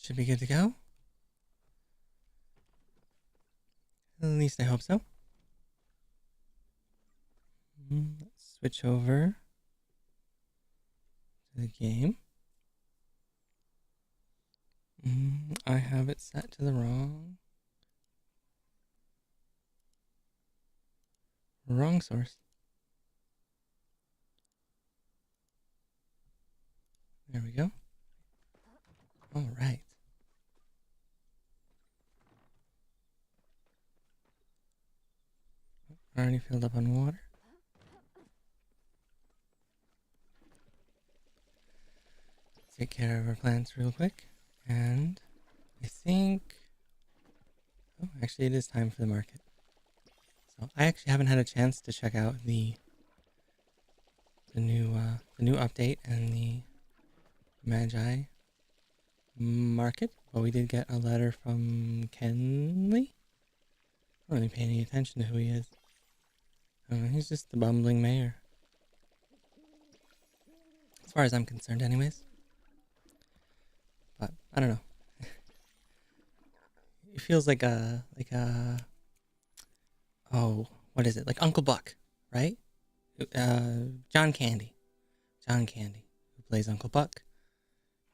Should be good to go. At least I hope so. Let's switch over to the game. I have it set to the wrong source. There we go. All right. Already filled up on water. Take care of our plants real quick. And I think... Oh, actually it is time for the market. So I actually haven't had a chance to check out the new update and the Magi market, but we did get a letter from Kenley. I don't really pay any attention to who he is. He's just the bumbling mayor, as far as I'm concerned, anyways. But I don't know. It feels like oh, what is it? Like Uncle Buck, right? John Candy, who plays Uncle Buck,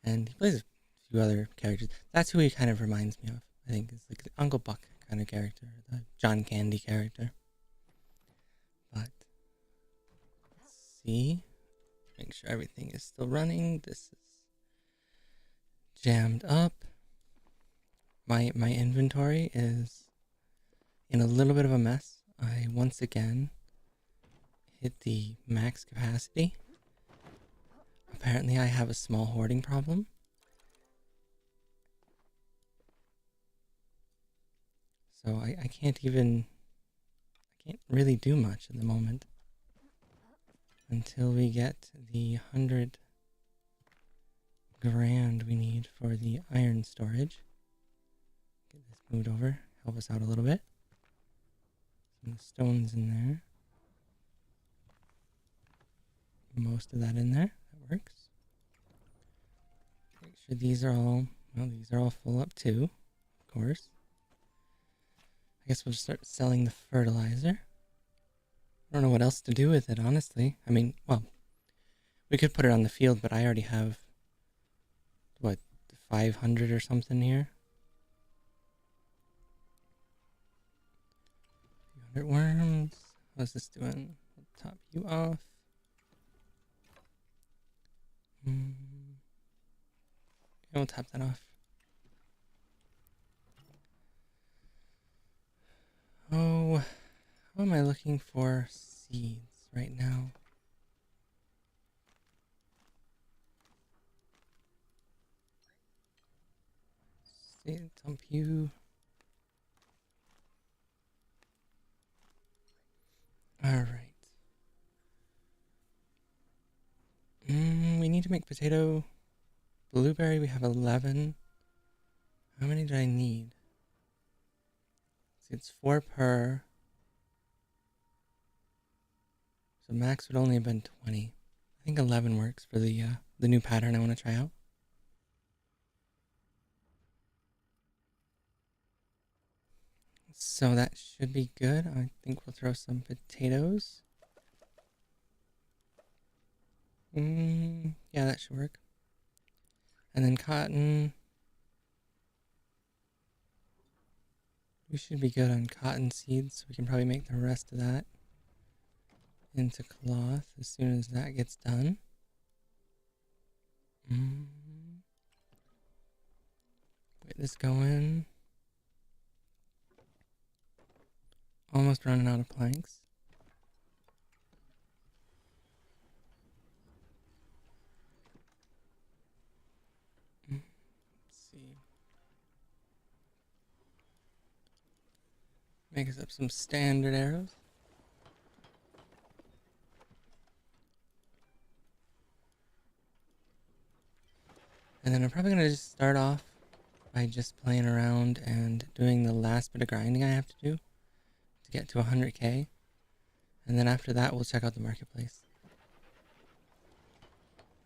and he plays a few other characters. That's who he kind of reminds me of. I think it's like the Uncle Buck kind of character, the John Candy character. But let's see, make sure everything is still running. This is jammed up. My inventory is in a little bit of a mess. I once again hit the max capacity. Apparently I have a small hoarding problem. So I can't really do much at the moment until we get the 100 grand we need for the iron storage. Get this moved over, help us out a little bit. Some stones in there. Most of that in there, that works. Make sure these are all full up too, of course. I guess we'll just start selling the fertilizer. I don't know what else to do with it, honestly. I mean, well, we could put it on the field, but I already have, what, 500 or something here? 200 worms. How's this doing? I'll top you off. We'll tap that off. Oh, how am I looking for seeds right now? Dump you. Alright. We need to make potato. Blueberry, we have 11. How many do I need? See, it's 4 per. So max would only have been 20. I think 11 works for the new pattern I want to try out. So that should be good. I think we'll throw some potatoes. Yeah, that should work. And then cotton. We should be good on cotton seeds. We can probably make the rest of that into cloth as soon as that gets done. Get this going. Almost running out of planks. Let's see. Make us up some standard arrows. And then I'm probably going to just start off by just playing around and doing the last bit of grinding I have to do to get to 100k. And then after that, we'll check out the marketplace.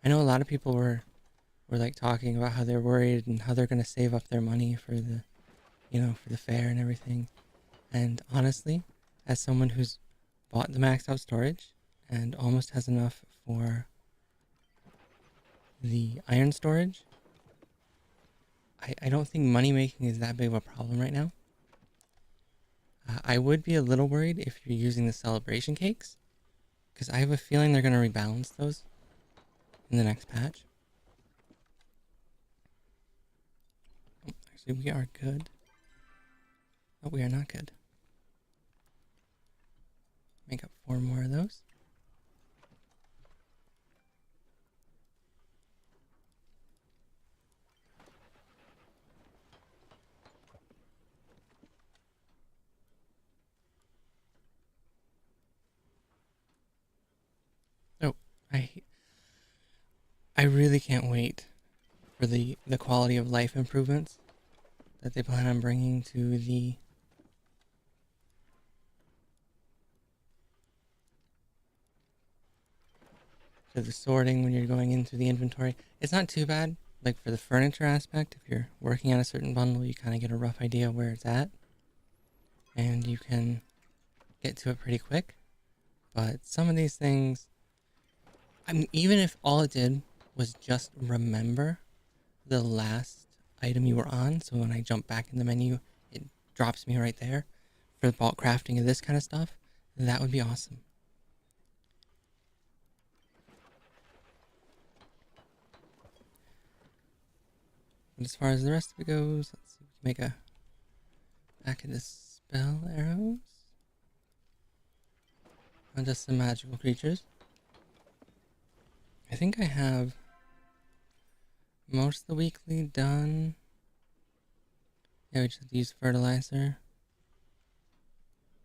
I know a lot of people were were like talking about how they're worried and how they're going to save up their money for the, for the fair and everything. And honestly, as someone who's bought the maxed out storage and almost has enough for the iron storage, I don't think money making is that big of a problem right now. I would be a little worried if you're using the celebration cakes, because I have a feeling they're going to rebalance those in the next patch. Oh, actually, we are good. Oh, we are not good. Make up 4 more of those. Oh, I really can't wait for the quality of life improvements that they plan on bringing to the sorting when you're going into the inventory. It's not too bad. Like for the furniture aspect, if you're working on a certain bundle, you kind of get a rough idea where it's at, and you can get to it pretty quick. But some of these things, I mean, even if all it did was just remember the last item you were on, so when I jump back in the menu, it drops me right there for the bulk crafting of this kind of stuff, that would be awesome. But as far as the rest of it goes, let's see, we can make a back into spell arrows. Not just some magical creatures. I think I have most of the weekly done. Yeah, we just have to use fertilizer.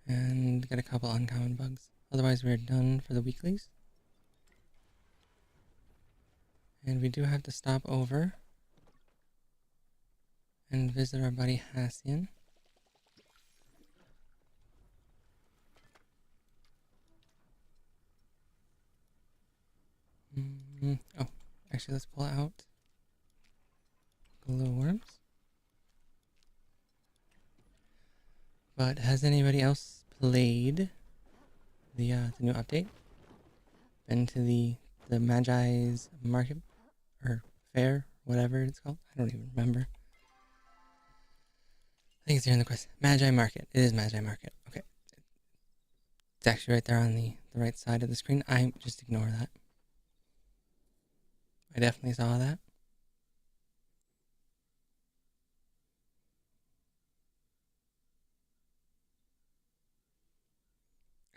And get a couple uncommon bugs. Otherwise, we're done for the weeklies. And we do have to stop over and visit our buddy Hassian. Oh, actually, let's pull out glowworms. But has anybody else played the new update? Been to the Magi's market or fair, whatever it's called? I don't even remember. I think it's here in the quest. Magi Market. It is Magi Market. Okay. It's actually right there on the right side of the screen. I just ignore that. I definitely saw that.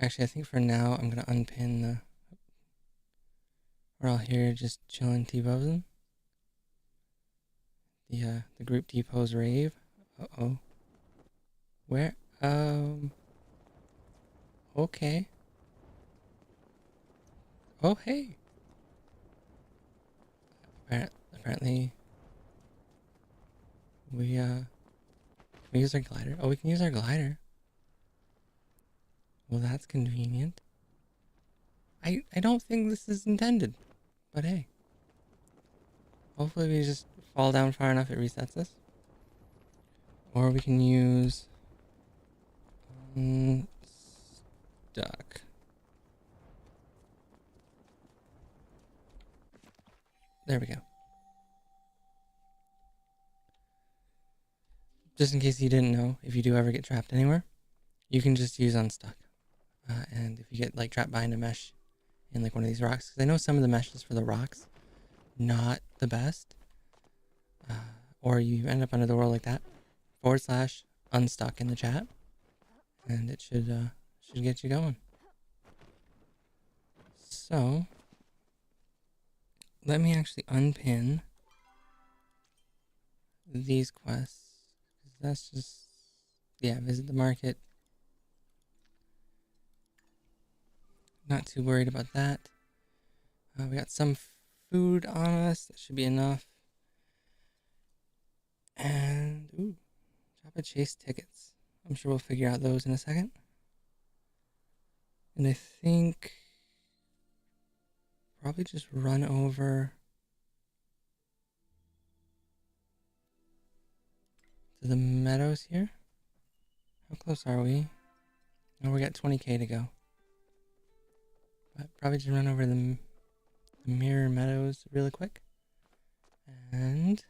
Actually, I think for now I'm gonna unpin the. We're all here just chilling, T-posing. The group T-pose rave. Uh-oh. Where? Okay. Oh, hey. Apparently, we use our glider. Oh, we can use our glider. Well, that's convenient. I don't think this is intended, but hey. Hopefully we just fall down far enough it resets us. Or we can use stuck. There we go. Just in case you didn't know, if you do ever get trapped anywhere, you can just use unstuck. And if you get like trapped behind a mesh in like one of these rocks, because I know some of the meshes for the rocks, not the best. Or you end up under the world like that. / unstuck in the chat, and it should get you going. So let me actually unpin these quests. That's just, yeah, visit the market. Not too worried about that. We got some food on us. That should be enough. And, ooh, Joppa Chase tickets. I'm sure we'll figure out those in a second. And I think probably just run over to the meadows here. How close are we? Oh, we got 20k to go. But probably just run over the Mirror Meadows really quick. And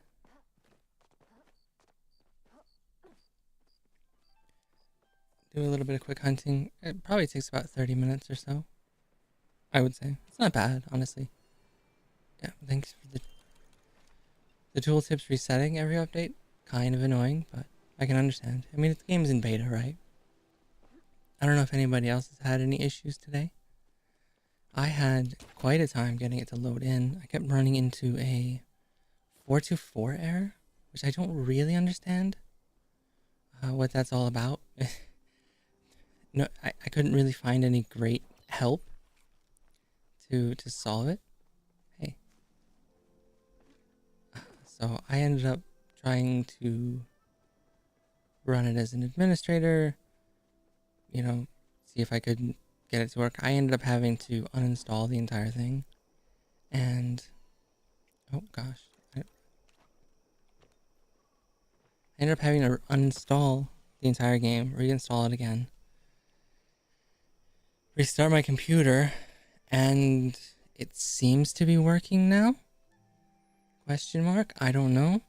do a little bit of quick hunting. It probably takes about 30 minutes or so, I would say. It's not bad, honestly. Yeah, thanks for the tooltips resetting every update. Kind of annoying, but I can understand. I mean, the game's in beta, right? I don't know if anybody else has had any issues today. I had quite a time getting it to load in. I kept running into a 424 error, which I don't really understand what that's all about. No, I couldn't really find any great help to solve it. Hey. So I ended up trying to run it as an administrator, you know, see if I could get it to work. I ended up having to uninstall the entire thing. And, oh gosh. I ended up having to uninstall the entire game, reinstall it again, restart my computer, and it seems to be working now? Question mark? I don't know.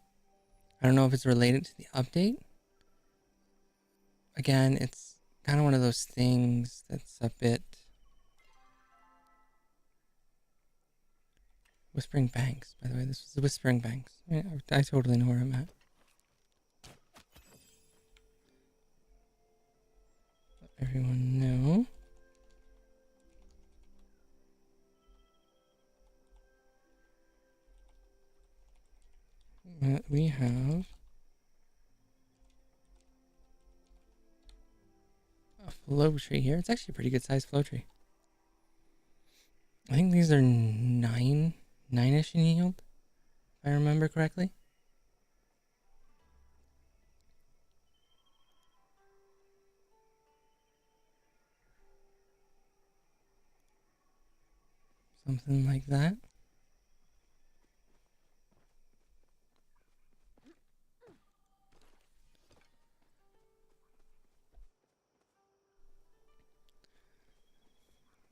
I don't know if it's related to the update. Again, it's kind of one of those things that's a bit... Whispering Banks, by the way. This was the Whispering Banks. I totally know where I'm at. Let everyone know. That we have a flow tree here. It's actually a pretty good sized flow tree. I think these are nine-ish in yield, if I remember correctly. Something like that.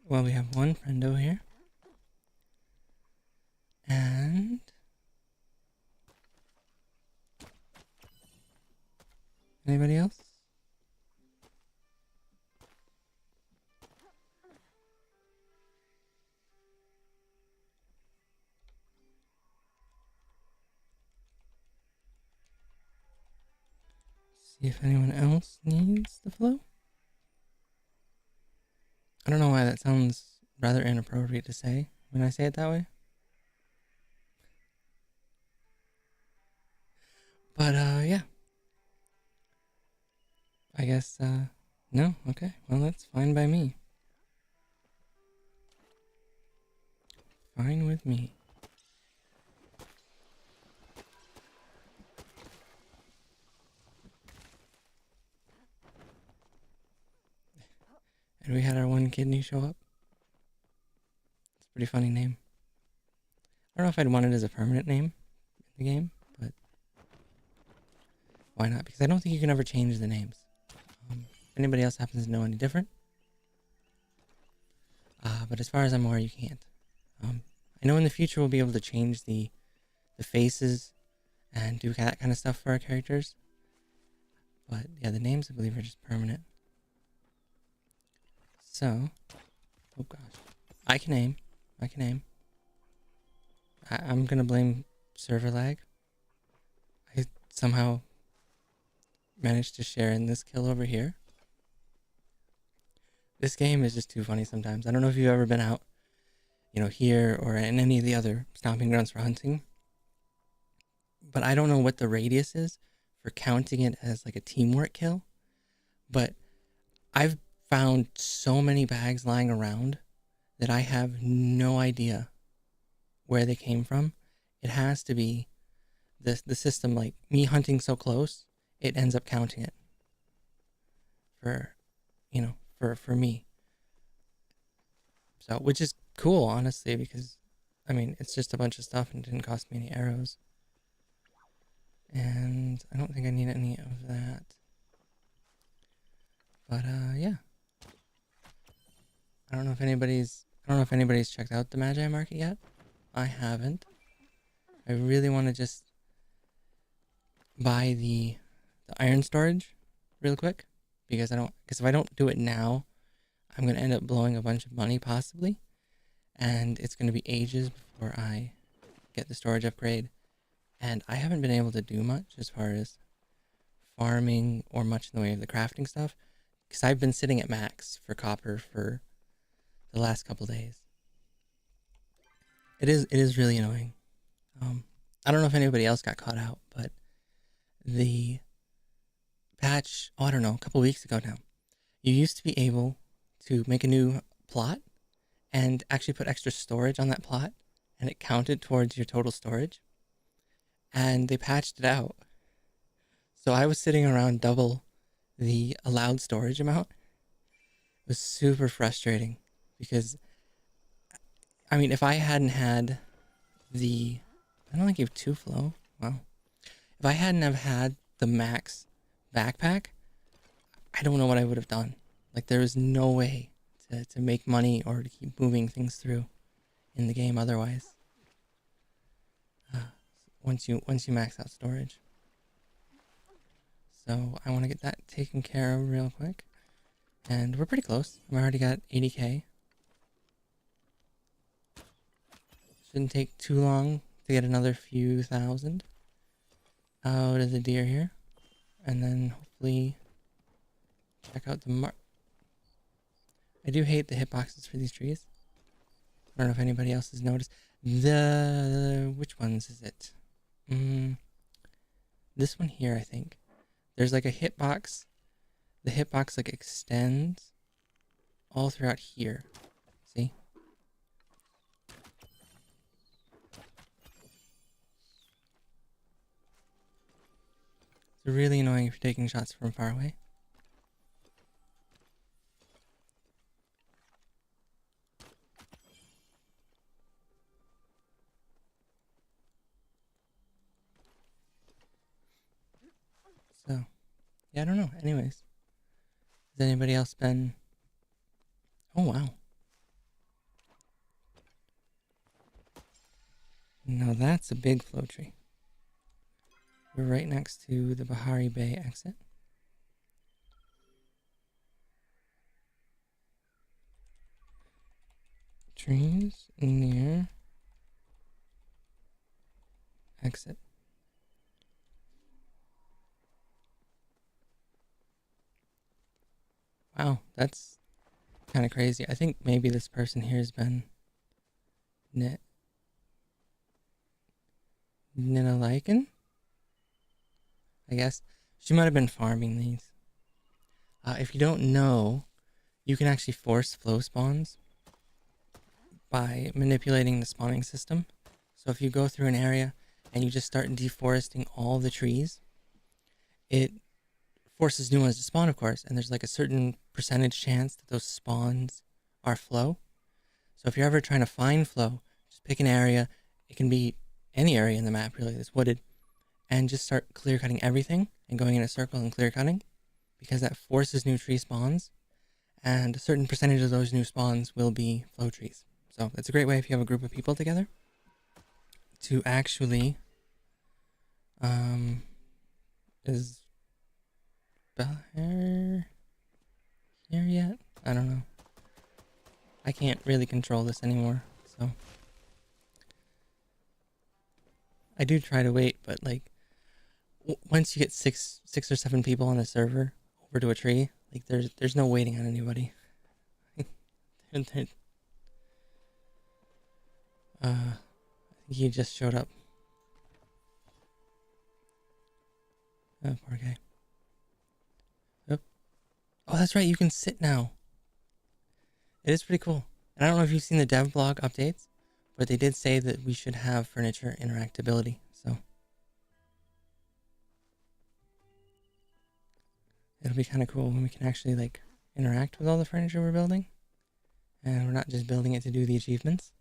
Well, we have one friendo here. And anybody else? See if anyone else needs the flow. I don't know why that sounds rather inappropriate to say when I say it that way. But, yeah. I guess, no? Okay. Well, that's fine by me. Fine with me. And we had our one kidney show up. It's a pretty funny name. I don't know if I'd want it as a permanent name in the game, but why not? Because I don't think you can ever change the names. If anybody else happens to know any different. But as far as I'm aware, you can't. I know in the future we'll be able to change the faces and do that kind of stuff for our characters. But yeah, the names I believe are just permanent. So, oh gosh, I can aim. I'm gonna blame server lag. I somehow managed to share in this kill over here. This game is just too funny sometimes. I don't know if you've ever been out, you know, here or in any of the other stomping grounds for hunting. But I don't know what the radius is for counting it as like a teamwork kill. But I've found so many bags lying around that I have no idea where they came from. It has to be the system, like me hunting so close, it ends up counting it for, you know, for me. So, which is cool, honestly, because, I mean, it's just a bunch of stuff and it didn't cost me any arrows. And I don't think I need any of that. But yeah. I don't know if anybody's checked out the Magi Market yet. I haven't. I really want to just buy the iron storage real quick because if I don't do it now, I'm going to end up blowing a bunch of money possibly, and it's going to be ages before I get the storage upgrade. And I haven't been able to do much as far as farming or much in the way of the crafting stuff because I've been sitting at max for copper for the last couple days. It is really annoying. I don't know if anybody else got caught out, but the patch, I don't know, a couple weeks ago now, you used to be able to make a new plot and actually put extra storage on that plot, and it counted towards your total storage. And they patched it out. So I was sitting around double the allowed storage amount. It was super frustrating because, I mean, if I hadn't had I don't think you have 2 flow. Wow. If I hadn't have had the max backpack, I don't know what I would have done. Like, there was no way to make money or to keep moving things through in the game otherwise. Once you max out storage. So I want to get that taken care of real quick. And we're pretty close. I've already got 80k. Shouldn't take too long to get another few thousand out of the deer here. And then hopefully check out the I do hate the hitboxes for these trees. I don't know if anybody else has noticed. Which ones is it? This one here, I think. There's like a hitbox. The hitbox like extends all throughout here. See? It's really annoying if you're taking shots from far away. So, yeah, I don't know. Anyways, has anybody else been... Oh, wow. Now that's a big flow tree. We're right next to the Bahari Bay exit. Trees near exit. Wow, that's kind of crazy. I think maybe this person here has been Ninaliken? I guess. She might have been farming these. If you don't know, you can actually force flow spawns by manipulating the spawning system. So if you go through an area and you just start deforesting all the trees, it forces new ones to spawn, of course, and there's like a certain percentage chance that those spawns are flow. So if you're ever trying to find flow, just pick an area. It can be any area in the map, really, that's wooded, and just start clear cutting everything and going in a circle and clear cutting, because that forces new tree spawns, and a certain percentage of those new spawns will be flow trees. So that's a great way if you have a group of people together to actually is Bel-Air here yet? I don't know. I can't really control this anymore, so I do try to wait, but like once you get six or seven people on a server over to a tree, like there's no waiting on anybody. I think he just showed up. Oh, poor guy. Oh, that's right. You can sit now. It is pretty cool. And I don't know if you've seen the dev blog updates, but they did say that we should have furniture interactability. So it'll be kind of cool when we can actually like interact with all the furniture we're building, and we're not just building it to do the achievements.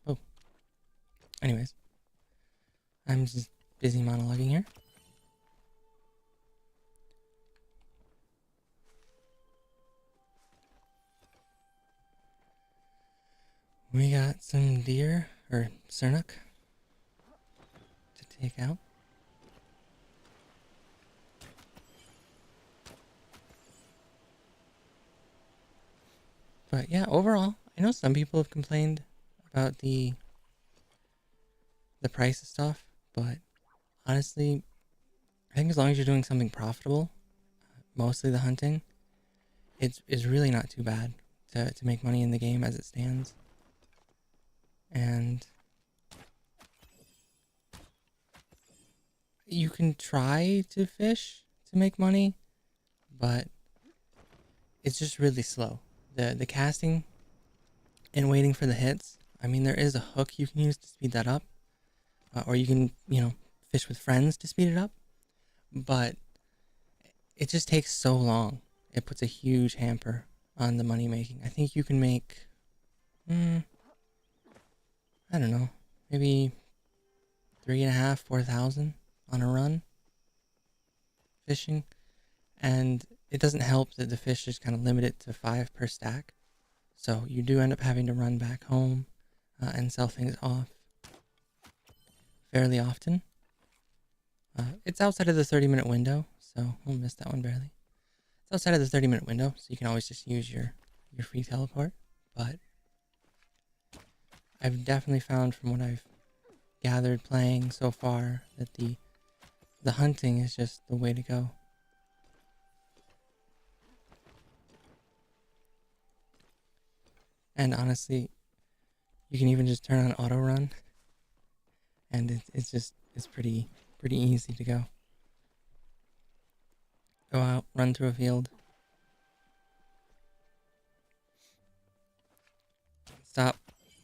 Oh. Anyways, I'm just busy monologuing here. We got some deer, or sernuk, to take out. But yeah, overall, I know some people have complained about the price of stuff, but honestly, I think as long as you're doing something profitable, mostly the hunting, it's really not too bad to make money in the game as it stands. And you can try to fish to make money, but it's just really slow. The casting and waiting for the hits. I mean, there is a hook you can use to speed that up, or you can, fish with friends to speed it up, but it just takes so long. It puts a huge hamper on the money making. I think you can make, I don't know, maybe 3,500, 4,000 on a run fishing, and it doesn't help that the fish is kind of limited to 5 per stack, so you do end up having to run back home and sell things off fairly often. It's outside of the 30-minute window, so we'll miss that one barely. It's outside of the 30-minute window, so you can always just use your free teleport, but I've definitely found from what I've gathered playing so far that the hunting is just the way to go. And honestly, you can even just turn on auto run, and it's pretty easy to go. Go out, run through a field, stop,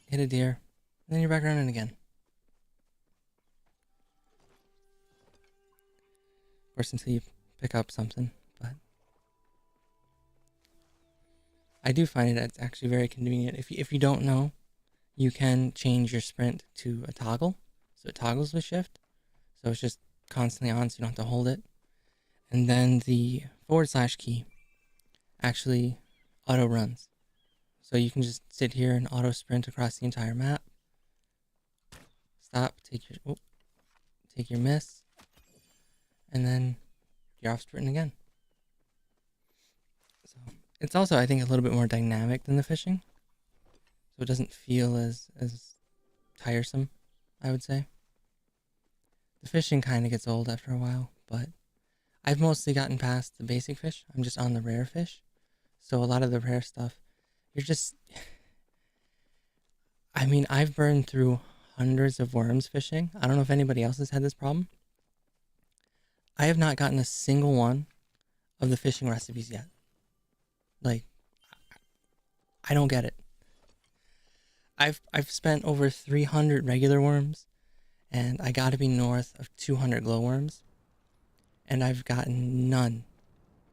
hit a deer, and then you're back running again. Of course, until you pick up something, but I do find it's actually very convenient. If you don't know, you can change your sprint to a toggle, so it toggles with shift, so it's just constantly on, so you don't have to hold it. And then the / key actually auto runs, so you can just sit here and auto sprint across the entire map. Stop, take your miss, and then you're off sprinting again. So it's also, I think, a little bit more dynamic than the fishing, so it doesn't feel as tiresome, I would say. The fishing kind of gets old after a while, but I've mostly gotten past the basic fish. I'm just on the rare fish, so a lot of the rare stuff, I mean, I've burned through hundreds of worms fishing. I don't know if anybody else has had this problem. I have not gotten a single one of the fishing recipes yet. Like, I don't get it. I've spent over 300 regular worms, and I gotta be north of 200 glowworms, and I've gotten none,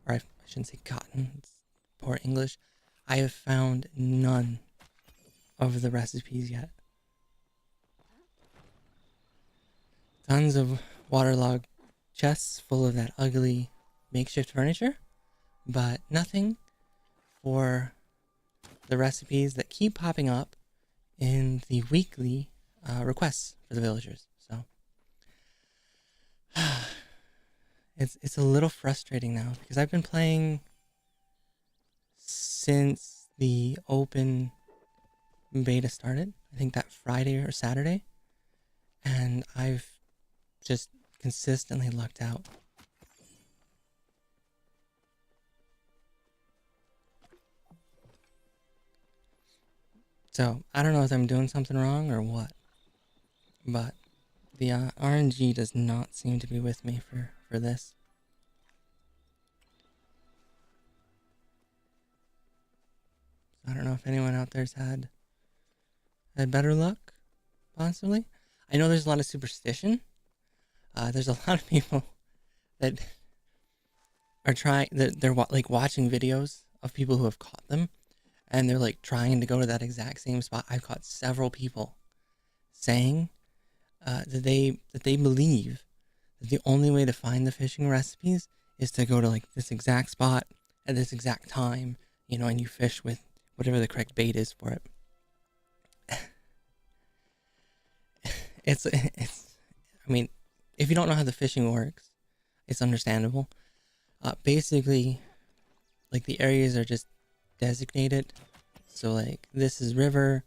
or I shouldn't say gotten, it's poor English. I have found none of the recipes yet. Tons of waterlogged chests full of that ugly makeshift furniture, but nothing for the recipes that keep popping up in the weekly requests for the villagers. So it's a little frustrating now, because I've been playing since the open beta started. I think that Friday or Saturday, and I've just consistently lucked out. So I don't know if I'm doing something wrong or what, but the RNG does not seem to be with me for this. I don't know if anyone out there's had better luck, possibly. I know there's a lot of superstition. There's a lot of people that are they're like watching videos of people who have caught them, and they're like trying to go to that exact same spot. I've caught several people saying that they believe that the only way to find the fishing recipes is to go to like this exact spot at this exact time, you know, and you fish with whatever the correct bait is for it. I mean, if you don't know how the fishing works, it's understandable. Basically, like the areas are just designated. So like this is river,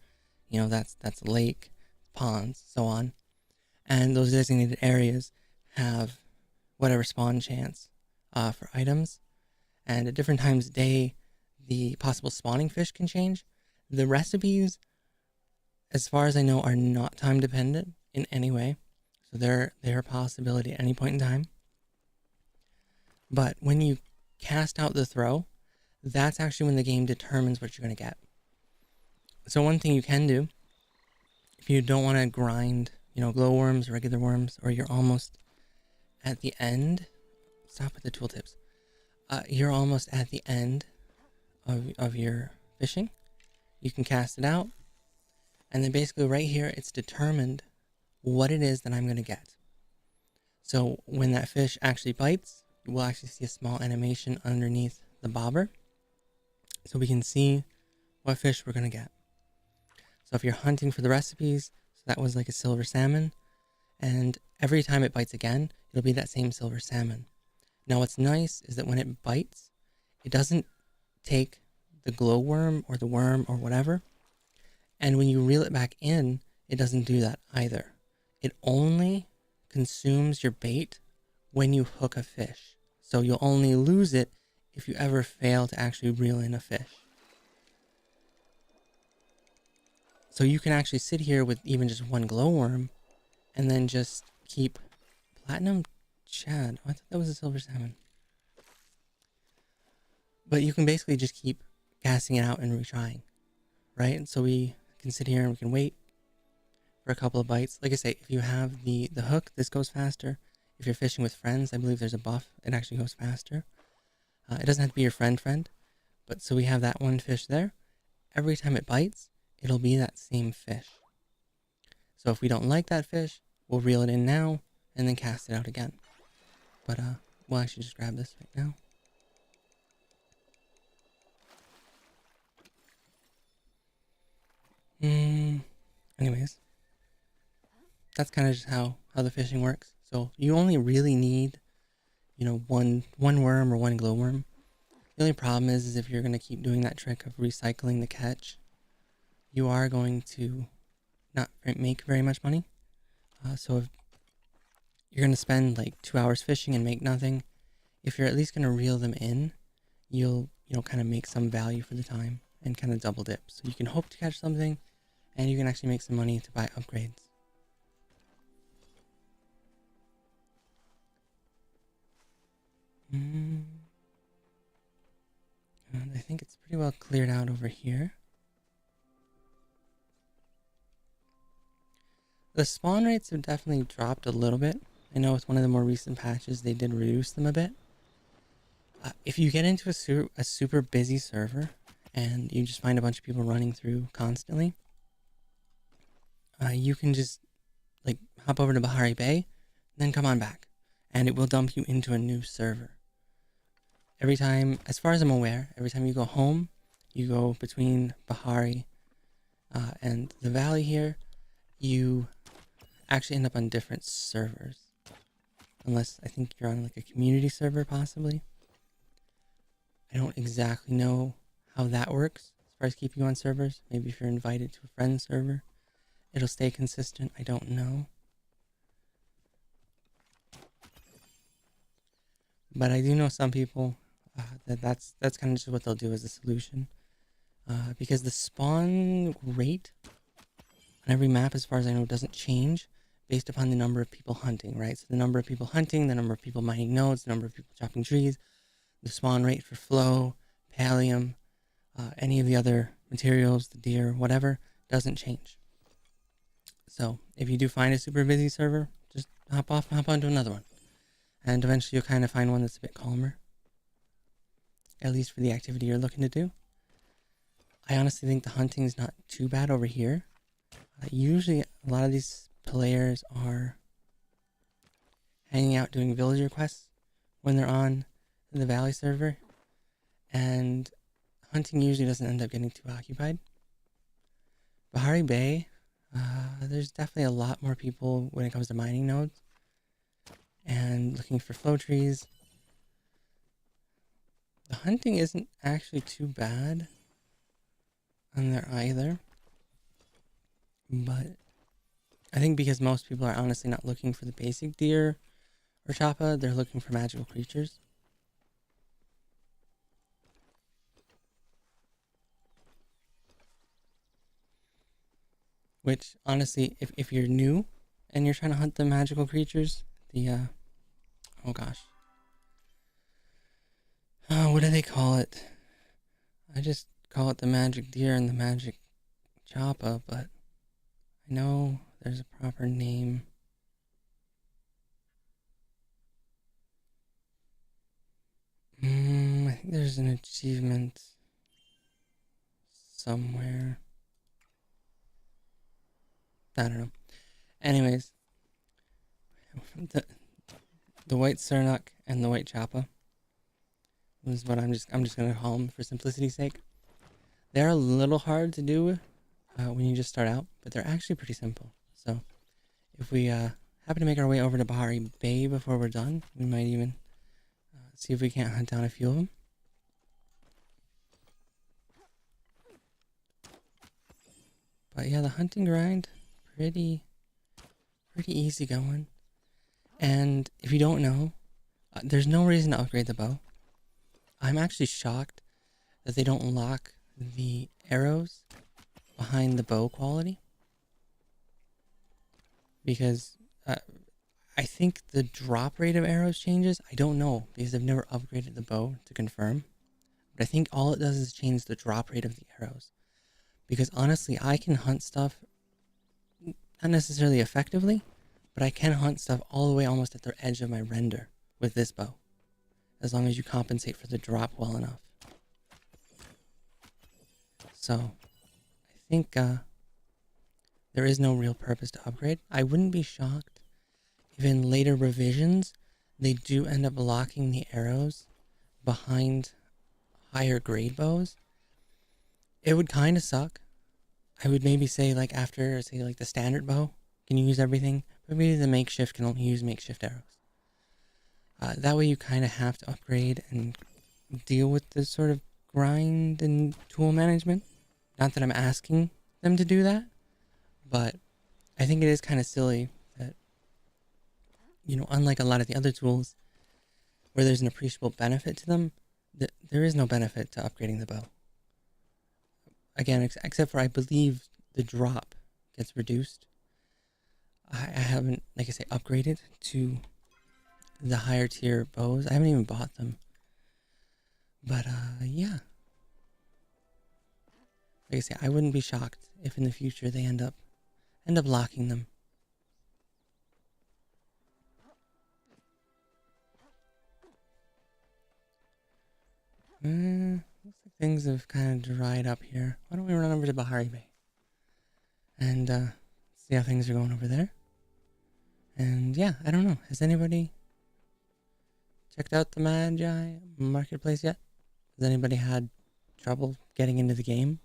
you know, that's lake, ponds, so on. And those designated areas have whatever spawn chance for items. And at different times of day, the possible spawning fish can change. The recipes, as far as I know, are not time dependent in any way. So they're a possibility at any point in time. But when you cast out the throw, that's actually when the game determines what you're going to get. So one thing you can do, if you don't want to grind, you know, glowworms, regular worms, or you're almost at the end, stop with the tooltips. You're almost at the end of your fishing. You can cast it out, and then basically right here, it's determined what it is that I'm going to get. So when that fish actually bites, we'll actually see a small animation underneath the bobber, so we can see what fish we're going to get. So if you're hunting for the recipes, so that was like a silver salmon, and every time it bites again, it'll be that same silver salmon. Now what's nice is that when it bites, it doesn't take the glowworm or the worm or whatever, and when you reel it back in, it doesn't do that either. It only consumes your bait when you hook a fish. So you'll only lose it if you ever fail to actually reel in a fish. So you can actually sit here with even just one glowworm and then just keep platinum shad. Oh, I thought that was a silver salmon. But you can basically just keep casting it out and retrying, right? And so we can sit here and we can wait for a couple of bites. Like I say, if you have the hook, this goes faster. If you're fishing with friends, I believe there's a buff. It actually goes faster. It doesn't have to be your friend, but so we have that one fish there. Every time it bites, it'll be that same fish. So if we don't like that fish, we'll reel it in now and then cast it out again. But we'll actually just grab this right now. Anyways, that's kind of just how the fishing works. So you only really need, you know, one worm or one glowworm. The only problem is if you're going to keep doing that trick of recycling the catch, you are going to not make very much money. So if you're going to spend like 2 hours fishing and make nothing, if you're at least going to reel them in, you'll, you know, kind of make some value for the time and kind of double dip. So you can hope to catch something and you can actually make some money to buy upgrades. And I think it's pretty well cleared out over here. The spawn rates have definitely dropped a little bit. I know with one of the more recent patches, they did reduce them a bit. If you get into a super busy server and you just find a bunch of people running through constantly, you can just like hop over to Bahari Bay, then come on back, and it will dump you into a new server. Every time, as far as I'm aware, every time you go home, you go between Bahari and the valley here, you actually end up on different servers. Unless I think you're on like a community server possibly. I don't exactly know how that works as far as keeping you on servers. Maybe if you're invited to a friend's server, it'll stay consistent. I don't know. But I do know some people that's kind of just what they'll do as a solution. Because the spawn rate on every map, as far as I know, doesn't change based upon the number of people hunting, right? So the number of people hunting, the number of people mining nodes, the number of people chopping trees, the spawn rate for flow, pallium, any of the other materials, the deer, whatever, doesn't change. So if you do find a super busy server, just hop onto another one. And eventually you'll kind of find one that's a bit calmer. At least for the activity you're looking to do. I honestly think the hunting is not too bad over here. Usually a lot of these players are hanging out doing villager quests when they're on the Valley server, and hunting usually doesn't end up getting too occupied. Bahari Bay, there's definitely a lot more people when it comes to mining nodes and looking for flow trees. The hunting isn't actually too bad on there either, but I think because most people are honestly not looking for the basic deer or chappa, they're looking for magical creatures. Which, honestly, if you're new and you're trying to hunt the magical creatures, oh gosh. Oh, what do they call it? I just call it the magic deer and the magic chappa, but I know there's a proper name. I think there's an achievement somewhere. I don't know. Anyways, the white Sernuk and the white chappa is what I'm just gonna call them for simplicity's sake. They're a little hard to do when you just start out, but they're actually pretty simple. So if we happen to make our way over to Bahari Bay before we're done, we might even see if we can't hunt down a few of them. But yeah, the hunting grind, pretty easy going. And if you don't know, there's no reason to upgrade the bow. I'm actually shocked that they don't lock the arrows behind the bow quality, because I think the drop rate of arrows changes. I don't know because I've never upgraded the bow to confirm, but I think all it does is change the drop rate of the arrows. Because honestly, I can hunt stuff not necessarily effectively, but I can hunt stuff all the way almost at the edge of my render with this bow, as long as you compensate for the drop well enough. So I think there is no real purpose to upgrade. I wouldn't be shocked if in later revisions they do end up locking the arrows behind higher grade bows. It would kind of suck. I would maybe say, like, after, say, like the standard bow can use everything, but maybe the makeshift can only use makeshift arrows. That way you kind of have to upgrade and deal with this sort of grind and tool management. Not that I'm asking them to do that, but I think it is kind of silly that, you know, unlike a lot of the other tools where there's an appreciable benefit to them, there is no benefit to upgrading the bow. Again, except for I believe the drop gets reduced. I haven't, like I say, upgraded to the higher tier bows. I haven't even bought them. But yeah. Like I say, I wouldn't be shocked if in the future they end up locking them. Looks like things have kind of dried up here. Why don't we run over to Bahari Bay and see how things are going over there? And yeah, I don't know. Has anybody checked out the Magi marketplace yet? Has anybody had trouble getting into the game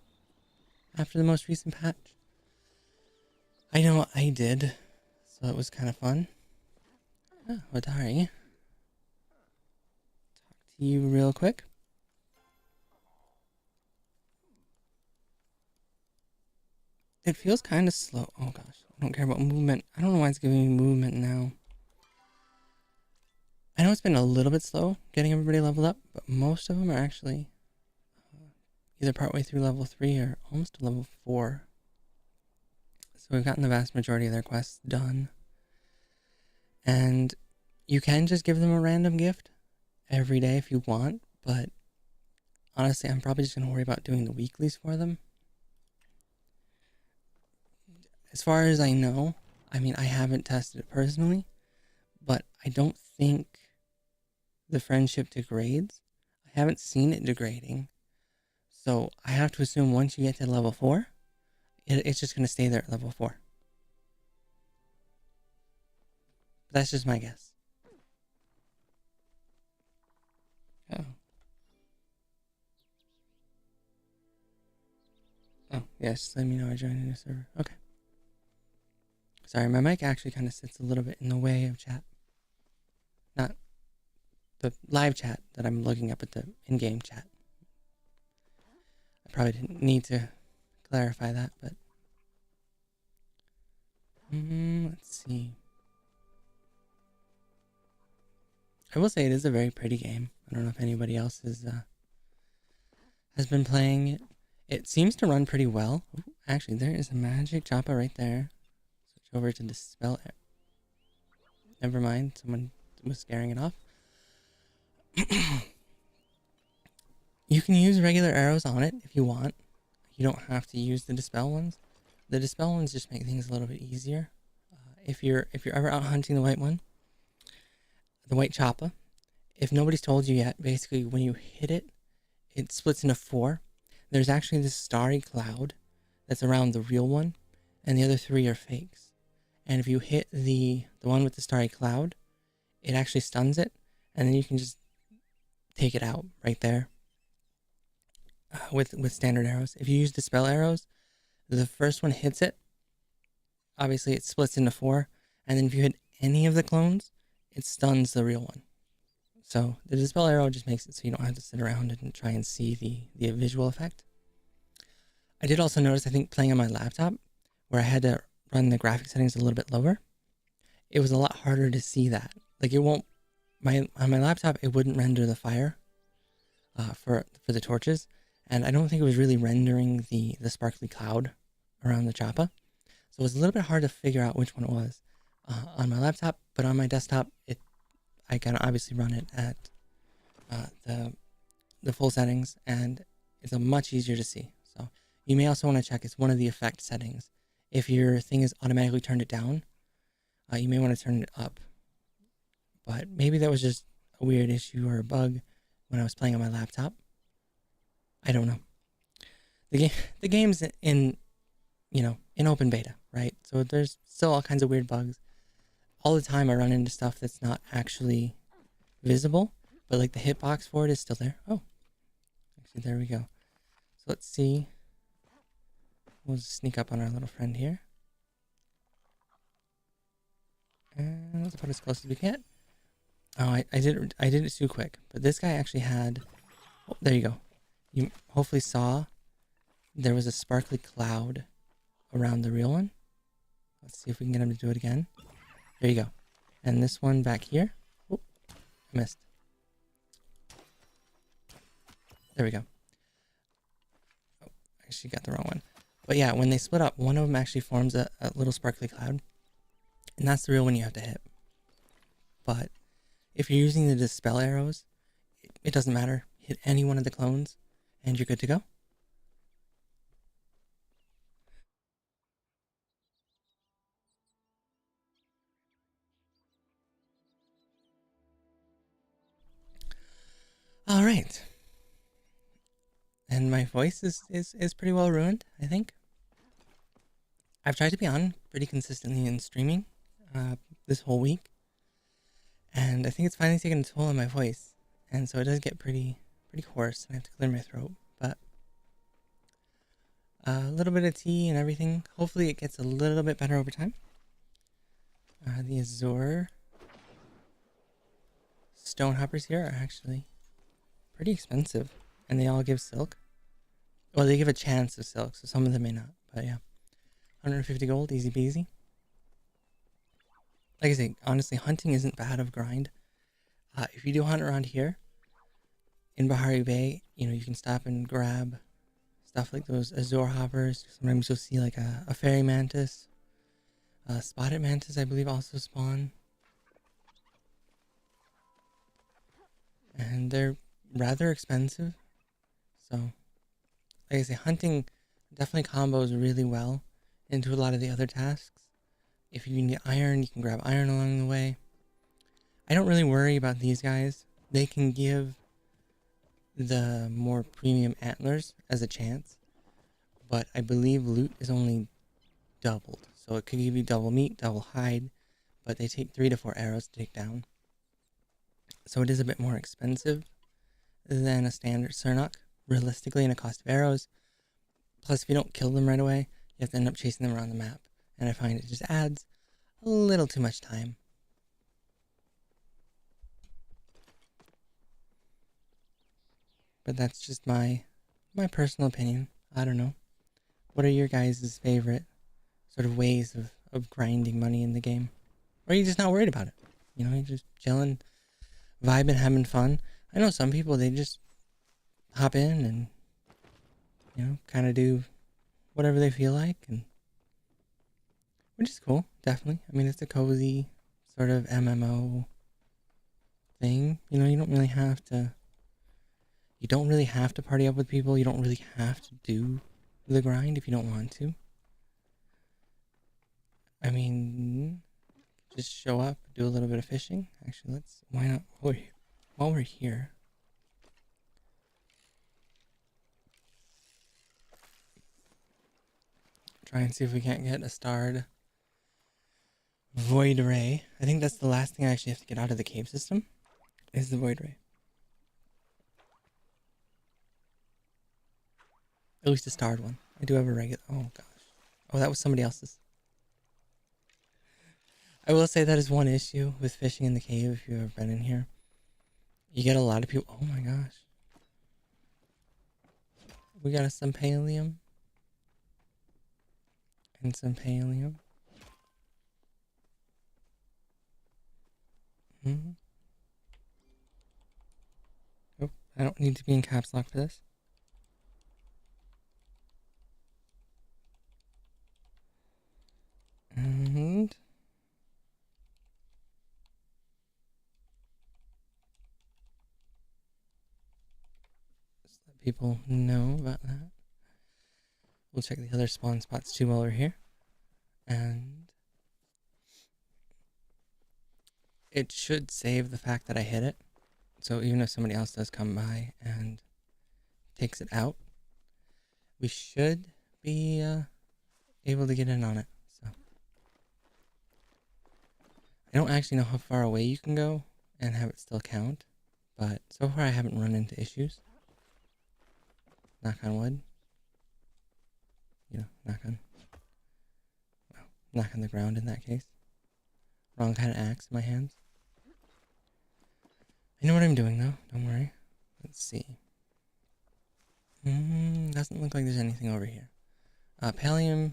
after the most recent patch? I know I did, so it was kind of fun. Oh, Wadari. Talk to you real quick. It feels kind of slow. Oh gosh, I don't care about movement. I don't know why it's giving me movement now. I know it's been a little bit slow getting everybody leveled up, but most of them are actually either partway through level 3 or almost to level 4. So we've gotten the vast majority of their quests done. And you can just give them a random gift every day if you want, but honestly, I'm probably just going to worry about doing the weeklies for them. As far as I know, I mean, I haven't tested it personally, but I don't think the friendship degrades. I haven't seen it degrading. So I have to assume once you get to level 4, it's just going to stay there at level 4. That's just my guess. Oh, yes, let me know I joined a new server. Okay. Sorry, my mic actually kind of sits a little bit in the way of chat. Not the live chat that I'm looking up at the in-game chat. I probably didn't need to clarify that, but... let's see. I will say it is a very pretty game. I don't know if anybody else has been playing it. It seems to run pretty well. Ooh, actually, there is a magic chopper right there. Switch over to dispel. Never mind, someone was scaring it off. You can use regular arrows on it if you want. You don't have to use the dispel ones. The dispel ones just make things a little bit easier. If you're ever out hunting the white one, the white chopper, if nobody's told you yet, basically when you hit it, it splits into 4. There's actually this starry cloud that's around the real one, and the other 3 are fakes. And if you hit the one with the starry cloud, it actually stuns it, and then you can just take it out right there with standard arrows. If you use dispel arrows, the first one hits it. Obviously, it splits into 4, and then if you hit any of the clones, it stuns the real one. So the dispel arrow just makes it so you don't have to sit around and try and see the visual effect. I did also notice, I think playing on my laptop, where I had to run the graphic settings a little bit lower, it was a lot harder to see that. Like it won't, on my laptop, it wouldn't render the fire for the torches. And I don't think it was really rendering the sparkly cloud around the choppa. So it was a little bit hard to figure out which one it was on my laptop, but on my desktop, I can obviously run it at the full settings, and it's a much easier to see. So you may also want to check, it's one of the effect settings. If your thing is automatically turned it down, you may want to turn it up. But maybe that was just a weird issue or a bug when I was playing on my laptop. I don't know. The game's in open beta, right? So there's still all kinds of weird bugs. All the time I run into stuff that's not actually visible, but like the hitbox for it is still there. Oh, actually, there we go. So let's see. We'll just sneak up on our little friend here. And let's put as close as we can. Oh, I did it too quick, but this guy actually had, oh, there you go. You hopefully saw there was a sparkly cloud around the real one. Let's see if we can get him to do it again. There you go. And this one back here. Oh, I missed. There we go. Oh, I actually got the wrong one. But yeah, when they split up, one of them actually forms a little sparkly cloud. And that's the real one you have to hit. But if you're using the dispel arrows, it doesn't matter. Hit any one of the clones and you're good to go. All right. And my voice is pretty well ruined, I think. I've tried to be on pretty consistently in streaming this whole week. And I think it's finally taken a toll on my voice. And so it does get pretty hoarse, and I have to clear my throat. But a little bit of tea and everything. Hopefully it gets a little bit better over time. The Azure stone hoppers here are actually pretty expensive, and they all give silk. Well, they give a chance of silk, so some of them may not. But yeah, 150 gold, easy peasy. Like I say, honestly, hunting isn't bad of grind. If you do hunt around here in Bahari Bay, you can stop and grab stuff like those Azure hoppers. Sometimes you'll see like a fairy mantis. Spotted mantis, I believe, also spawn. And they're rather expensive. So, like I say, hunting definitely combos really well into a lot of the other tasks. If you need iron, you can grab iron along the way. I don't really worry about these guys. They can give the more premium antlers as a chance, but I believe loot is only doubled. So it could give you double meat, double hide, but they take 3 to 4 arrows to take down. So it is a bit more expensive than a standard Sernok, realistically, in a cost of arrows. Plus, if you don't kill them right away, you have to end up chasing them around the map. And I find it just adds a little too much time. But that's just my personal opinion. I don't know. What are your guys' favorite sort of ways of grinding money in the game? Or are you just not worried about it? You know, you're just chilling, vibing, having fun. I know some people, they just hop in and, you know, kind of do whatever they feel like, and which is cool, definitely. I mean, it's a cozy sort of MMO thing. You know, you don't really have to party up with people. You don't really have to do the grind if you don't want to. I mean, just show up, do a little bit of fishing. Actually, why not, while we're here. Try and see if we can't get a starred Void Ray. I think that's the last thing I actually have to get out of the cave system, is the Void Ray. At least a starred one. I do have a regular. Oh gosh. Oh, that was somebody else's. I will say that is one issue with fishing in the cave if you've ever been in here. You get a lot of people. Oh my gosh. We got some pallium. And some pallium. Oh, I don't need to be in caps lock for this. And just let people know about that. We'll check the other spawn spots too while we're here. And it should save the fact that I hit it. So even if somebody else does come by and takes it out, we should be able to get in on it. So I don't actually know how far away you can go and have it still count, but so far I haven't run into issues. Knock on wood. You know, knock on the ground in that case. Wrong kind of axe in my hands. I know what I'm doing though, don't worry. Let's see. Doesn't look like there's anything over here. Pallium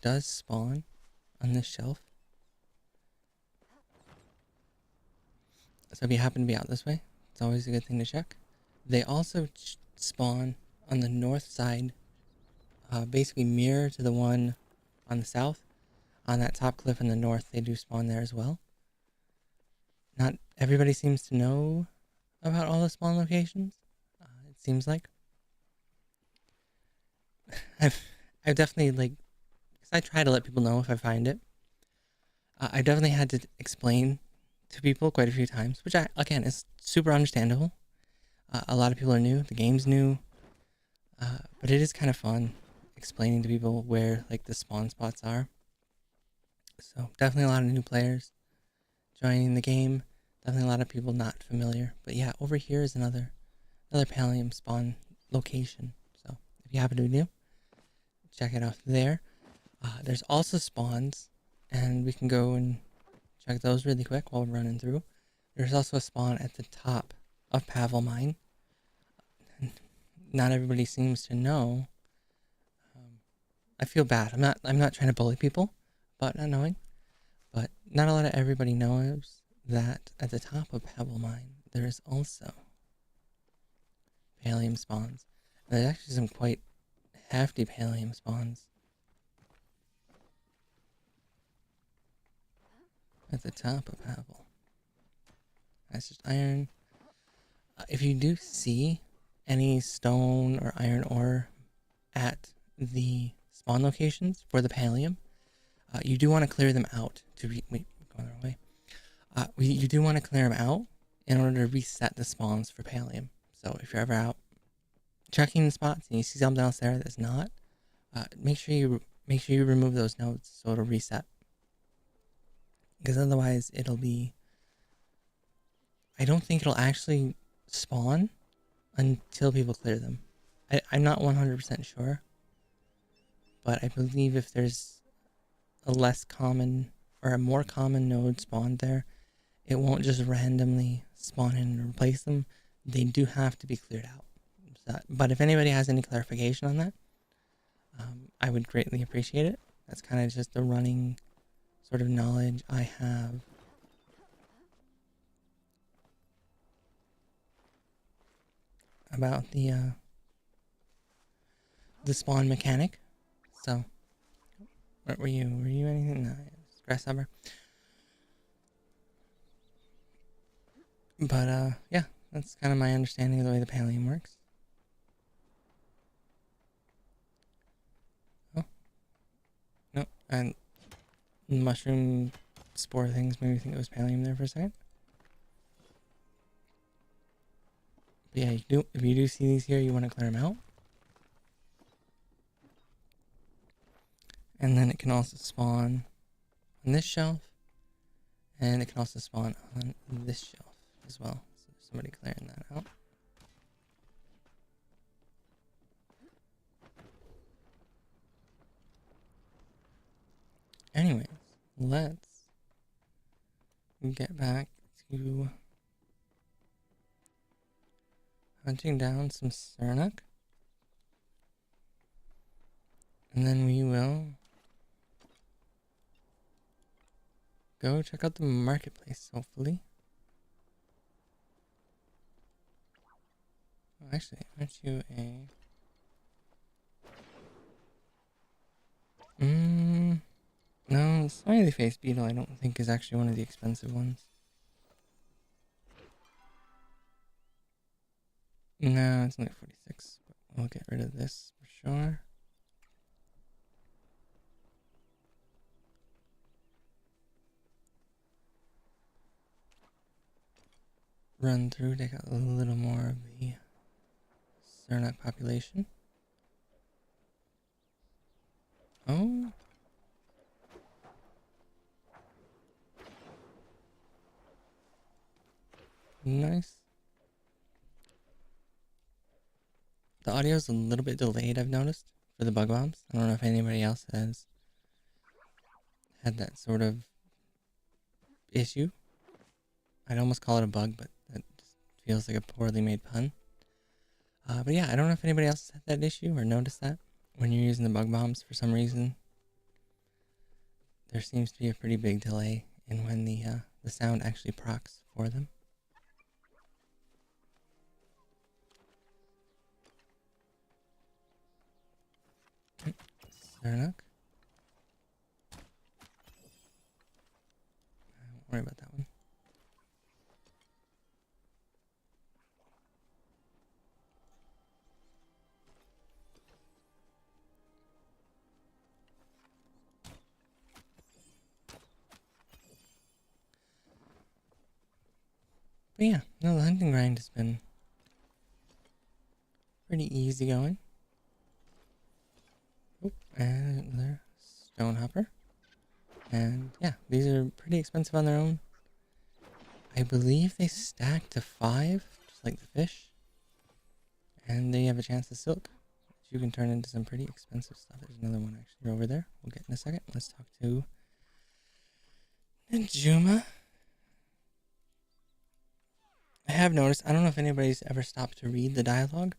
does spawn on this shelf. So if you happen to be out this way, it's always a good thing to check. They also spawn on the north side, basically mirror to the one on the south. On that top cliff in the north, they do spawn there as well. Not everybody seems to know about all the spawn locations, it seems like. I've definitely, like, because I try to let people know if I find it. I definitely had to explain to people quite a few times, which again is super understandable. A lot of people are new, the game's new, but it is kind of fun explaining to people where like the spawn spots are. So definitely a lot of new players joining the game. Definitely a lot of people not familiar. But yeah, over here is another pallium spawn location. So if you happen to be new, check it out there. There's also spawns, and we can go and check those really quick while we're running through. There's also a spawn at the top of Pavel Mine. Not everybody seems to know. I feel bad. I'm not trying to bully people about not knowing, but not a lot of everybody knows that at the top of Pavel Mine there is also pallium spawns. And there's actually some quite hefty pallium spawns at the top of Pavel. That's just iron. If you do see any stone or iron ore at the spawn locations for the pallium, you do want to clear them out to wait, going the wrong way. You do want to clear them out in order to reset the spawns for pallium. So if you're ever out checking the spots and you see something else there that's not, make sure you remove those nodes so it'll reset. Because otherwise it'll be, I don't think it'll actually spawn until people clear them. I'm not 100% sure, but I believe if there's a less common or a more common node spawned there, it won't just randomly spawn in and replace them. They do have to be cleared out. But if anybody has any clarification on that, I would greatly appreciate it. That's kind of just the running sort of knowledge I have. About the spawn mechanic. So, what were you? Were you anything? No, grasshopper. But yeah, that's kind of my understanding of the way the Pallium works. Oh, no, and mushroom spore things made me think it was Pallium there for a second. But yeah, if you do see these here, you want to clear them out. And then it can also spawn on this shelf, and it can also spawn on this shelf as well. So there's somebody clearing that out. Anyways, let's get back to hunting down some Sarnak. And then we will go check out the marketplace, hopefully. Oh, actually, aren't you a... No, smiley face beetle I don't think is actually one of the expensive ones. No, it's only 46, but we'll get rid of this for sure. Run through, take out a little more of the Sarnak population. Oh. Nice. The audio is a little bit delayed, I've noticed, for the bug bombs. I don't know if anybody else has had that sort of issue. I'd almost call it a bug, but that just feels like a poorly made pun. But yeah, I don't know if anybody else has had that issue or noticed that when you're using the bug bombs for some reason. There seems to be a pretty big delay in when the sound actually procs for them. Sarnak. Don't worry about that one. But yeah, no, the hunting grind has been pretty easy going. Oh, and another stone hopper. And yeah, these are pretty expensive on their own. I believe they stack to 5, just like the fish. And they have a chance to silk, which you can turn into some pretty expensive stuff. There's another one actually over there. We'll get in a second. Let's talk to Najuma. I have noticed, I don't know if anybody's ever stopped to read the dialogue,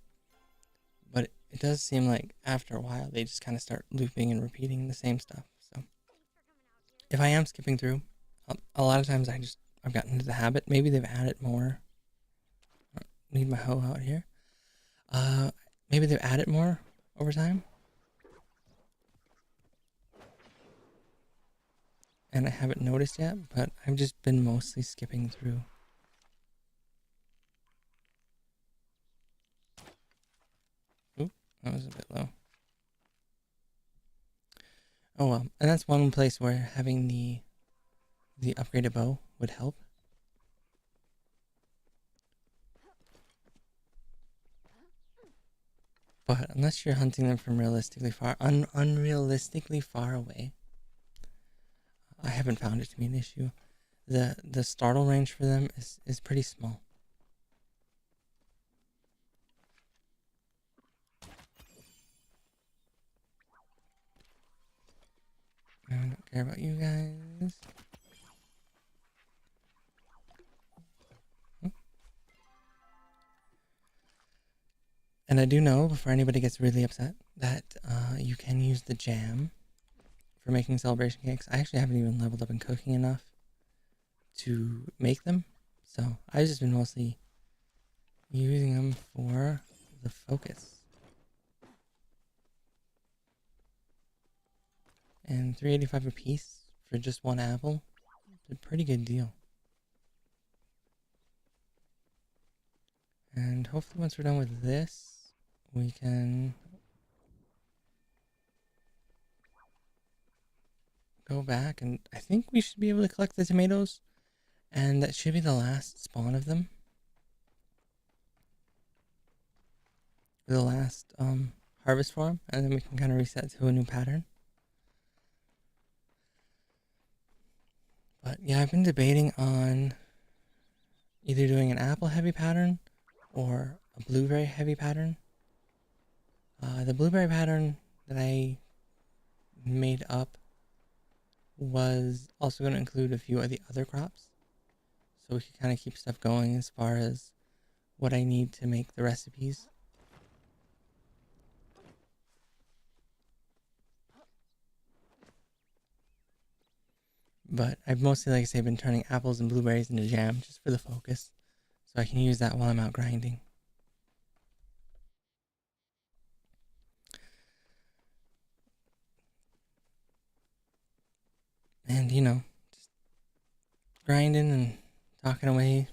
but it does seem like after a while they just kind of start looping and repeating the same stuff. So if I am skipping through, a lot of times I've gotten into the habit. Maybe they've added more. I need my hoe out here. Maybe they've added more over time. And I haven't noticed yet, but I've just been mostly skipping through. Oop, that was a bit low. Oh well, and that's one place where having the upgraded bow would help. But unless you're hunting them from realistically far, unrealistically far away, I haven't found it to be an issue. The startle range for them is pretty small. care about you guys. And I do know, before anybody gets really upset, that you can use the jam for making celebration cakes. I actually haven't even leveled up in cooking enough to make them, so I've just been mostly using them for the focus. And $3.85 a piece for just one apple, it's a pretty good deal. And hopefully once we're done with this, we can go back, and I think we should be able to collect the tomatoes, and that should be the last spawn of them. The last harvest for them, and then we can kind of reset to a new pattern. But yeah, I've been debating on either doing an apple heavy pattern or a blueberry heavy pattern. The blueberry pattern that I made up was also going to include a few of the other crops, so we could kind of keep stuff going as far as what I need to make the recipes. But I've mostly, like I say, been turning apples and blueberries into jam just for the focus, so I can use that while I'm out grinding. And, you know, just grinding and talking away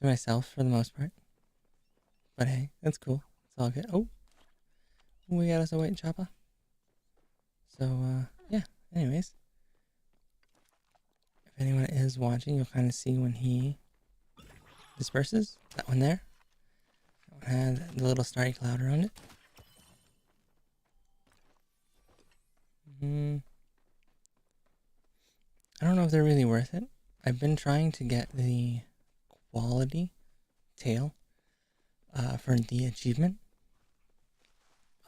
to myself for the most part. But hey, that's cool. It's all good. Oh, we got us a white chopper. So, yeah, anyways. If anyone is watching, you'll kind of see when he disperses. That one there. That one had the little starry cloud around it. I don't know if they're really worth it. I've been trying to get the quality tail for the achievement.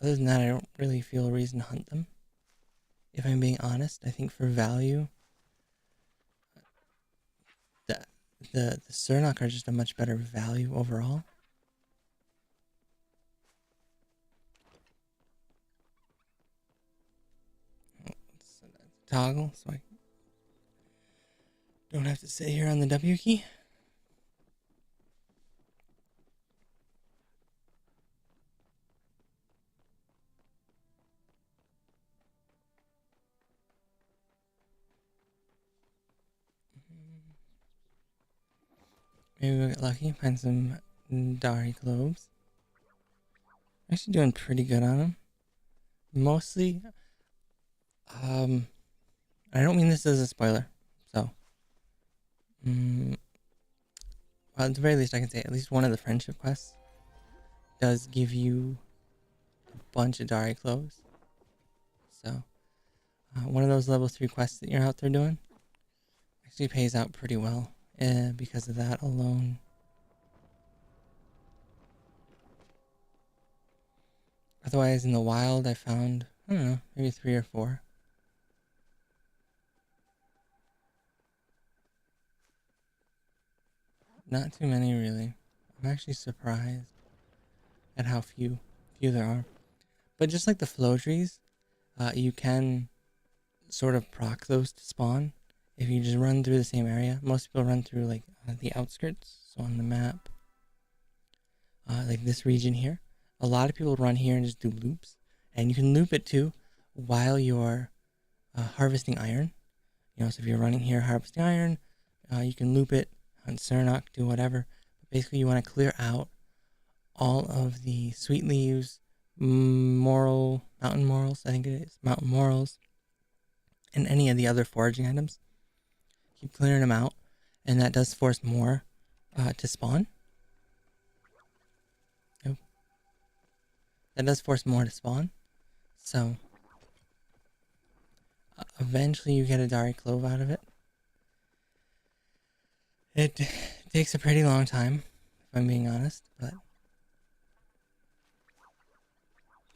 Other than that, I don't really feel a reason to hunt them. If I'm being honest, I think for value, the Sernok are just a much better value overall. Let's toggle so I don't have to sit here on the W key. Maybe we'll get lucky, find some Dari cloves. I'm actually doing pretty good on them. Mostly, I don't mean this as a spoiler, so. Well, at the very least, I can say at least one of the friendship quests does give you a bunch of Dari cloves. So, one of those level 3 quests that you're out there doing actually pays out pretty well because of that alone. Otherwise, in the wild, I found, I don't know, maybe 3 or 4. Not too many, really. I'm actually surprised at how few there are. But just like the flow trees, you can sort of proc those to spawn if you just run through the same area. Most people run through like the outskirts, so on the map, like this region here. A lot of people run here and just do loops, and you can loop it too while you're harvesting iron. You know, so if you're running here harvesting iron, you can loop it on Sernok, do whatever. But basically, you want to clear out all of the sweet leaves, mountain morels, I think it is, mountain morels, and any of the other foraging items. Keep clearing them out, and that does force more to spawn. Oh. That does force more to spawn. So, eventually you get a Dari clove out of it. It takes a pretty long time, if I'm being honest, but...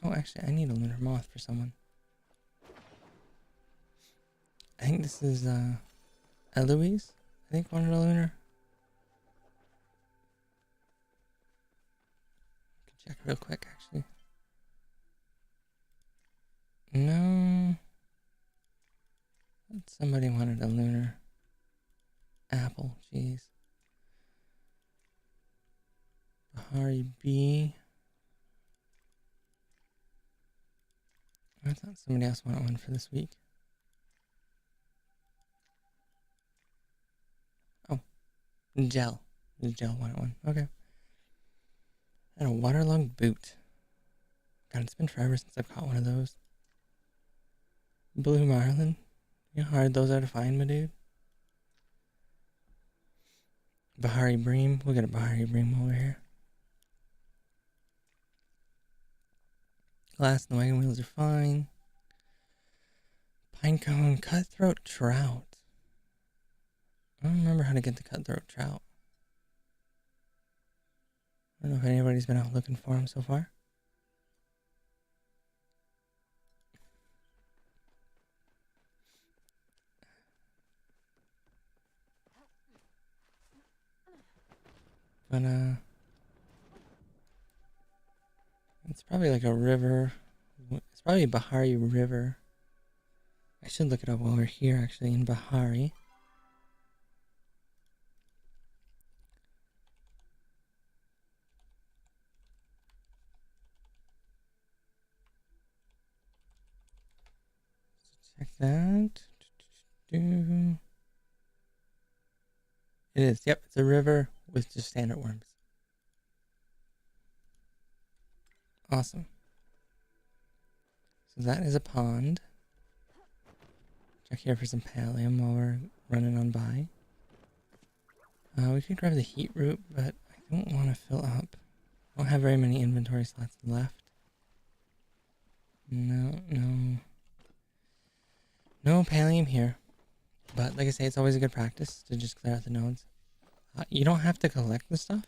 Oh, actually, I need a lunar moth for someone. I think this is Eloise. I think wanted a lunar. Check real quick, actually. No. Somebody wanted a lunar. Apple, jeez. Bahari B. I thought somebody else wanted one for this week. Oh. Gel. Gel wanted one. Okay. And a waterlogged boot. God, it's been forever since I've caught one of those. Blue marlin. You know how hard those are to find, my dude? Bahari bream. We'll get a Bahari bream over here. Glass and the wagon wheels are fine. Pinecone cutthroat trout. I don't remember how to get the cutthroat trout. I don't know if anybody's been out looking for them so far. But it's probably like a river. It's probably a Bahari river. I should look it up while we're here, actually, in Bahari. Check that. It is. Yep, it's a river with just standard worms. Awesome. So that is a pond. Check here for some pallium while we're running on by. We could grab the heat root, but I don't want to fill up. I don't have very many inventory slots left. No pallium here. But like I say, it's always a good practice to just clear out the nodes. You don't have to collect the stuff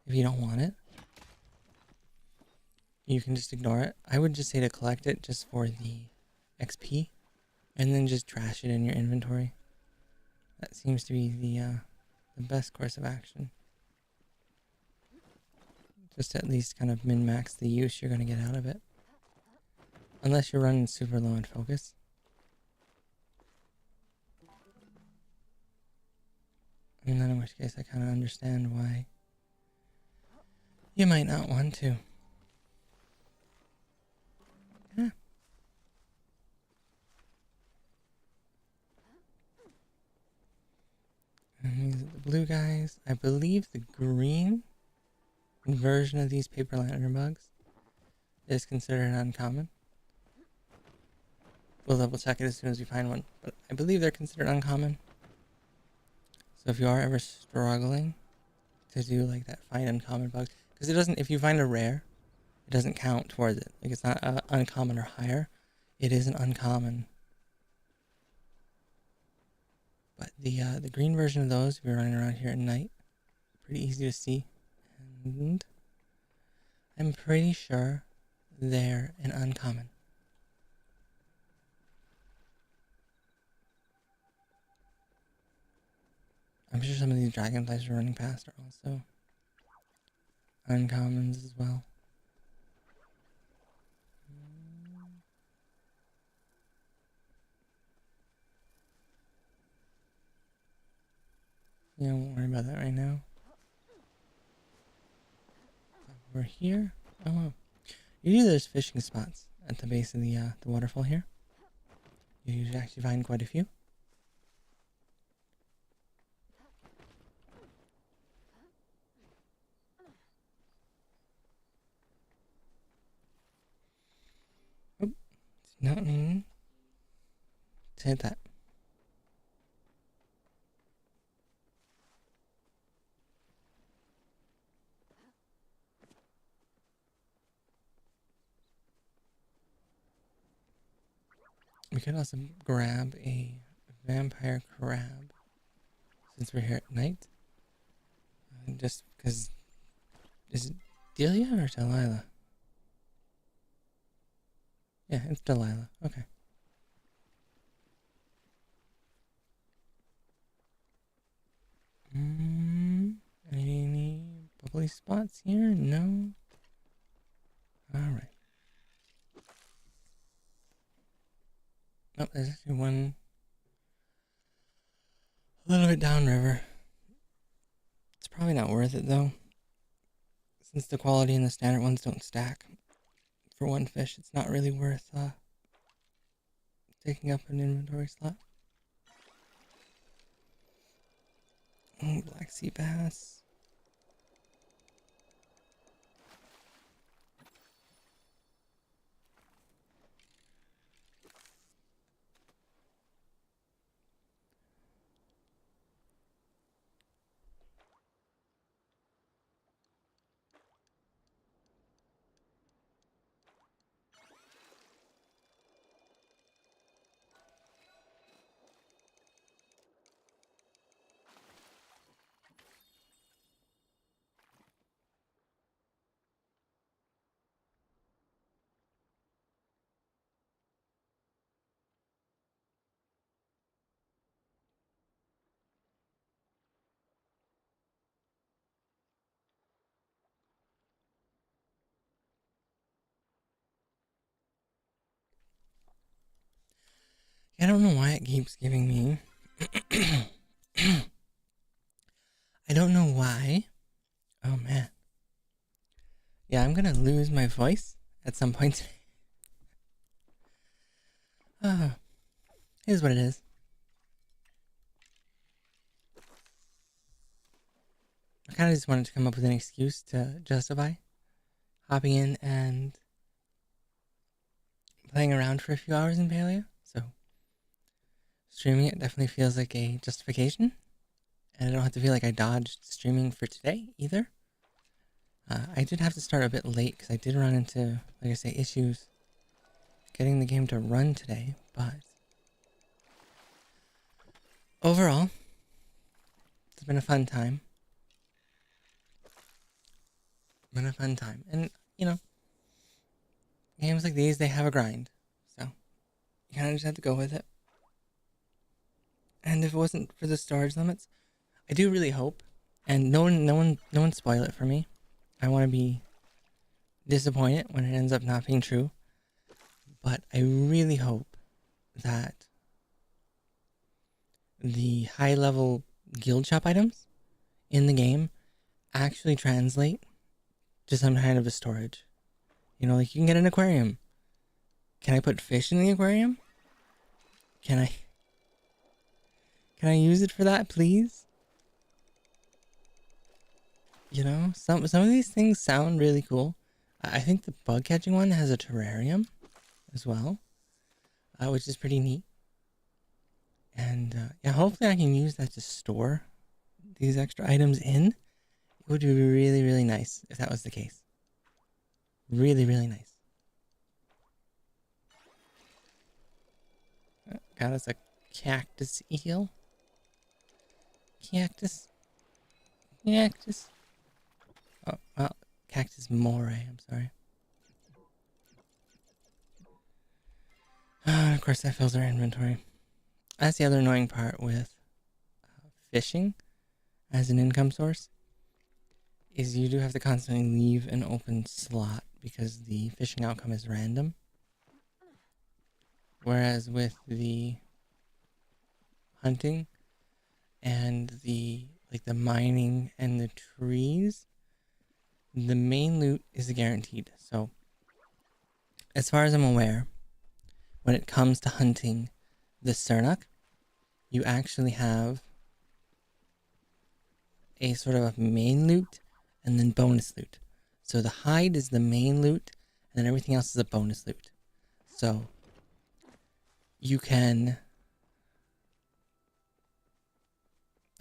if you don't want it. You can just ignore it. I would just say to collect it just for the XP, and then just trash it in your inventory. That seems to be the best course of action. Just to at least kind of min-max the use you're going to get out of it. Unless you're running super low in focus. And then in which case I kind of understand why you might not want to. Yeah. And these are the blue guys. I believe the green version of these paper lantern bugs is considered uncommon. We'll double check it as soon as we find one, but I believe they're considered uncommon. So if you are ever struggling to do like that find uncommon bug, because it doesn't, if you find a rare, it doesn't count towards it. Like it's not uncommon or higher. It is an uncommon. But the green version of those, if you're running around here at night, pretty easy to see. And I'm pretty sure they're an uncommon. I'm sure some of these dragonflies we're running past are also uncommons as well. Yeah, I won't worry about that right now. We're here. Oh wow. Usually there's fishing spots at the base of the waterfall here. You usually actually find quite a few. Oh, it's nothing to hit that. We could also grab a vampire crab since we're here at night. Just because. Is it Delia or Delilah? Yeah, it's Delilah. Okay. police spots here? No. Alright. Oh, there's actually one a little bit downriver. It's probably not worth it though, since the quality and the standard ones don't stack. For one fish, it's not really worth taking up an inventory slot. Oh, black sea bass. I don't know why it keeps giving me. I don't know why. Oh man. Yeah, I'm gonna lose my voice at some point today. It is what it is. I kind of just wanted to come up with an excuse to justify hopping in and playing around for a few hours in Palia. So streaming it definitely feels like a justification. And I don't have to feel like I dodged streaming for today either. I did have to start a bit late because I did run into, like I say, issues getting the game to run today. But overall, it's been a fun time. And, you know, games like these, they have a grind. So you kind of just have to go with it. And if it wasn't for the storage limits, I do really hope, and no one spoil it for me. I want to be disappointed when it ends up not being true, but I really hope that the high level guild shop items in the game actually translate to some kind of a storage. You know, like you can get an aquarium. Can I put fish in the aquarium? Can I use it for that, please? You know, some of these things sound really cool. I think the bug catching one has a terrarium as well, which is pretty neat. And yeah, hopefully I can use that to store these extra items in. It would be really, really nice if that was the case. Really, really nice. Got us a cactus eel. Cactus. Oh, well, cactus moray, I'm sorry. Of course, that fills our inventory. That's the other annoying part with fishing as an income source, is you do have to constantly leave an open slot because the fishing outcome is random. Whereas with the hunting and the mining and the trees, the main loot is guaranteed. So as far as I'm aware, when it comes to hunting the Sernuk, you actually have a sort of a main loot and then bonus loot. So the hide is the main loot and then everything else is a bonus loot. So you can...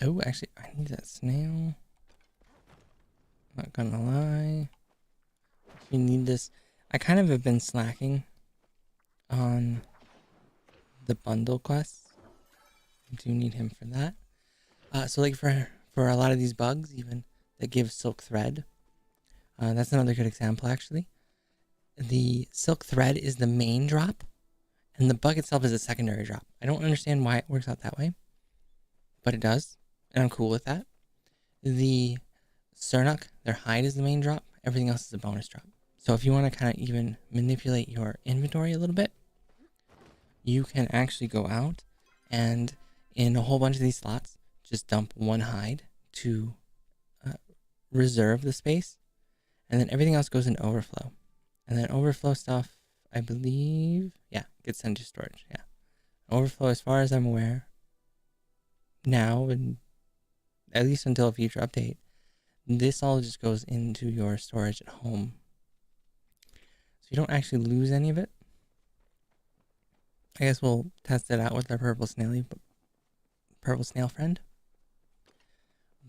Oh, actually, I need that snail. Not gonna lie. You need this. I kind of have been slacking on the bundle quests. I do need him for that. So like for a lot of these bugs, even that give silk thread. That's another good example, actually. The silk thread is the main drop, and the bug itself is a secondary drop. I don't understand why it works out that way, but it does, and I'm cool with that. The Sernuk, their hide is the main drop. Everything else is a bonus drop. So if you want to kind of even manipulate your inventory a little bit, you can actually go out and in a whole bunch of these slots, just dump one hide to reserve the space. And then everything else goes into overflow. And then overflow stuff, I believe, yeah, gets sent to storage. Yeah. Overflow, as far as I'm aware, now and at least until a future update, this all just goes into your storage at home. So you don't actually lose any of it. I guess we'll test it out with our purple snail friend.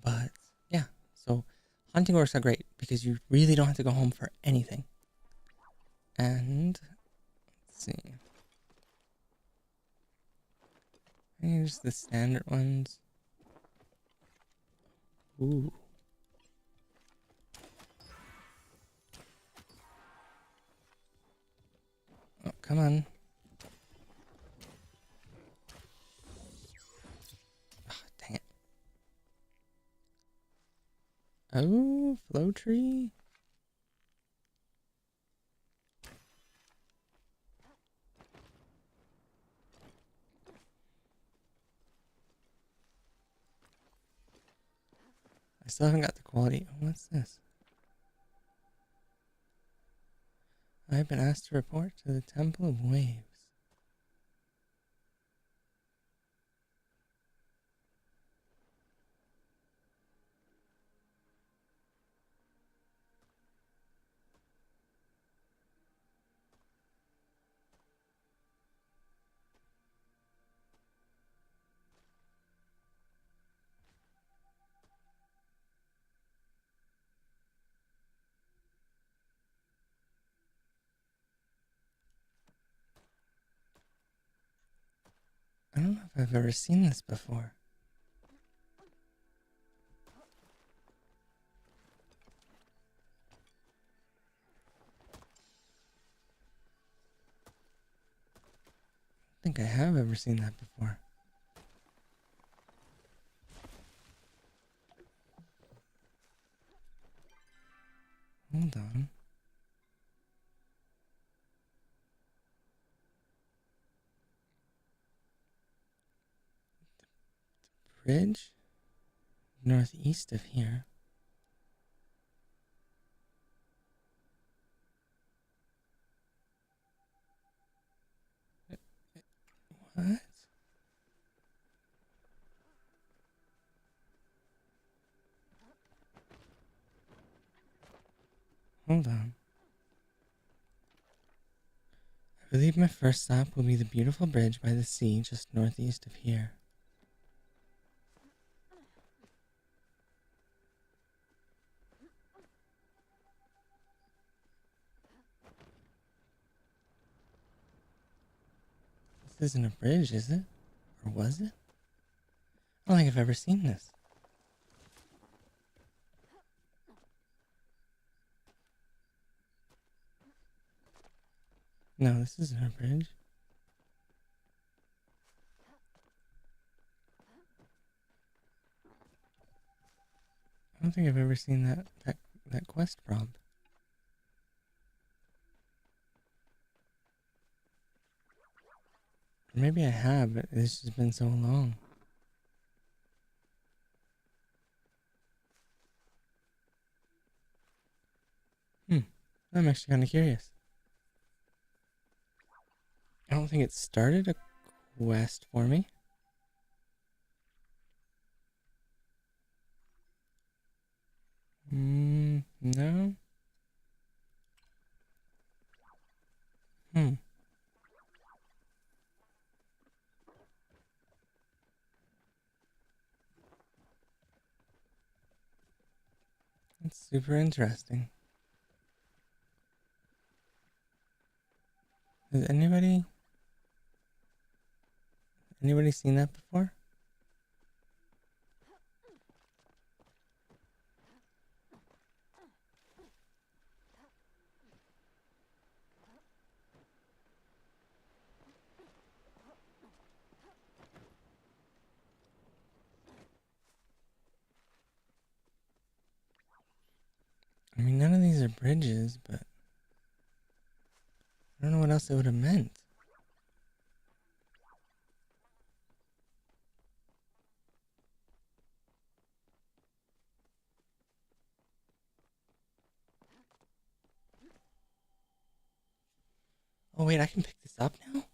But yeah, so hunting orcs are great because you really don't have to go home for anything. And let's see. Here's the standard ones. Ooh. Oh, come on. Oh, dang it. Oh, flow tree. I still haven't got the quality. What's this? I've been asked to report to the Temple of Waves. I don't know if I've ever seen this before. I think I have ever seen that before. Hold on. Bridge? Northeast of here. What? Hold on. I believe my first stop will be the beautiful bridge by the sea just northeast of here. This isn't a bridge, is it? Or was it? I don't think I've ever seen this. No, this isn't a bridge. I don't think I've ever seen that quest prompt. Or maybe I have, but this has been so long. I'm actually kind of curious. I don't think it started a quest for me. No. That's super interesting. Has anybody seen that before? I mean, none of these are bridges, but I don't know what else it would have meant. Oh wait, I can pick this up now?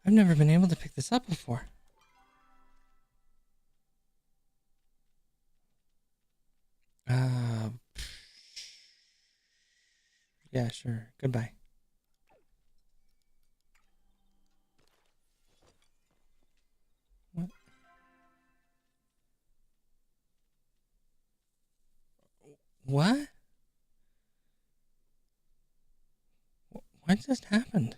I've never been able to pick this up before. Uh, yeah, sure. Goodbye. What? What? What just happened?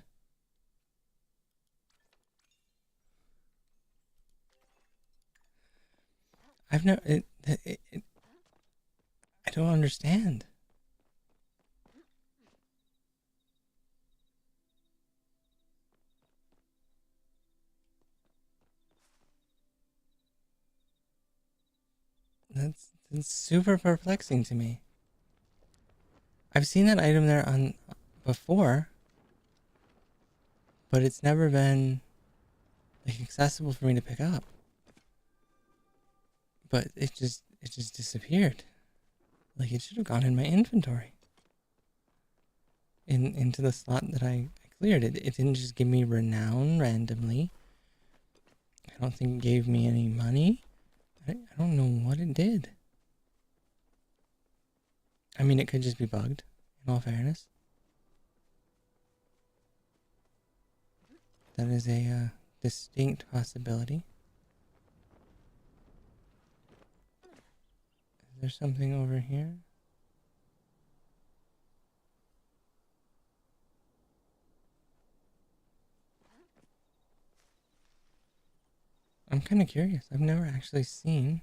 I've never. I don't understand. That's super perplexing to me. I've seen that item there on before, but it's never been like accessible for me to pick up. But it just disappeared. Like it should have gone in my inventory. Into the slot that I cleared. It didn't just give me renown randomly. I don't think it gave me any money. I don't know what it did. I mean, it could just be bugged, in all fairness. That is a distinct possibility. Is there something over here? I'm kind of curious. I've never actually seen.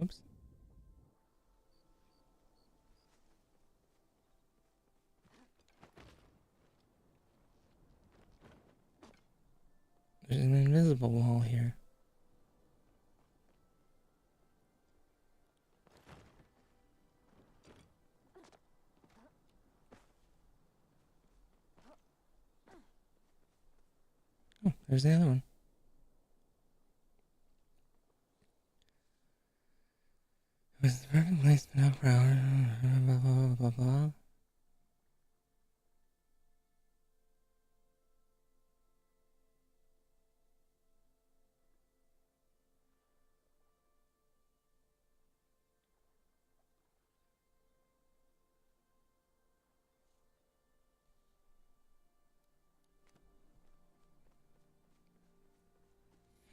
Oops. There's an invisible wall here. Oh, there's the other one. It was the perfect place to know for hours. Blah, blah, blah, blah, blah.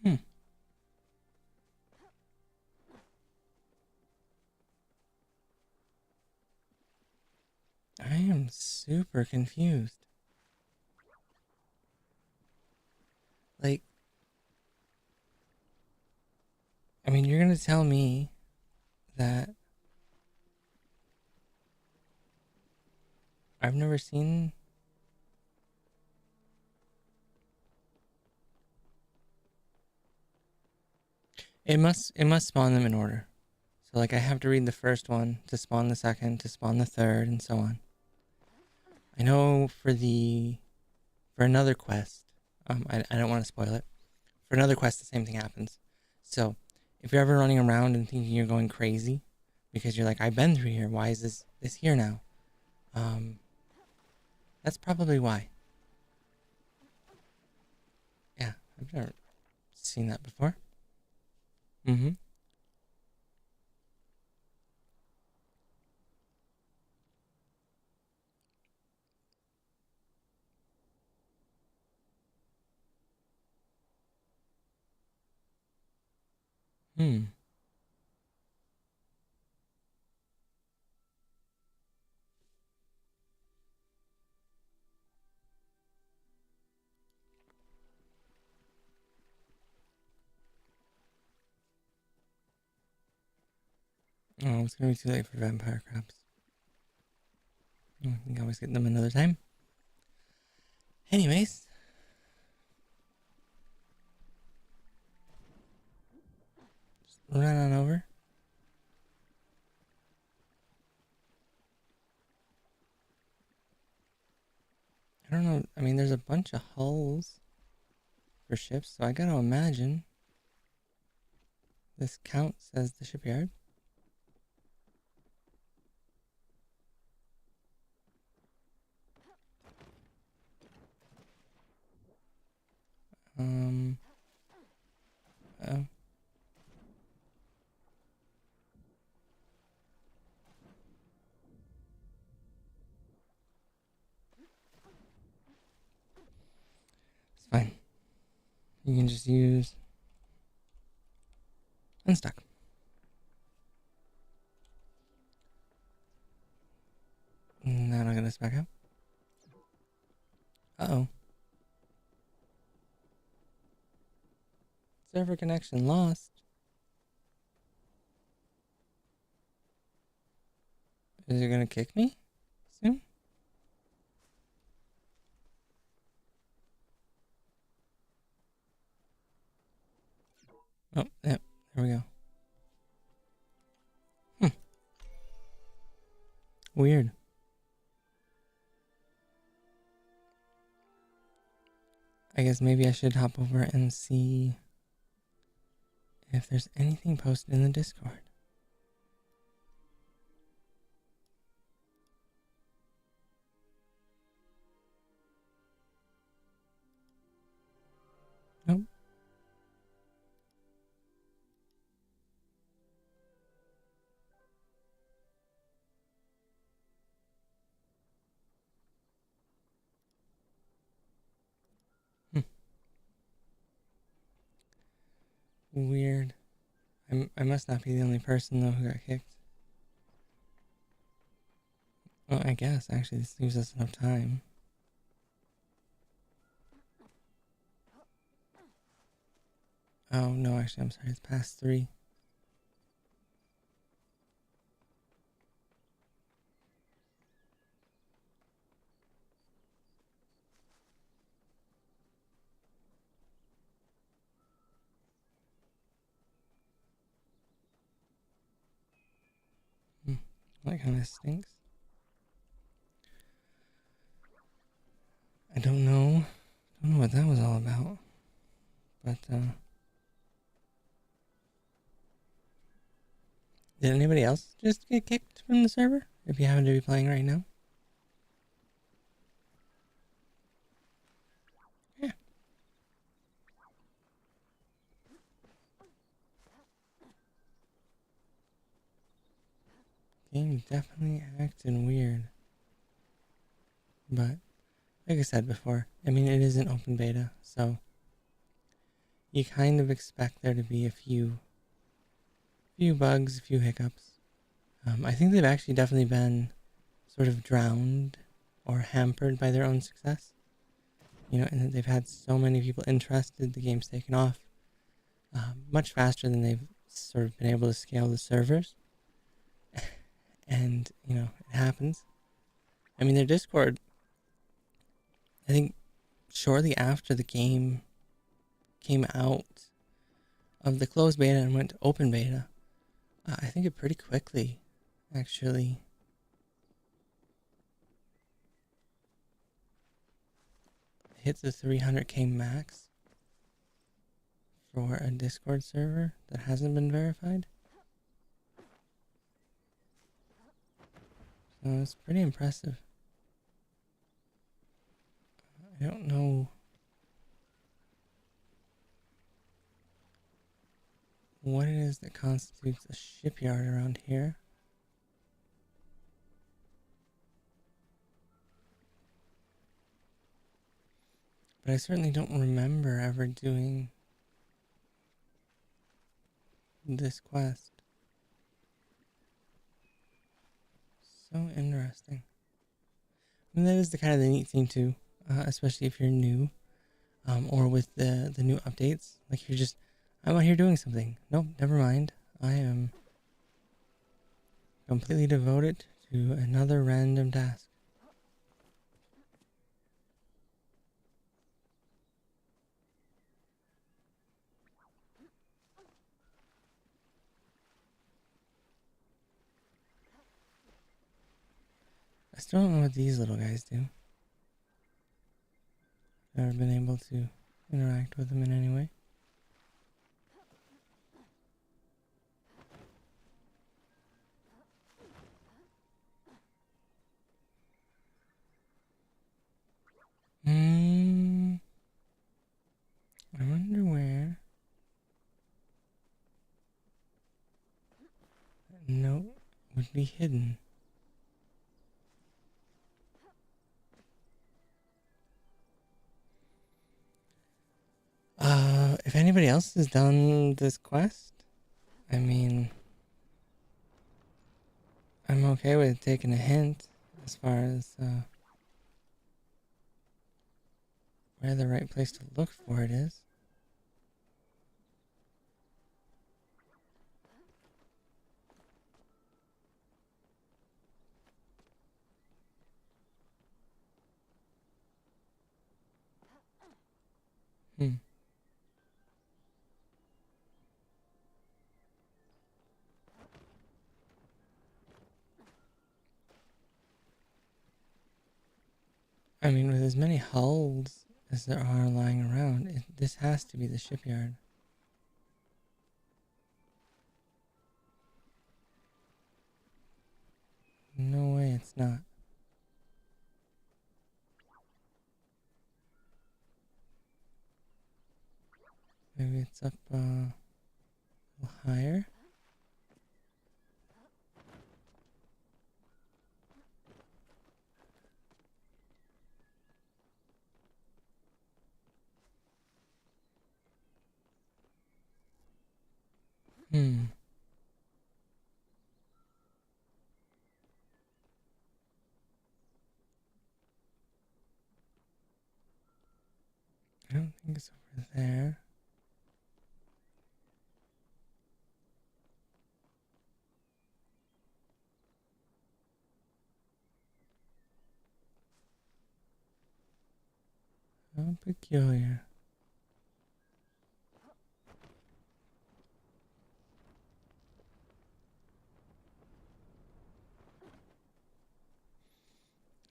Hmm. I am super confused. Like, I mean, you're gonna tell me that I've never seen. It must spawn them in order. So like I have to read the first one to spawn the second, to spawn the third, and so on. I know for another quest, I don't want to spoil it. For another quest, the same thing happens. So if you're ever running around and thinking you're going crazy because you're like, I've been through here, why is this here now? That's probably why. Yeah, I've never seen that before. Mm-hmm. Hmm. Oh, it's gonna be too late for vampire crabs. Oh, I can always get them another time. Anyways, run on over. I don't know. I mean, there's a bunch of hulls for ships, so I gotta imagine this counts as the shipyard. Oh. It's fine. You can just use unstuck. Now I'm gonna get this back up. Uh-oh. Server connection lost. Is it gonna kick me soon? Oh, yep. There we go. Weird. I guess maybe I should hop over and see if there's anything posted in the Discord. Nope. Weird. I must not be the only person though who got kicked. Well, I guess actually this leaves us enough time. Oh no, actually I'm sorry, it's past 3. That kind of stinks. I don't know what that was all about. But did anybody else just get kicked from the server? If you happen to be playing right now? Yeah. Game definitely acting weird. But like I said before, I mean it is an open beta, so you kind of expect there to be a few bugs, a few hiccups. I think they've actually definitely been sort of drowned or hampered by their own success. You know, and that they've had so many people interested, the game's taken off much faster than they've sort of been able to scale the servers. And, you know, it happens. I mean, their Discord, I think shortly after the game came out of the closed beta and went to open beta, I think it pretty quickly actually hit the 300k max for a Discord server that hasn't been verified. So it's pretty impressive. I don't know what it is that constitutes a shipyard around here. But I certainly don't remember ever doing this quest. So interesting. I mean, that is the kind of the neat thing too, especially if you're new, or with the new updates. Like you're just, I'm out here doing something. Nope, never mind. I am completely devoted to another random task. I still don't know what these little guys do. Never been able to interact with them in any way. I wonder where. That note would be hidden. If anybody else has done this quest, I mean, I'm okay with taking a hint as far as where the right place to look for it is. Hmm. I mean, with as many hulls as there are lying around, this has to be the shipyard. No way it's not. Maybe it's up a little higher. Hmm. I don't think it's over there. How peculiar.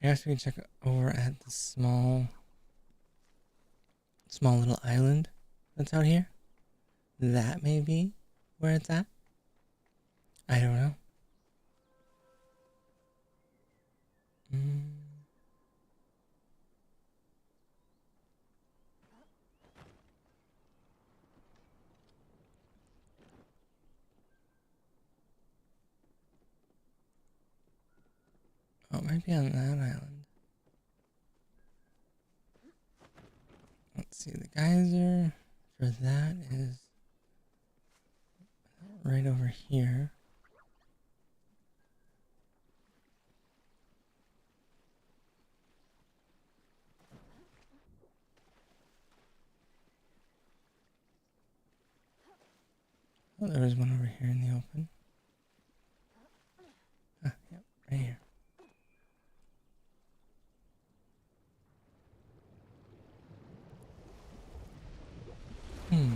I guess we can check over at the small little island that's out here. That may be where it's at. I don't know. Mm. Oh, it might be on that island. Let's see, the geyser for that is right over here. Oh, there was one over here in the open. Ah, yep, right here. Hmm.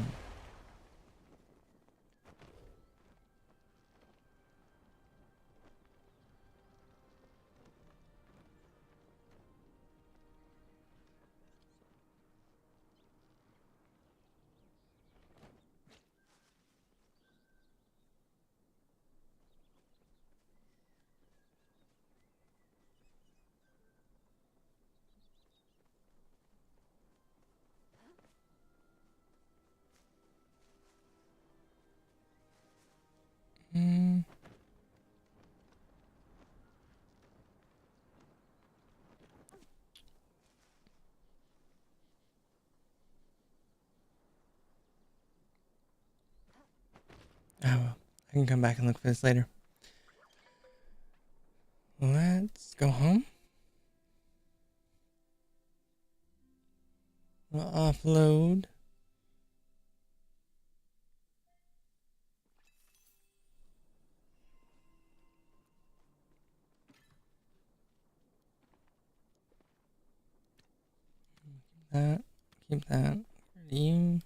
Hmm. Ah, well, I can come back and look for this later. Let's go home. We'll offload. That. Keep that. For you.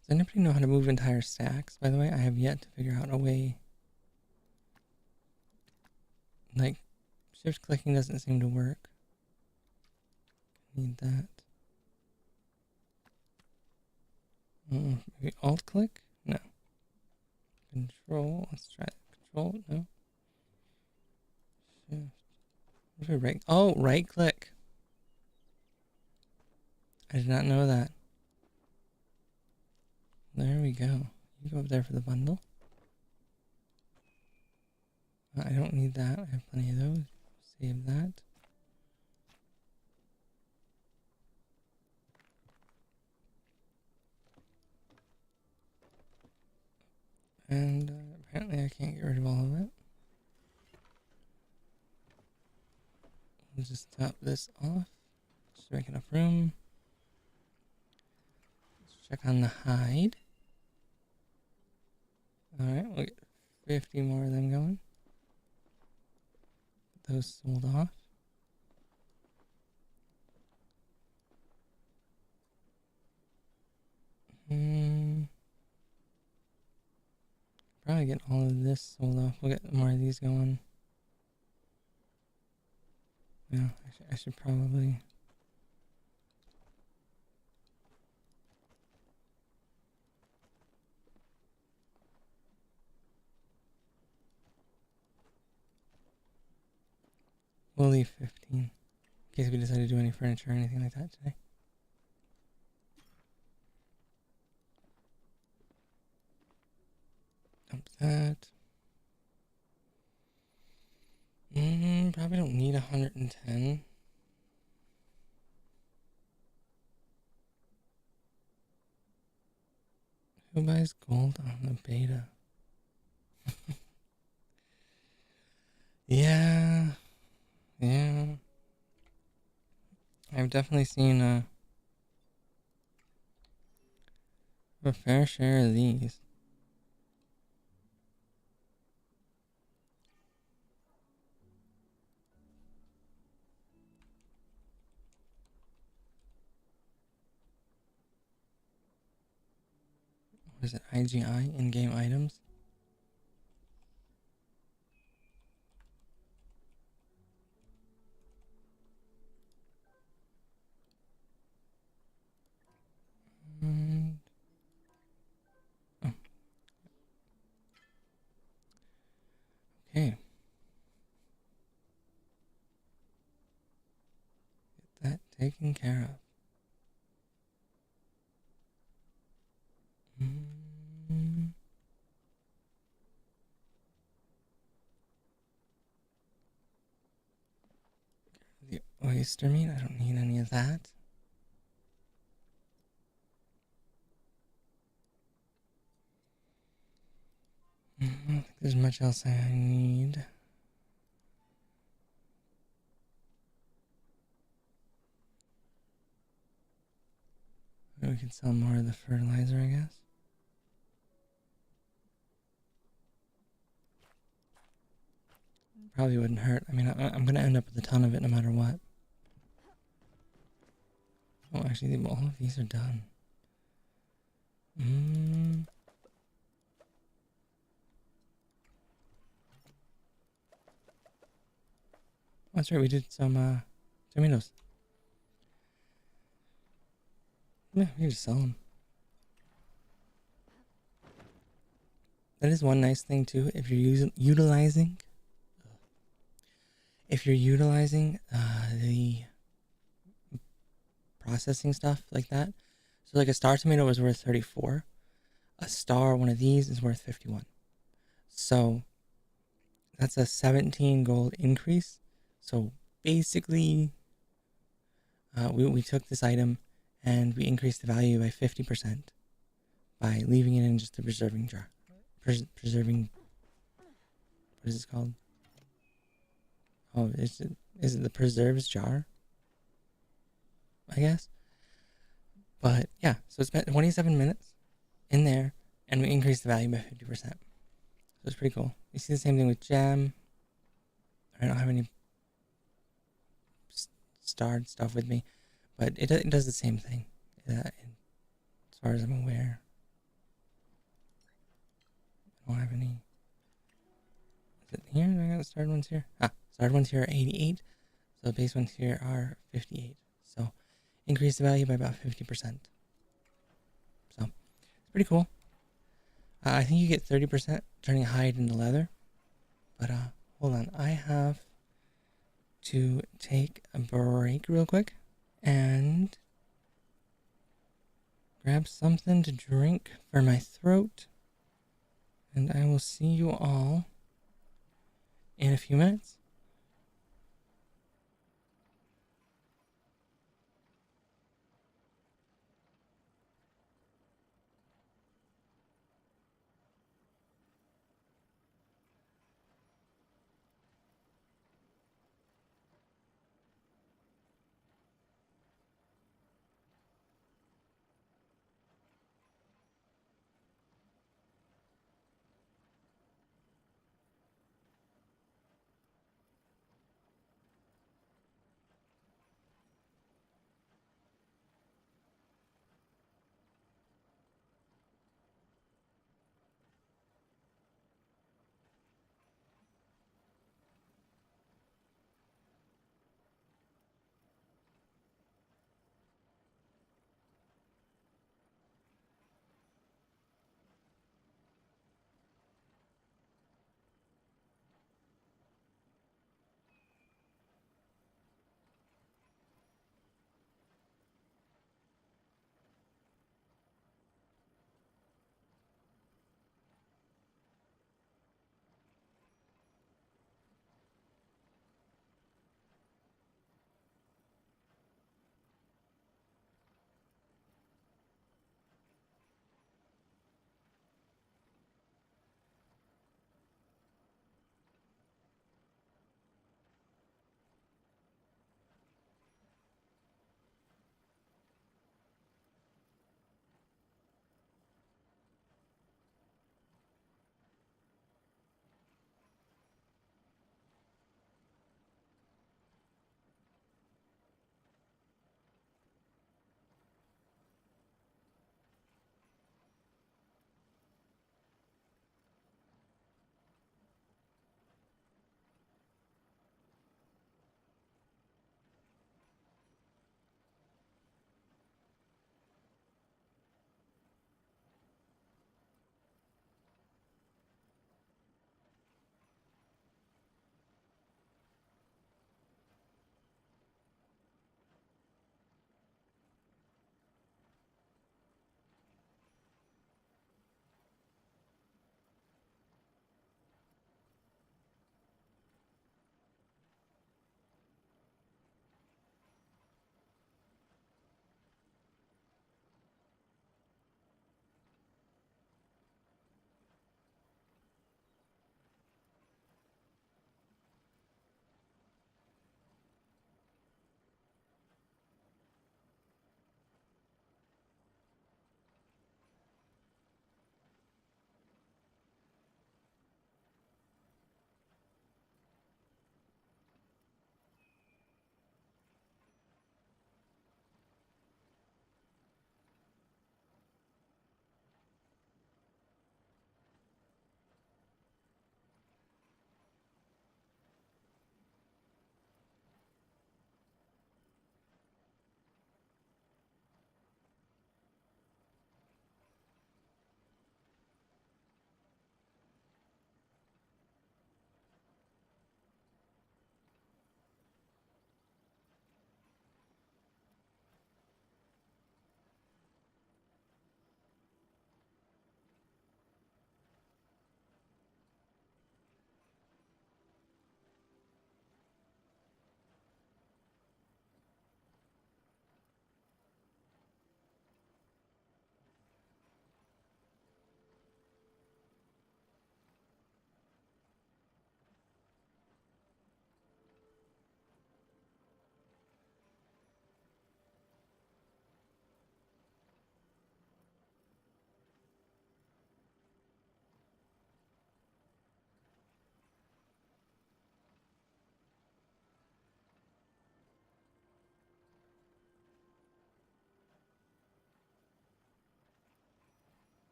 Does anybody know how to move entire stacks, by the way? I have yet to figure out a way, like, Shift clicking doesn't seem to work. Need that. Maybe alt click? No. Control. Let's try it. Control. No. Shift. Right. Oh, right click. I did not know that. There we go. You go up there for the bundle. I don't need that. I have plenty of those. Save that. And apparently I can't get rid of all of it. We'll just top this off. Just make enough room. Let's check on the hide. Alright, we'll get 50 more of them going. Get those sold off. Probably get all of this sold off. We'll get more of these going. Yeah, I should probably. We'll leave 15 in case we decide to do any furniture or anything like that today. Dump that. Probably don't need 110. Who buys gold on the beta? Yeah. I've definitely seen a fair share of these. What is it? IGI? In-game items? Oh. Okay. Get that taken care of. The oyster meat, I don't need any of that. I don't think there's much else I need. We can sell more of the fertilizer, I guess. Probably wouldn't hurt. I mean, I'm going to end up with a ton of it no matter what. Oh, actually, all of these are done. That's right, we did some tomatoes. Yeah, we can just sell them. That is one nice thing too. If you're utilizing the processing stuff like that, so like a star tomato was worth 34. A star, one of these, is worth 51. So that's a 17 gold increase. So basically, we took this item and we increased the value by 50% by leaving it in just the preserving jar. Preserving. What is this called? Oh, is it the preserves jar? I guess. But yeah, so it's been 27 minutes in there, and we increased the value by 50%. So it's pretty cool. You see the same thing with gem. I don't have any starred stuff with me, but it does the same thing, as far as I'm aware. I don't have any. Is it here? I got the started ones here. Started ones here are 88. So base ones here are 58. So increase the value by about 50%. So it's pretty cool. I think you get 30% turning hide into leather. But hold on. I have to take a break real quick and grab something to drink for my throat. And I will see you all in a few minutes.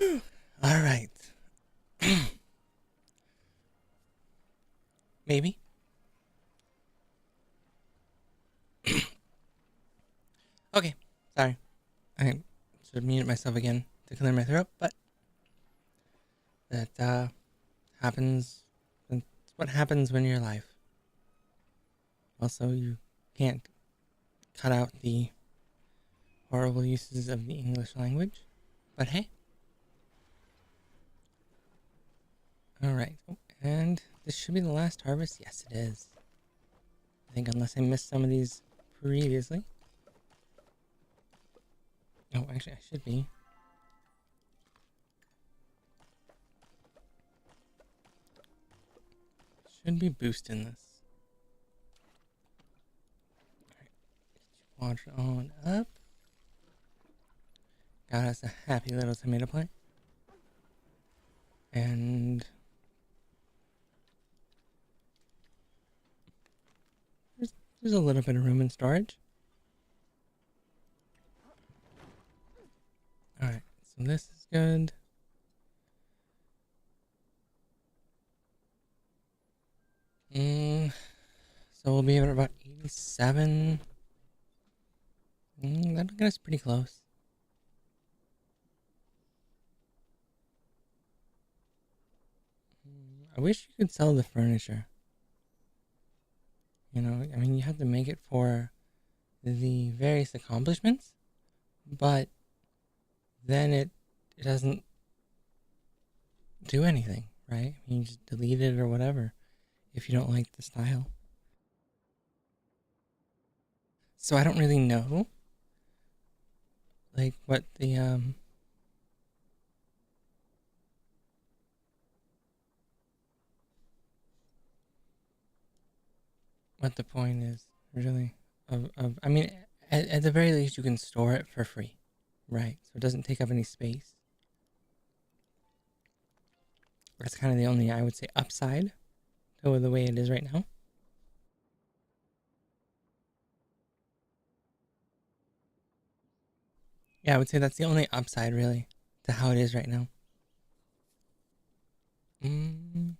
All right. Maybe. Okay. Sorry. I should have muted myself again to clear my throat, but that happens. That's what happens when you're live. Also, you can't cut out the horrible uses of the English language. But hey. Alright. Oh, and this should be the last harvest. Yes, it is. I think unless I missed some of these previously. Oh, actually, I should be. Should be boosting this. Alright. Water on up. Got us a happy little tomato plant. And there's a little bit of room in storage. Alright, so this is good. So we'll be at about 87. That'll get us pretty close. I wish you could sell the furniture. You know, I mean, you have to make it for the various accomplishments, but then it doesn't do anything, right? I mean, you just delete it or whatever if you don't like the style. So I don't really know, like, what the point is really of I mean, at the very least, you can store it for free, right? So it doesn't take up any space. That's kind of the only, I would say, upside to the way it is right now. Yeah, I would say that's the only upside, really, to how it is right now. Mm.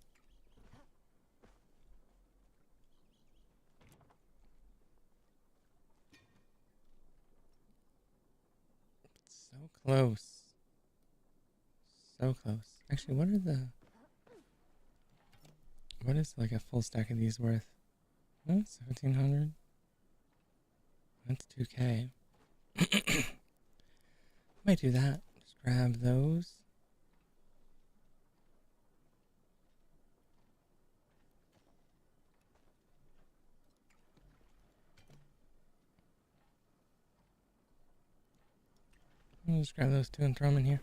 So close. So close. Actually, what is like a full stack of these worth? 1700? That's 2k. Might do that. Just grab those. I'll just grab those two and throw them in here.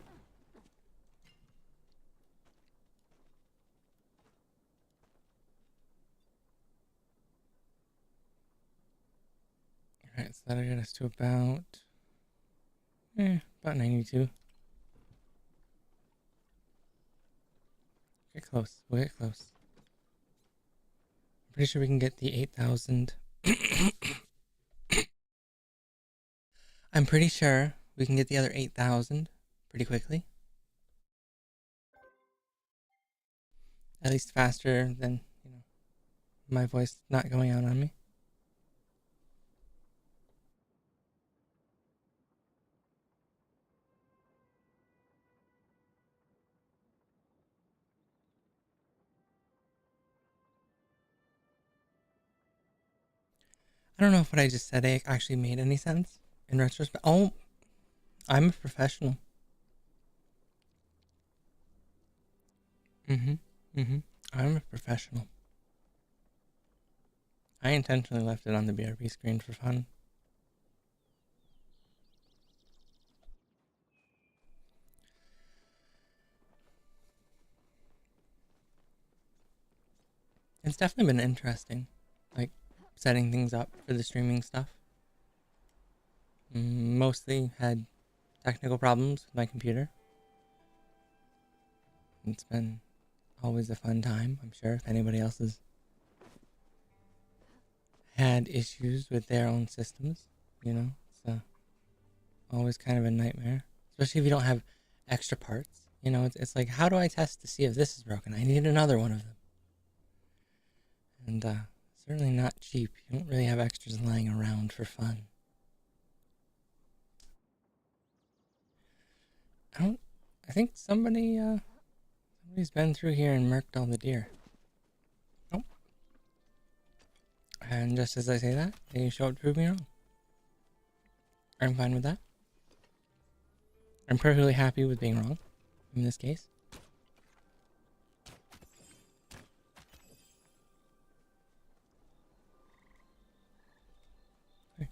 Alright, so that'll get us to about 92. Get close. We'll get close. I'm pretty sure we can get the 8,000. I'm pretty sure we can get the other 8,000 pretty quickly. At least faster than, my voice not going out on me. I don't know if what I just said actually made any sense in retrospect. Oh, I'm a professional. I'm a professional. I intentionally left it on the BRB screen for fun. It's definitely been interesting, like setting things up for the streaming stuff. Mostly had technical problems with my computer. It's been always a fun time, I'm sure, if anybody else has had issues with their own systems, it's always kind of a nightmare, especially if you don't have extra parts, You know, it's like, how do I test to see if this is broken? I need another one of them. And certainly not cheap. You don't really have extras lying around for fun. I think somebody's been through here and murked all the deer. Oh. And just as I say that, they show up to prove me wrong. I'm fine with that. I'm perfectly happy with being wrong in this case. Okay.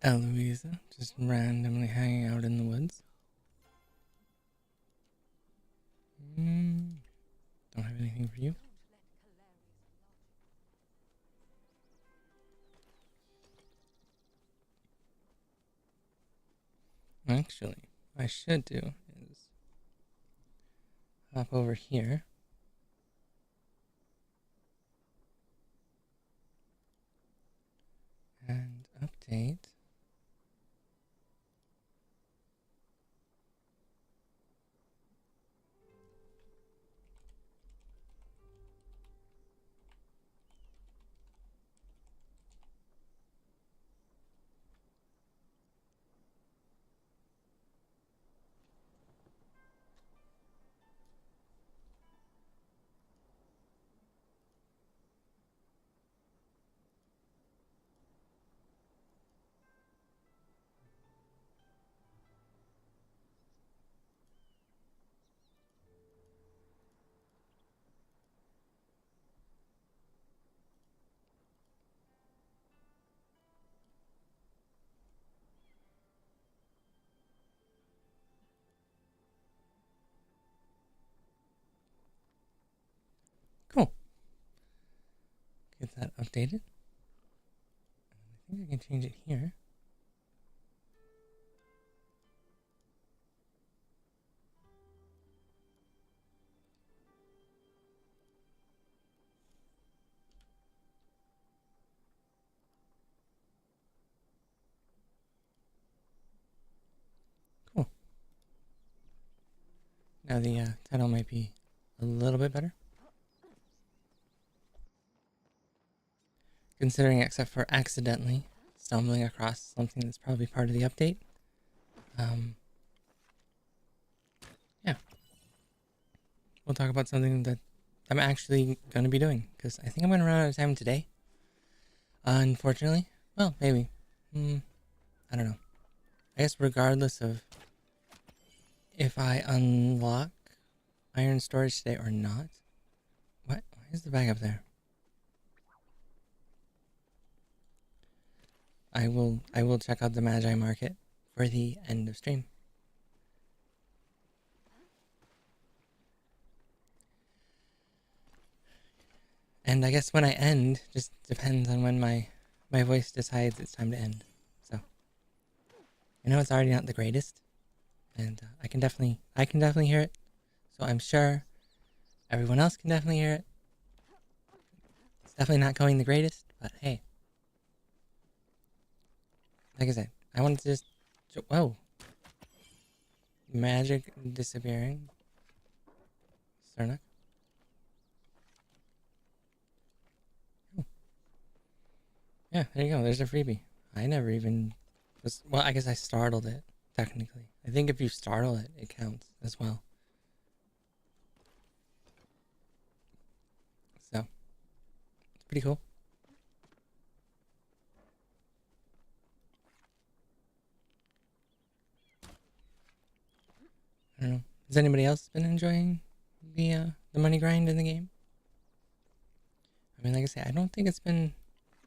Eloisa, just randomly hanging out in the woods. Don't have anything for you. Actually, what I should do is hop over here. And update. Cool. Get that updated. I think I can change it here. Cool. Now the title might be a little bit better. Considering, except for accidentally stumbling across something that's probably part of the update. Yeah. We'll talk about something that I'm actually going to be doing, because I think I'm going to run out of time today. Unfortunately. Well, maybe. I don't know. I guess regardless of if I unlock iron storage today or not. What? Why is the bag up there? I will check out the Magi Market for the end of stream. And I guess when I end just depends on when my voice decides it's time to end. So I know it's already not the greatest, and I can definitely hear it. So I'm sure everyone else can definitely hear it. It's definitely not going the greatest, but hey. Like I said, I wanted to just... Whoa. Magic disappearing. Sarnak. Oh. Yeah, there you go. There's a freebie. I never even... Well, I guess I startled it, technically. I think if you startle it, it counts as well. So, it's pretty cool. I don't know. Has anybody else been enjoying the money grind in the game? I mean, like I say, I don't think it's been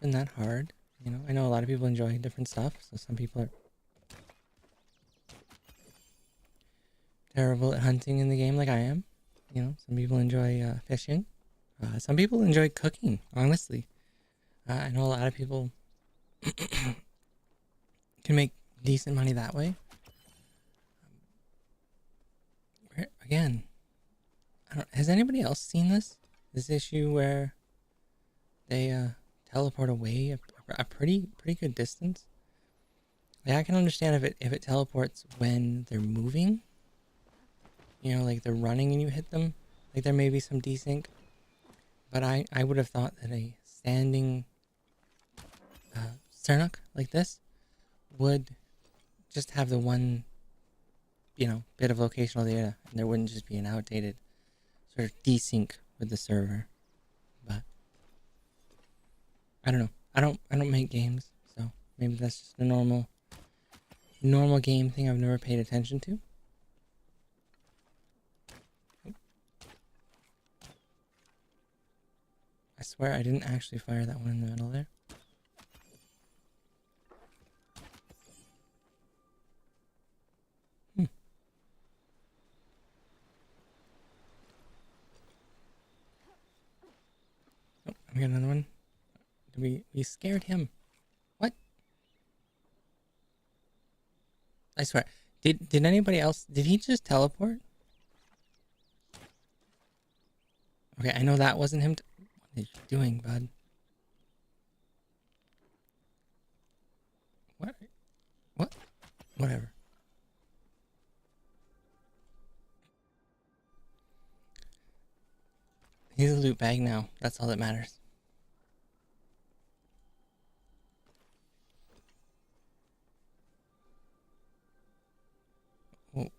that hard. You know, I know a lot of people enjoy different stuff, so some people are terrible at hunting in the game like I am. some people enjoy fishing. Some people enjoy cooking, honestly. I know a lot of people can make decent money that way. Again, has anybody else seen this issue where they teleport away a pretty good distance? Like, I can understand if it teleports when they're moving. Like they're running and you hit them. Like there may be some desync. But I would have thought that a standing Cernuk like this would just have the one, bit of locational data, and there wouldn't just be an outdated sort of desync with the server. But I don't know. I don't make games, so maybe that's just a normal game thing I've never paid attention to. I swear I didn't actually fire that one in the middle there. Oh, we got another one. We scared him. What? I swear. Did anybody else? Did he just teleport? Okay, I know that wasn't him. What are you doing, bud? What? Whatever. He's a loot bag now. That's all that matters. What